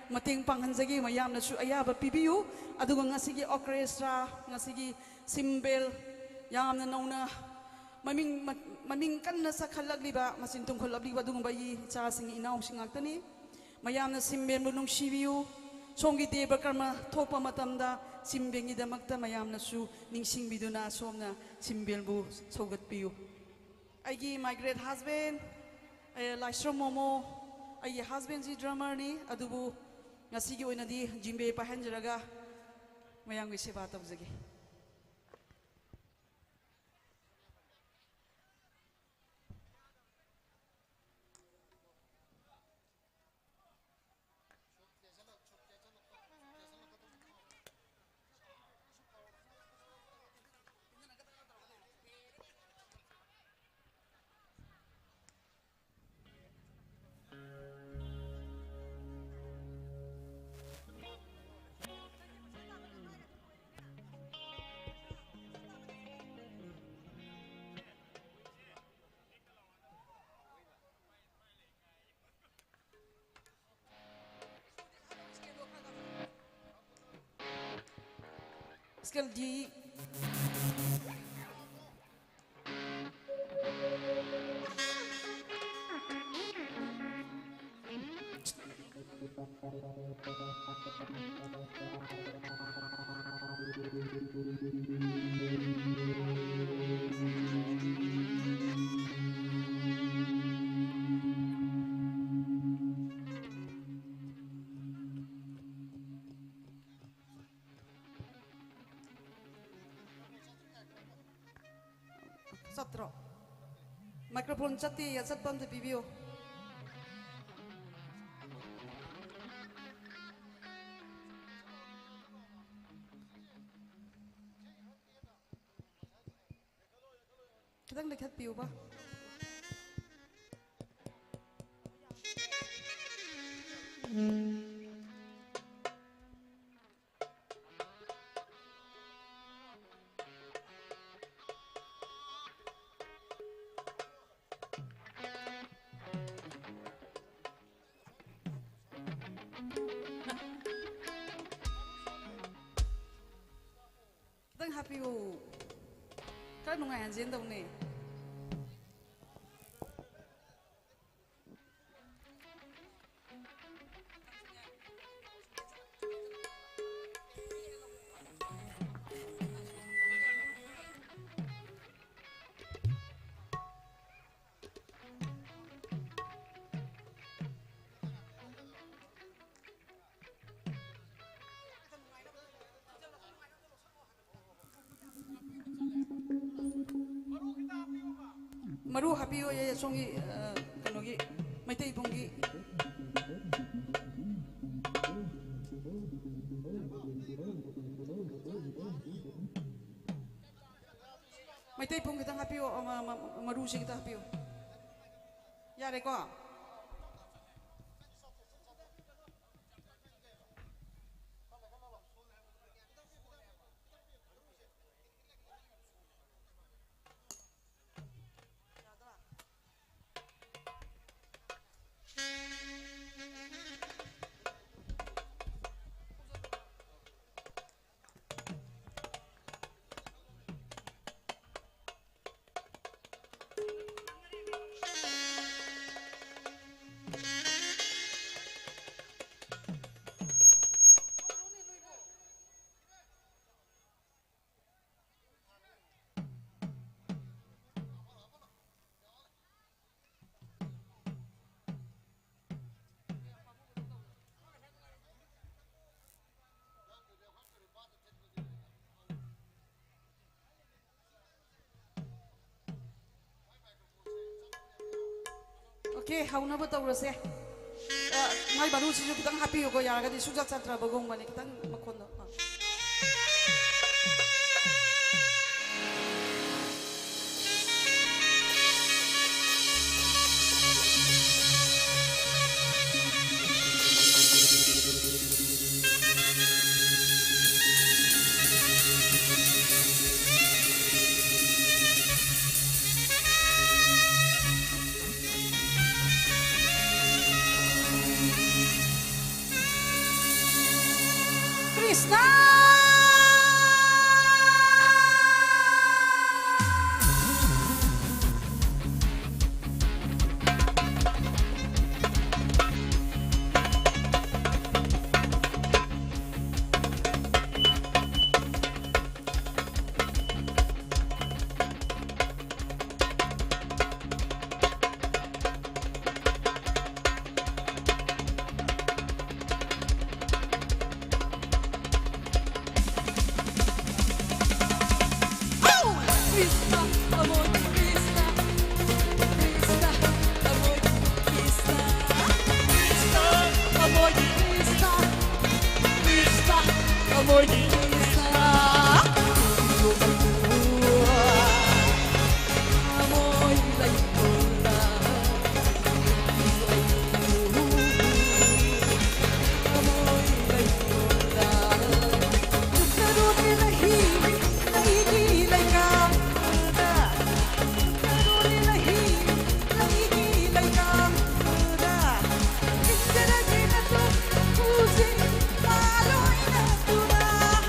ꯃꯇꯦꯡ ꯄꯥꯡꯍꯟꯖꯒꯦ ꯃꯌꯥꯝꯅꯁꯨ ꯑꯌꯥꯕ ꯄꯤꯕꯤꯌꯨ ꯑꯗꯨꯒ ꯉꯁꯤꯒꯤ ꯑꯣꯔꯀꯦꯁꯇ꯭ꯔꯥ ꯉꯁꯤꯒꯤ ꯁꯤꯝꯕꯦꯜ ꯌꯥꯝꯅ ꯅꯧꯅ ꯃꯃꯤꯡ ꯀꯟꯅ ꯆꯠꯈꯠꯂꯛꯂꯤꯕ ꯃꯆꯤꯟ ꯇꯨꯝꯈꯠꯂꯛꯂꯤꯕ ꯑꯗꯨꯒꯨꯝꯕ ꯑꯩꯒꯤ ꯏꯆꯥꯁꯤꯡ ꯏꯅꯥꯎꯁꯤꯡ ꯉꯥꯛꯇꯅꯤ ꯃꯌꯥꯝꯅ ꯁꯤꯝꯕꯦꯜꯕꯨ ꯅꯨꯡꯁꯤꯕꯤꯌꯨ ꯁꯣꯝꯒꯤ ꯗꯦꯕ ꯀꯔꯃ ꯊꯣꯛꯄ ꯃꯇꯝꯗ ꯁꯤꯝꯕꯦꯜꯒꯤꯗꯃꯛꯇ ꯃꯌꯥꯝꯅꯁꯨ ꯅꯤꯡꯁꯤꯡꯕꯤꯗꯨꯅ ꯁꯣꯝꯅ ꯁꯤꯝꯕꯦꯜꯕꯨ ꯁꯧꯒꯠꯄꯤꯌꯨ ꯑꯩꯒꯤ ꯃꯥꯏ ꯒ꯭ꯔꯦꯠ ꯍꯁꯕꯦꯟ ꯂꯥꯏꯁ꯭ꯔꯝ ꯃꯣꯃꯣ ꯑꯩꯒꯤ ꯍꯁꯕꯦꯟꯁꯤ ꯗ꯭ꯔꯃꯔꯅꯤ ꯑꯗꯨꯕꯨ ꯉꯁꯤꯒꯤ ꯑꯣꯏꯅꯗꯤ ꯖꯤꯝꯕꯦ ꯄꯥꯏꯍꯟꯖꯔꯒ ꯃꯌꯥꯝꯒꯤ ꯁꯦꯕꯥ ꯇꯧꯖꯒꯦ Scale D. Satro. Microphone chati ya chat pam de bibio. Kitang lekhat piu ba? Kitang happy ho. Kaya nung ngayon dyan daw ni. Maru happy ho ya songi kanogi maitai bungi maitai bungi kita happy ho maru sing kita happy ho ya re ko Okay, hauna ba tawrase? May baru siya kitang happy ko ya kadi sujat satra bagong mani kitang makono. Krishna! Krishna, amor Krishna, Krishna, amor Krishna, Krishna, amor Krishna, Krishna, amor Krishna, amor Laikola, amor Laikola, Karuni nahi, nahi laika. Thank you.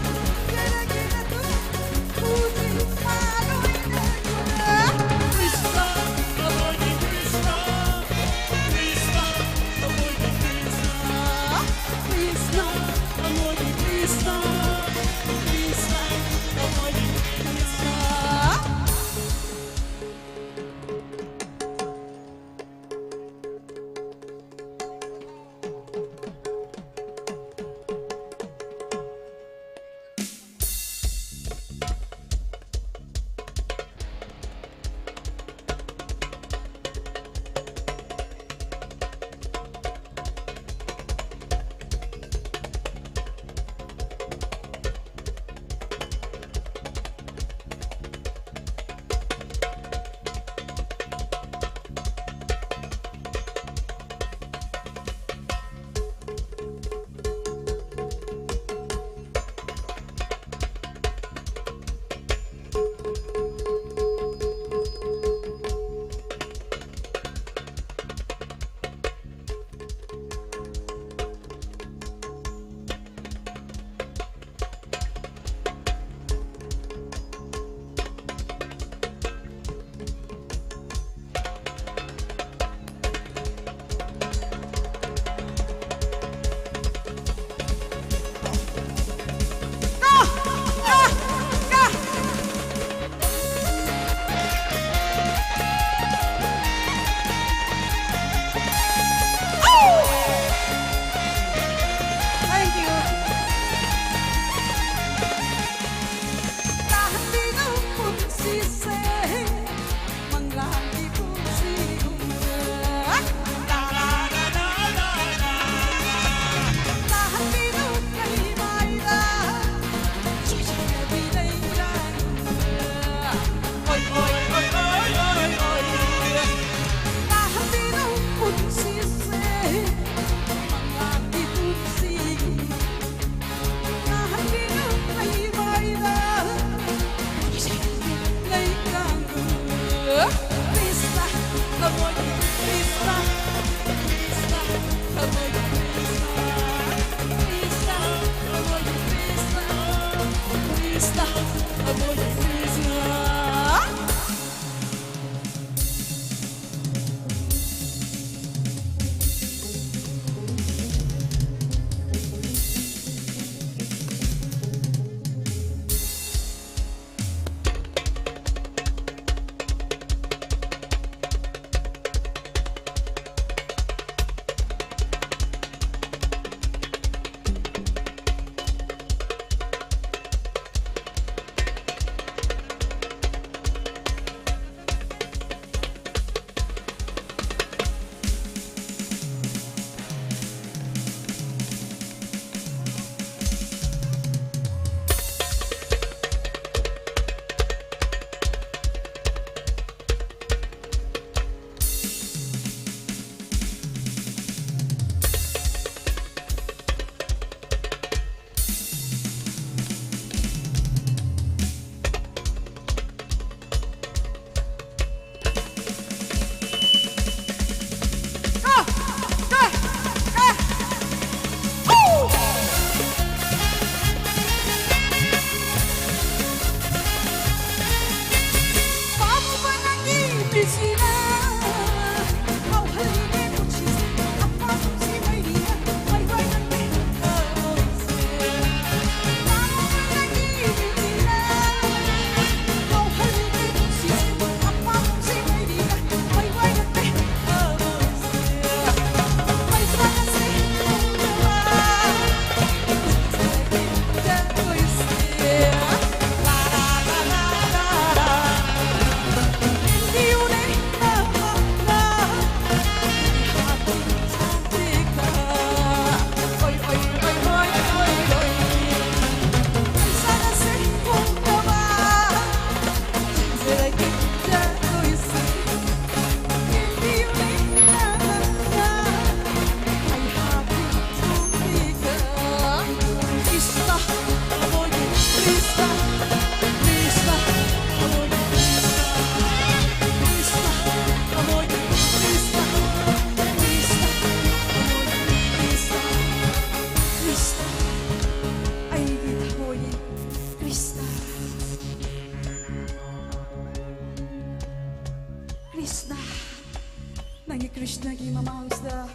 Nangi Krishna gi mamangsta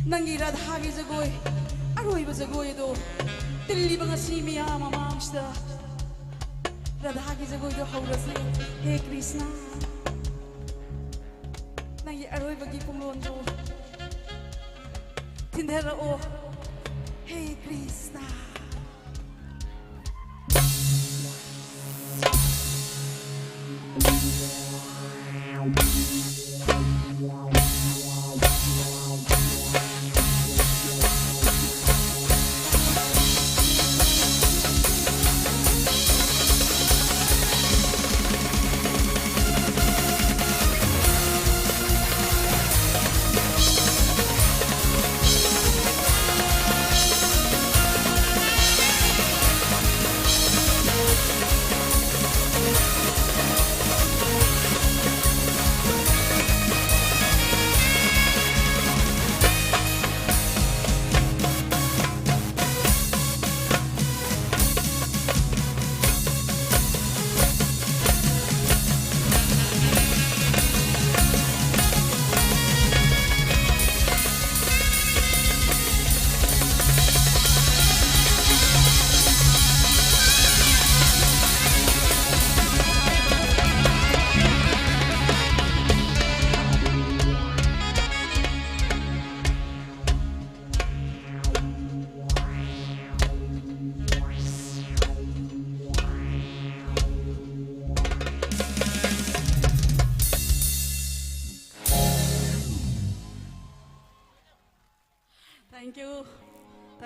Nangi Radha gi jagoy Aroy ba jagoy do Dilli ba ngasi miya mamangsta Radha gi jagoy do haurasi Hey Krishna Nangi aroy ba gi kumlon do Tindera o Hey Krishna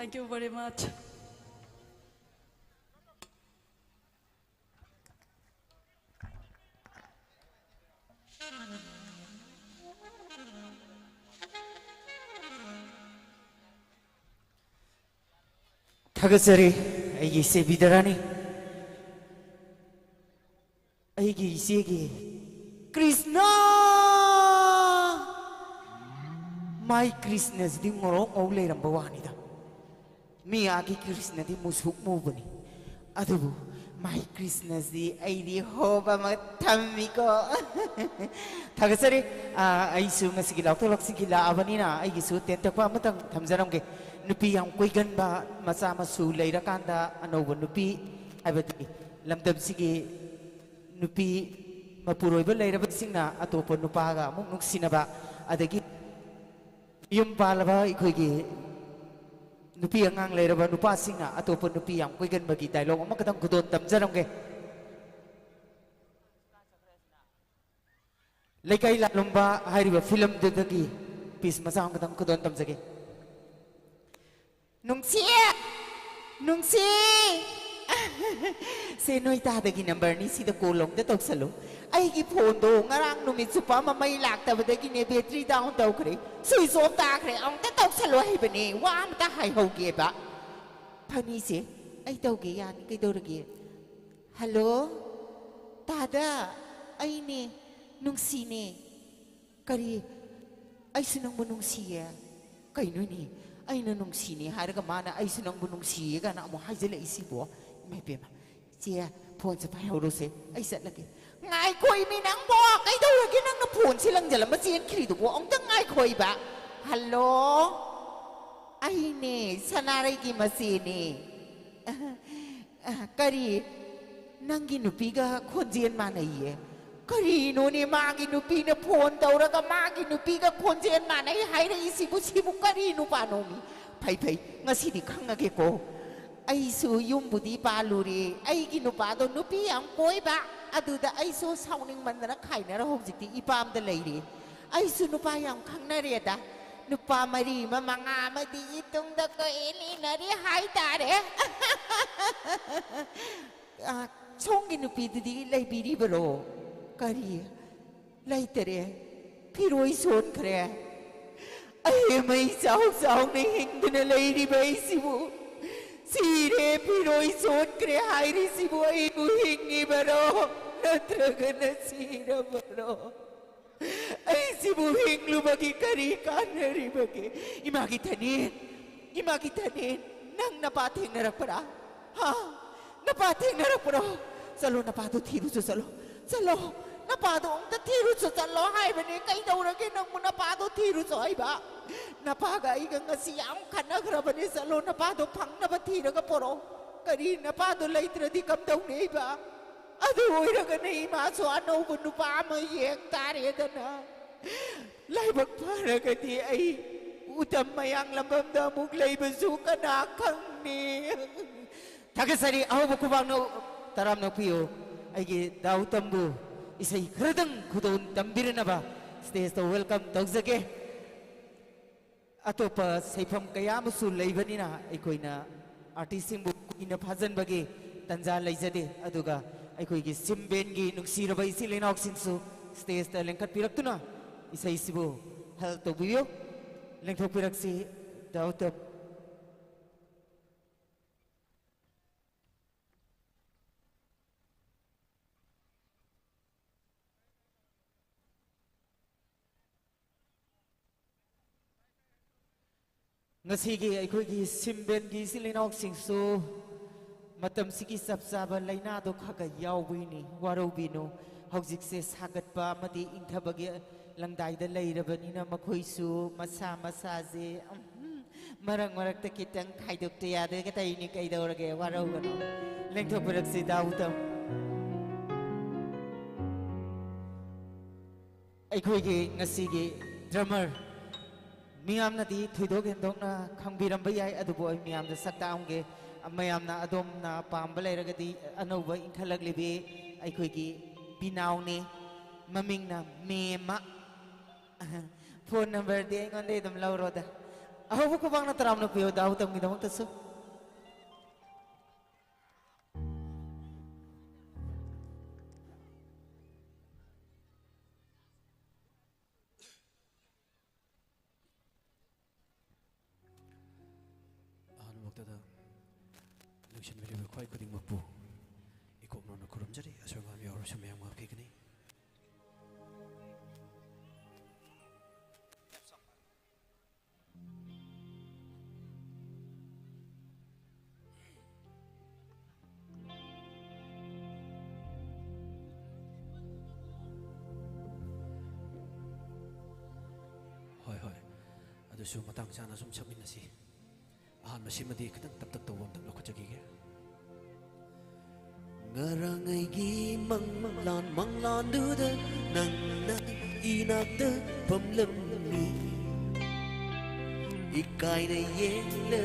Thank you very much. Thagasari, aigi se bidarani. Aigi isegi Krishna. mai Krishna di ngorok au le ram bawani da mi agi Krishna di musuk mu bani adubu mai Krishna di ai di ho ba ma thammi ko thagasari ai su ngasi gi lak tolak sigi la abani na ai gi su ten ta kwa matang thamjaram ge nupi yang koi gan ba macha ma su leira kanda anoba nupi aibati lamdam sigi nupi mapuroi ba leira ba singna atopa nupa ga muk nuksina ba adagi yum palaba ikoi gi nupi angang leira ba nupa singna atopa nupi yang koi gan bagi dialog ma kadang kudon tamjaram ge lekai la lomba hairiba film de dagi pis masang kadang kudon tamjage nungsi nungsi se noi ta dagi number ni si da kolong da tok salo ai gi phone do ngarang numit supa ma mai lak ta dagi ne battery down tau khre sui som ta khre ong ta tok salo hai bani wa ma ta hai ho ge ba phani se ai tau ge yan kai do rage hello ta da ai ne nungsi ne kari ai sunang mo nungsi ya kai no ni ai na nungsi ni har ga mana ai sunang mo nungsi ga na mo hai jele isi bo me pe ma chia phone sa pai ho ro se ai sat la ke ngai khoi mi nang bo kai do ke nang na phone silang jala ma chen khri do bo ong ta ngai khoi ba hello ai ne sanare gi ma si ni kari nangi nupi ga khonjen ma nai ye kari no ni magi nupi na phone taura ka magi nupi ka khonjen ma nai hai ra isi bu si bu kari nu pa no mi phai phai ngasi di khanga ke ko ai su yum bu di pa lu ri ai gi nu pa do nupi yang koi ba adu da ai su sauning man na khai na ra hok jik ti ipam da lai ri ai su nu pa yang khang na re da nu pa mari ma manga ma di itung da ko eli na ri hai ta re chong gi nupi di lai bi ri bro kari lai tere phiroi son khre ai mai sao sao ne hing dina lai ri bai sibu si re phiroi son khre hai ri sibu ai bu hingi baro natra gana si ra baro ai sibu hinglu bagi kari kanari bagi imagi tanin nang napating narakpara ha napating narakpara salo napado thiru salo napado ang ta thiru salo hai bani kai daura ke nang mo napado thiru so ai ba napaga iga ngasi ang kana gra bani salo napado phang na ba thira ga poro kari napado laitra di kam dau nei ba adu oira ga nei ma so ano bu nu pa ma yek tare da na lai bak para ga di ai utam mayang lambam da muk lai ba su kana khang ni thagasari aw bu kubang no taram no piyo ai gi dau tambu isai khradang khudon tambirna ba stage to welcome tawjage atopa saifam kaya musu leibanina aikoina artist sing bu ina phajan bage tanja leijade aduga aikoi gi simben gi nuksiraba isi lenok sinsu stage ta lengkat piraktuna isai sibu hal to biyo lengthok piraksi dau tam ngasigi aikoigi simben gi silinok singsu matam sigi sapsaba laina do khaga yawbini warobino hojik se sagat pa mati ingthabagi langdai da leirabanina makhoisu masa je marang ta kitang khaidok te yade ka tai ni kai dorage warogano lengthok perak se dautam aikoigi ngasigi drummer miyam na di thuidok hendok na khangbiram ba yai adubo ai miyam da sakta amge mayam na adom na pamba leiraga di anoba inkhalak libi ai khoi gi binaw ni maming na mema phone number di ai ngonde dum lawro da aho ko bang na taram na piyo daw tam gi damak taso ꯗ ꯂꯣꯏꯁꯤꯟꯕꯤꯔꯤꯕ ꯈ꯭ꯋꯥꯏ ꯈꯨꯗꯤꯡꯃꯛꯄꯨ ꯏꯀꯣꯛꯅꯅ ꯈꯨꯔꯨꯝꯖꯔꯤ ꯑꯁꯣꯏ ꯌꯥꯎꯔꯁꯨ ꯃꯌꯥꯝ ꯉꯥꯛꯄꯤꯒꯅꯤ ꯍꯣꯏ ꯍꯣꯏ ꯑꯗꯨꯁꯨ ꯃꯇꯥꯡ ꯆꯥꯅ ꯁꯨꯝ ꯁꯛꯃꯤꯟꯅꯁꯤ ꯑꯍꯥꯟꯕꯁꯤꯃꯗꯤ ꯈꯤꯇꯪ ꯇꯞ ꯇꯞ ꯇꯧꯕ ꯑꯝꯇꯪ ꯂꯧꯈꯠꯆꯈꯤꯒꯦ ꯉꯔꯥꯡꯉꯩꯒꯤ ꯃꯪꯂꯥꯟꯗꯨꯗ ꯅꯪꯅ ꯏꯅꯥꯛꯇ ꯐꯝꯂꯝꯃꯤ ꯏꯀꯥꯏꯅ ꯌꯦꯡꯂ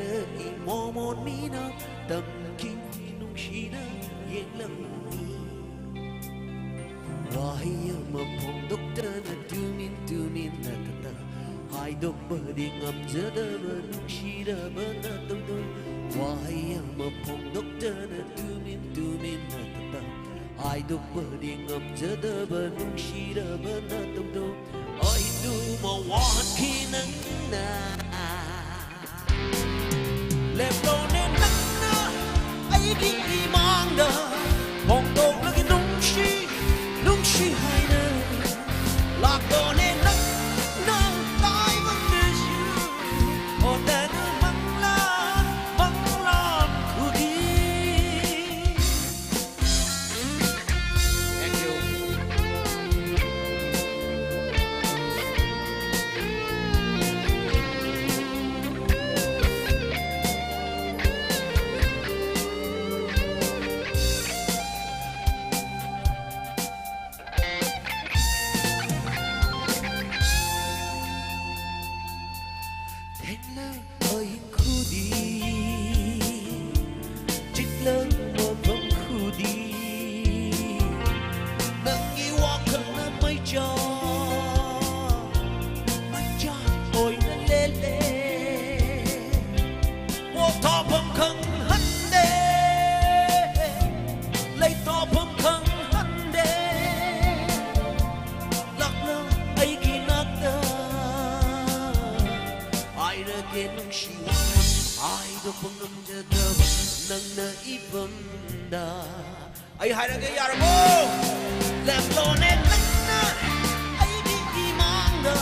ꯏꯃꯣꯃꯣꯟ ꯃꯤꯅ ꯇꯝꯈꯤ ꯅꯨꯡꯁꯤꯅ ꯌꯦꯡꯂꯝꯃꯤ wahai mapong dokter na tumin na tata hai dok badi ngamjada manushira bana tungdo wahai mapong dokter na tumin na tata hai dok badi ngamjada manushira bana tungdo ai du mawan kinang na leplo ne na ai di mang da mong dok lagi nung shi hai na lạc đồ nên nắng nắng tai vẫn để chiều ở đây măng lan thu đi. Thank you. Ay hai cái yar mo lem lo ne na ai di di mang da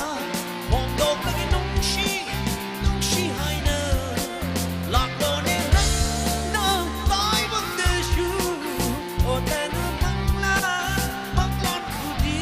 mong do cái nung shi hai na lạc lo ne na tai vẫn để chu o ten mang lan khu đi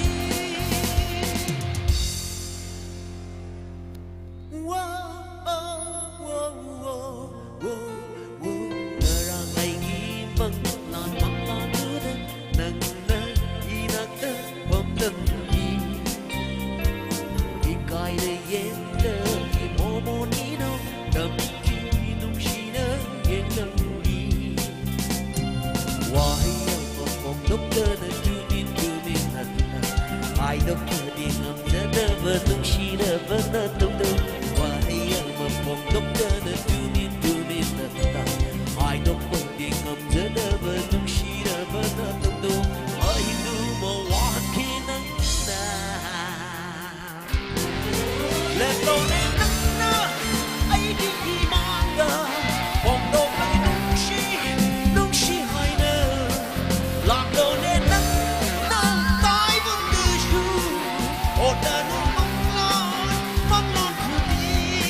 ai đâu có đi ngầm ra đỡ vợ tung chi đỡ vợ nợ tung tung wahai mà phong đốc đỡ nợ tu min nợ ai đâu có đi ngầm ra đỡ vợ tung chi đỡ vợ nợ tung tung ai nu mà hoa khi nắng na lệ tô nên nắng na ai đi mang ga phong đốc lại nung chi hai nợ lạc đồ nên nắng lạc đồ nên nắng tai vẫn để chu ở đây nu mong lan thu đi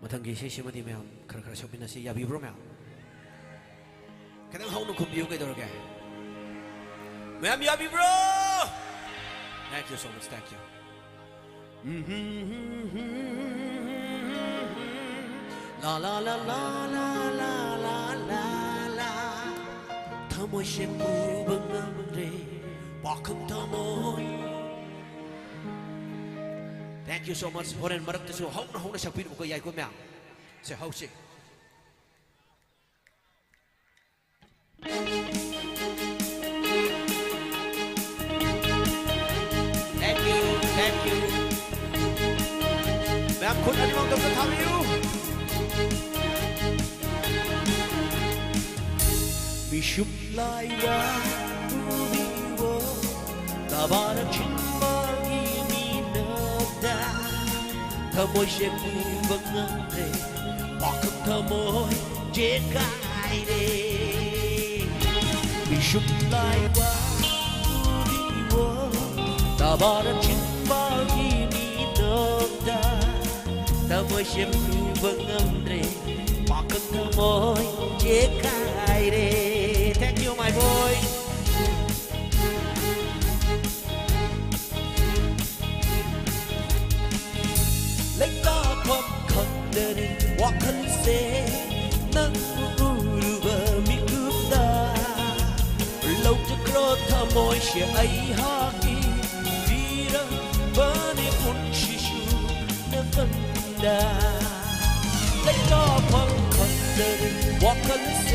ꯃꯊꯪꯒꯤ ꯏꯁꯩꯁꯤꯃꯗꯤ ꯃꯌꯥꯝ ꯈꯔ ꯈꯔ ꯁꯛꯃꯤꯟꯅꯁꯤ ꯌꯥꯕꯤꯕ꯭ꯔꯣ ꯃꯌꯥꯝ ꯈꯤꯇꯪ ꯍꯧꯅ ꯈꯨꯝꯕꯤꯌꯨ ꯀꯩꯗꯧꯔꯒꯦ ꯃꯌꯥꯝ ꯌꯥꯕꯤꯕ꯭ꯔꯣ thank you so much thank you la la la la la la la la la thầm xem mù bâng ngâm rê bỏ không thầm môi Thank you so much. Horen marak ta su hong na sakpin ko yai ko myang. Se hau si. Thank you. Thank you. Myang khun ani mong dong ta tham you. Mi shuk lai wa u bi wo ta ba ra chin ba gi mi na da. Thơ môi sẽ phu vâng ngân đề bỏ không thơ môi chế cài đề vì sụp lại quá đi vô ta ba đã chín ba khi mi nâng ta thơ môi sẽ phu vâng ngân đề bỏ không thơ môi chế cài đề. Thank you my boy. Lấy taความคันเดินว่าคันเสนั่งอูรูบะมีกุบดาเราจะกรอทำมอยเสียไอฮากีวีระบานิอุนชิชูนฟันดาlấy taความคันเดินว่าคันเส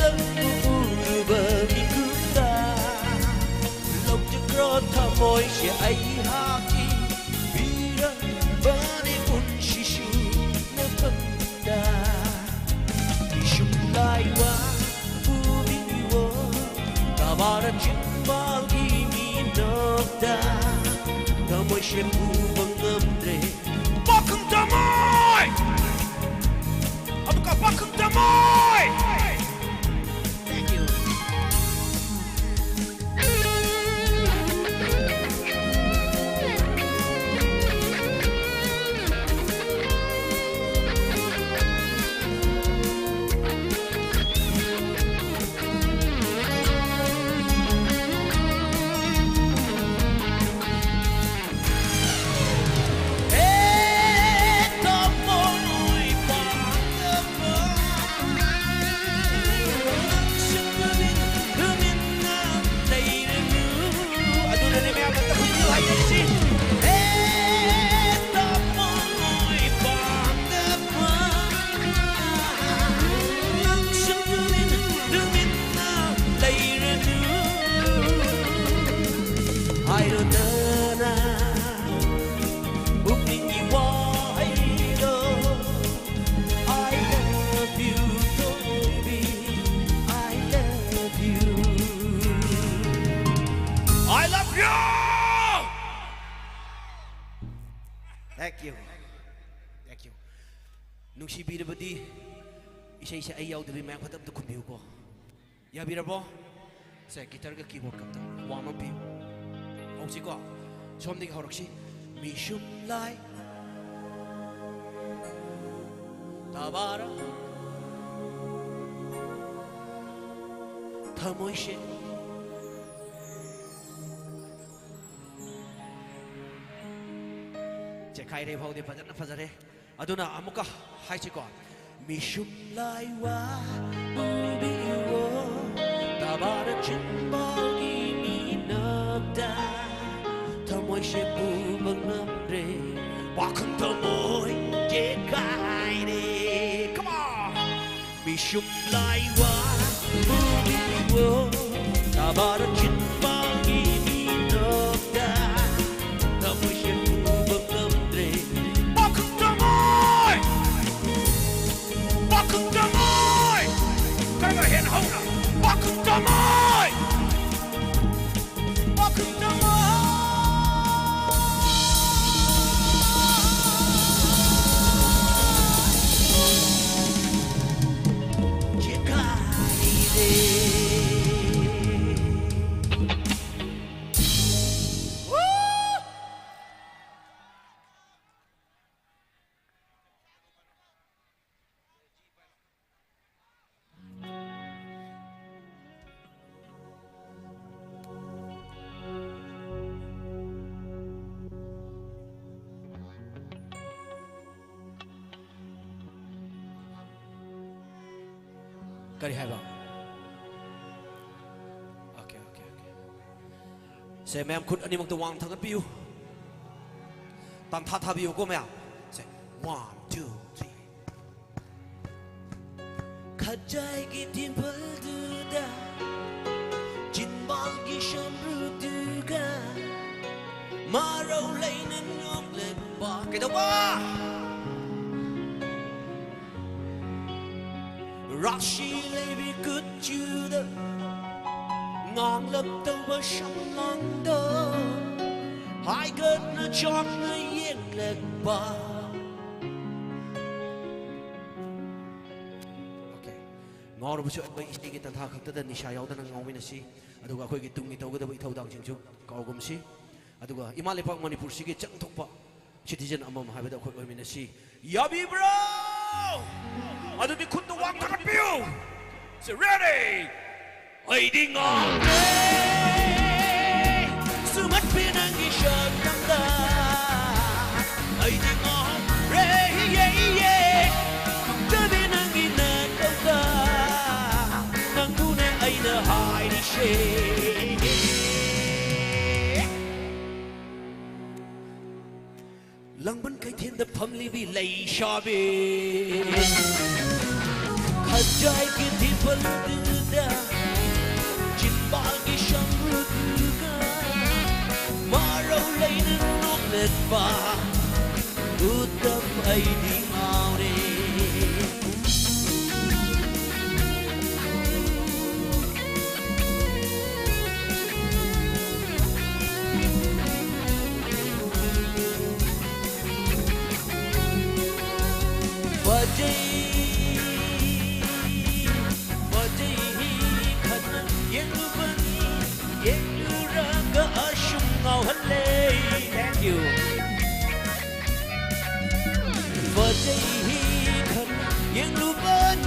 นั่งอูรูบะมีกุบดาเราจะกรอทำมอยเสียไอฮากีBani un shishu na panda Shishu lai wa Ubi wo Tabara chimba Gimi nokta Tamoy shepu bangamre Bakang tamoy Abuka bakang tamoy Thank you. Thank you. Thank you. Nung si bida ba di isa-isa ayaw dabi mayang patab to kumbiyo ko. Ya bida po sa gitar ka keyboard ka ta. Wama biyo. Hong si ko. Som ning horak si mi shum lai. Tabara. Tamoy shi. Khai re phau de phajana phajare aduna amuka hai chi ko mi shum lai wa bi wo ta ba ra chin ba gi mi na da thamoy she pu bang nam re wa khang thamoy je khai re come on mi shum lai wa bi wo ta ba ra chin ba gi mi na da thamoy she Kari hai ba? Okay. Say ma'am khun ani mong tawang thangat piu. tạm thả thả biểu cô mẹ say 1 2 3 khát trái cái tim phơi đưa đã chín bao cái sớm rước đưa cả mà râu lấy nên ngóc lên ba cái đâu ba Rashi lấy bị cướp chưa đó ngang lập tàu bờ sông ngang đó hai cơn nó chót nó yên lệ ba ngõ rồi bây giờ bây giờ cái tàn thà khắc tận nisha yau tận ngau mina si aduga khoi cái tung ni tàu cái đâu thâu đằng chính chú cầu gom si aduga imale pak manipur si cái chẳng thục pa citizen amam hai bây giờ khoi mina si yabi bro adu di khut wang thakat piu so ready ai đi ngang sự mất pin anh đi chờ năm ta ai đi ngang trở bên anh đi nè đâu ta nang tu nè ai nè hai đi xe lăng bấn cái thiên đập phăng li vì lấy xa về khát trái cái thiên phân tư đa chín ba cái sông rước ca mà râu lấy nước nốt lệch và út tâm ấy đi mau đi Thank you. Và đây thân những lúc bên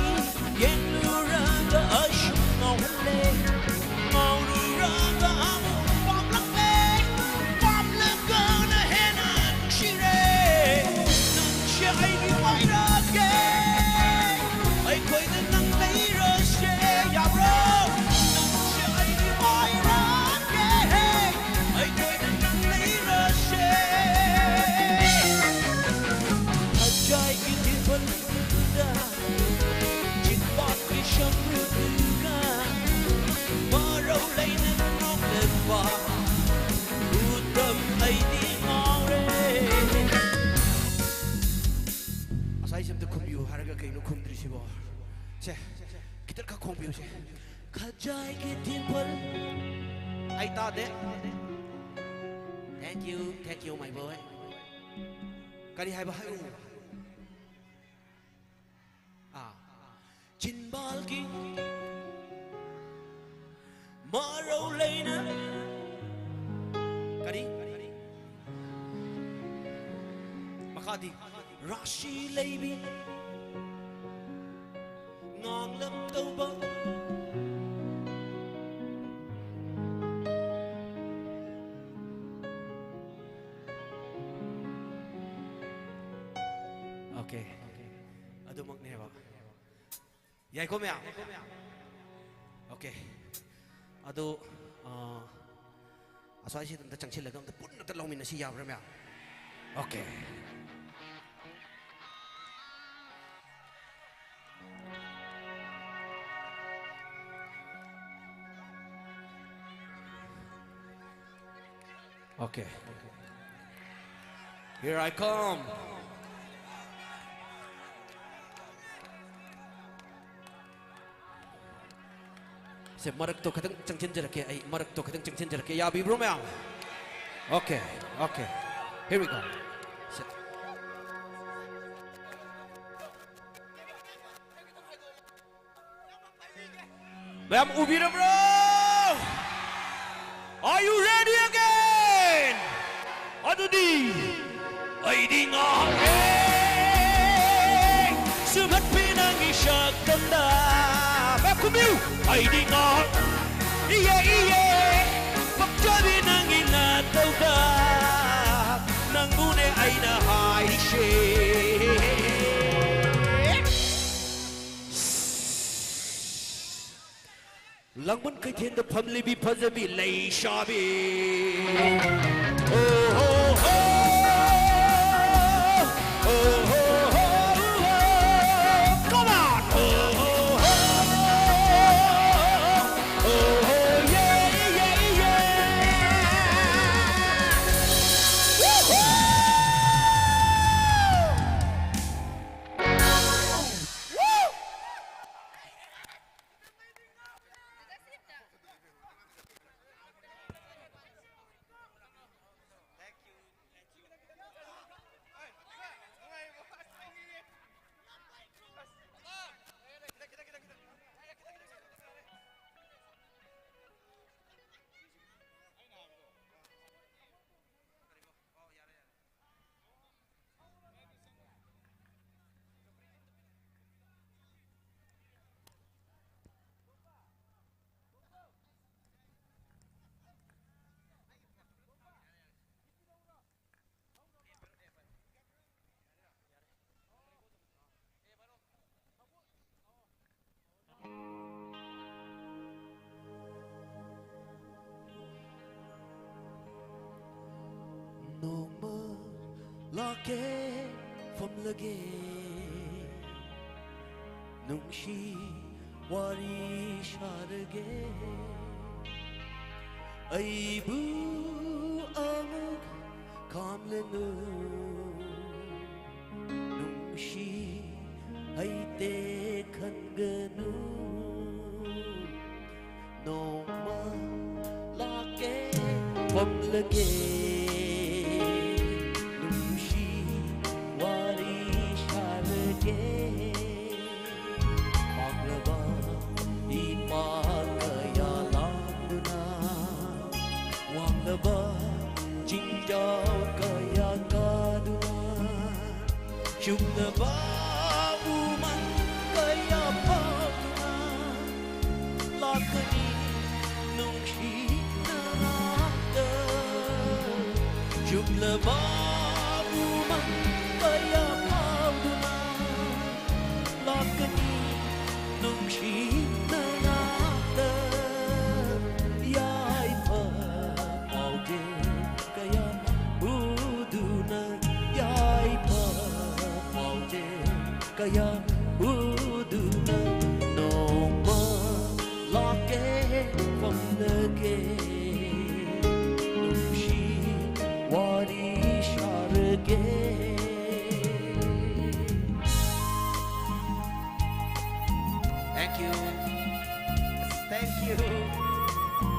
những lúc ra đã ở sông ngầu lên ngầu ra đã bom lắc lên bom lắc cơ na hen anh chỉ re nâng chạy đi ngoài ra kề ai coi đến nâng lấy ra xe ya bro nâng chạy đi ngoài ra kề ai coi đến nâng lấy ra xe trái cái thiên phân đã chín bát cái sông rước ca mà râu lấy nên ngóc lên và ưu tâm ấy đi ngao re asai sem to khumbiu haraga kai no khumdri sibo che kitar ka khumbiu che kha trái cái thiên phân ai ta de thank you my boy cái đi hai ba hai chín bal ki mà râu lấy nè cái đi makadi Rashi lấy bi ngang lâm tàu băng okay adu mak ne ba yai ko mea okay adu asai si ta changchil lagam ta pun ta long min si yaw ra mea okay okay here I come se marak to kadang changchen jarake ai marak to kadang changchen jarake ya bi bro ma'am okay here we go ma'am ubira bro are you ready again adudi ai di nga sumat pinang isyak tanda ma'am kumiu ai đi ngon bắp chơi nang ina tàu ca nang bune ai na hai she lăng bấn cái thiên đập phầm li bi phật bi lấy sa bi oh oh oh lake from lage nungshi wari sharge aibu amuk kamlenu nungshi haite khanganu noma lake from lage nungshi wari sharge maglaba ipa kaya landuna wanglaba jingjau kaya kaduna shunglaba uman kaya paduna lakani nungshi narada shunglaba uman kaya paduna lakani nungshi narada yai pa maude kaya buduna yai pa maude kaya buduna noma lake from lage nungshi wari sharge Thank you. Thank you.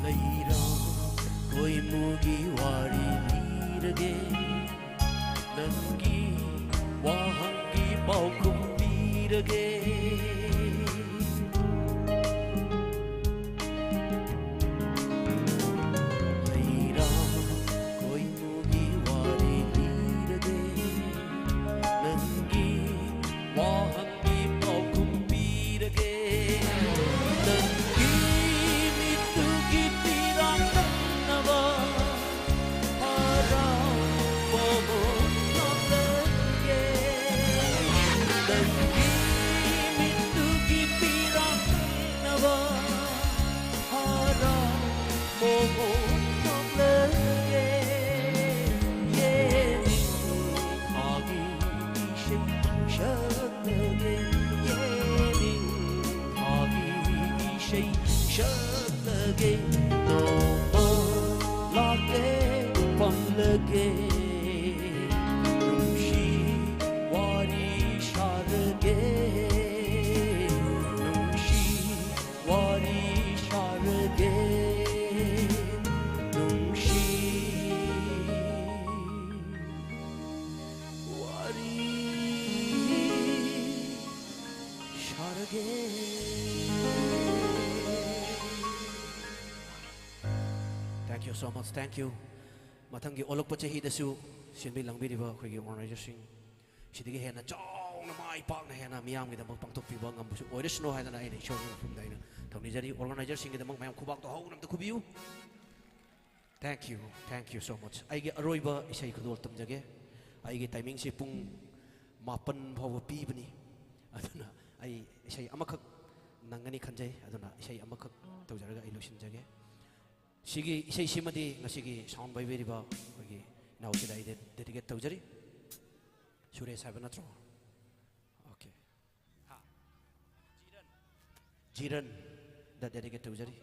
Leira koi mugi wari lirage nangi wahangi paukum pirage Thank you so much. Thank you. Mathangi olok pa chahi dasu sinbi langbi riba khoi organization sidigi hena chong na mai pak na hena miyam gi damang pangtok pi bang ambu oirisno haina na ai show from daina thongni jari organizer sing gi damang mayam khubak to hau nam to khubiu. Thank you. Thank you so much. Ai gi aroiba isai khudol tam jage ai gi timing si pung mapan phaw pi bani aduna ai isai amakhak nangani khanjai aduna isai amakhak tawjaraga ai losin jage Sigi isai simadi ngasigi sound by very ba kogi now sida ide dedicate tawjari Suresh have natro okay ha jiran da dedicate tawjari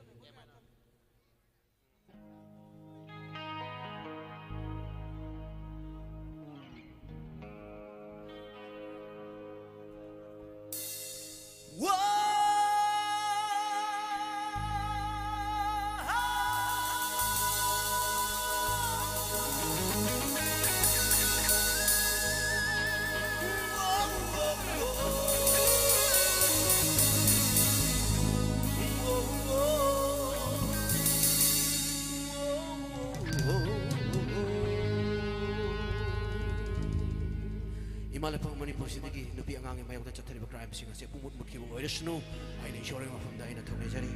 Imalapang Manipur Sidigi, Nubi Angang, my other Chatari crime singer, Pumut Muki, or snow, I ensuring from the Ina Tonejari.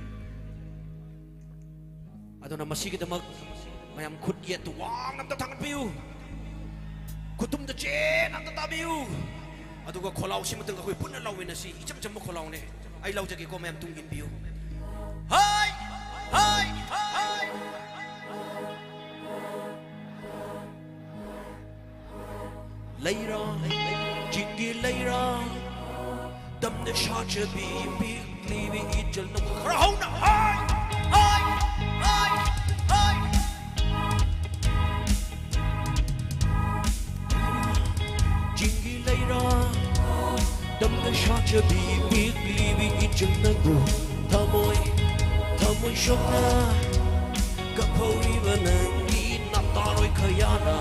I don't know, Masiki the Mug, I am could yet to warm up the tongue of you. ꯈꯨꯇꯨꯝꯗ ꯆꯦꯟꯅ ꯇꯥꯕꯤꯌꯨ ꯑꯗꯨꯒ ꯈꯣꯜꯂꯥꯎꯁꯤ ꯃꯇꯨꯡ ꯑꯩꯈꯣꯏ ꯄꯨꯟꯅ ꯂꯧꯃꯤꯟꯅꯁꯤ ꯏꯆꯝ ꯆꯝꯕ ꯈꯣꯜꯂꯥꯎꯅꯦ ꯑꯩ ꯂꯧꯖꯒꯦꯀꯣ ꯃꯌꯥꯝ ꯇꯨꯡ ꯏꯟꯕꯤꯌꯨ ꯍꯥꯏ ꯍꯥꯏ ꯍꯥꯏ ꯂꯩꯔꯥ ꯆꯤꯡꯒꯤ ꯂꯩꯔꯥ ꯇꯝꯅ ꯁꯥꯖꯕꯤ ꯄꯤꯛꯂꯤꯕꯤ ꯏꯆꯜ ꯅꯪ ꯈꯔ ꯍꯧꯅ ꯍꯥꯏ ꯍꯥꯏ ꯍꯥꯏ ꯍꯥꯏ ꯆꯤꯡꯒꯤ ꯂꯩꯔꯥ ꯇꯝꯅ ꯁꯥꯖꯕꯤ ꯄꯤꯛꯂꯤꯕꯤ ꯏꯆꯜ ꯅꯪꯕꯨ ꯊꯃꯣꯏ ꯊꯃꯣꯏ ꯁꯣꯛꯅ ꯀꯞꯍꯧꯔꯤꯕ ꯅꯪꯒꯤ ꯅꯥꯇꯥꯔꯣꯏ ꯈꯌꯥꯅ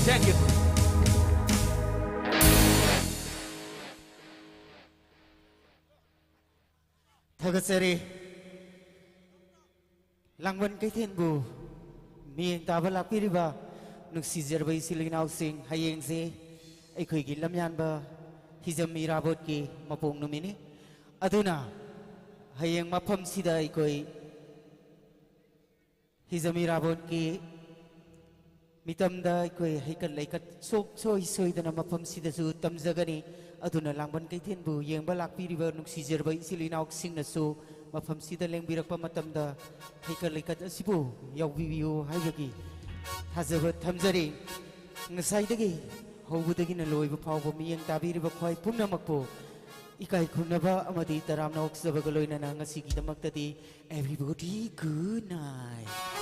Thank you. Thagachari Langwan Kaithenbu Mieng Tabala Piriba Nuksizerba Isilinau Sing Hayeng Se Ekhoi Gi Lamyanba Hizami Rabot Ki Mapong Numini Aduna Hayeng Mapam Sida Ekhoi Hizami Rabot Ki Mitamda Ekhoi Haikat Laikat Sok Soi Soi Dana Mapam Sida Su Tamzagani Aduna Langwan Kaithenbu Yeng Balak Piriba Nuksizerba Isilinau Sing Nasu Mafam sida lengbirakpa matamda haikat laikat asibu yaubibiyu haibagi thajaba thamjari ngasai hobudagi na loiba phawba miyeng tabiriba khwai pumnamakpo ikai khunaba amadi taramna oksabagaloina na ngasi gidamak tadi everybody good night.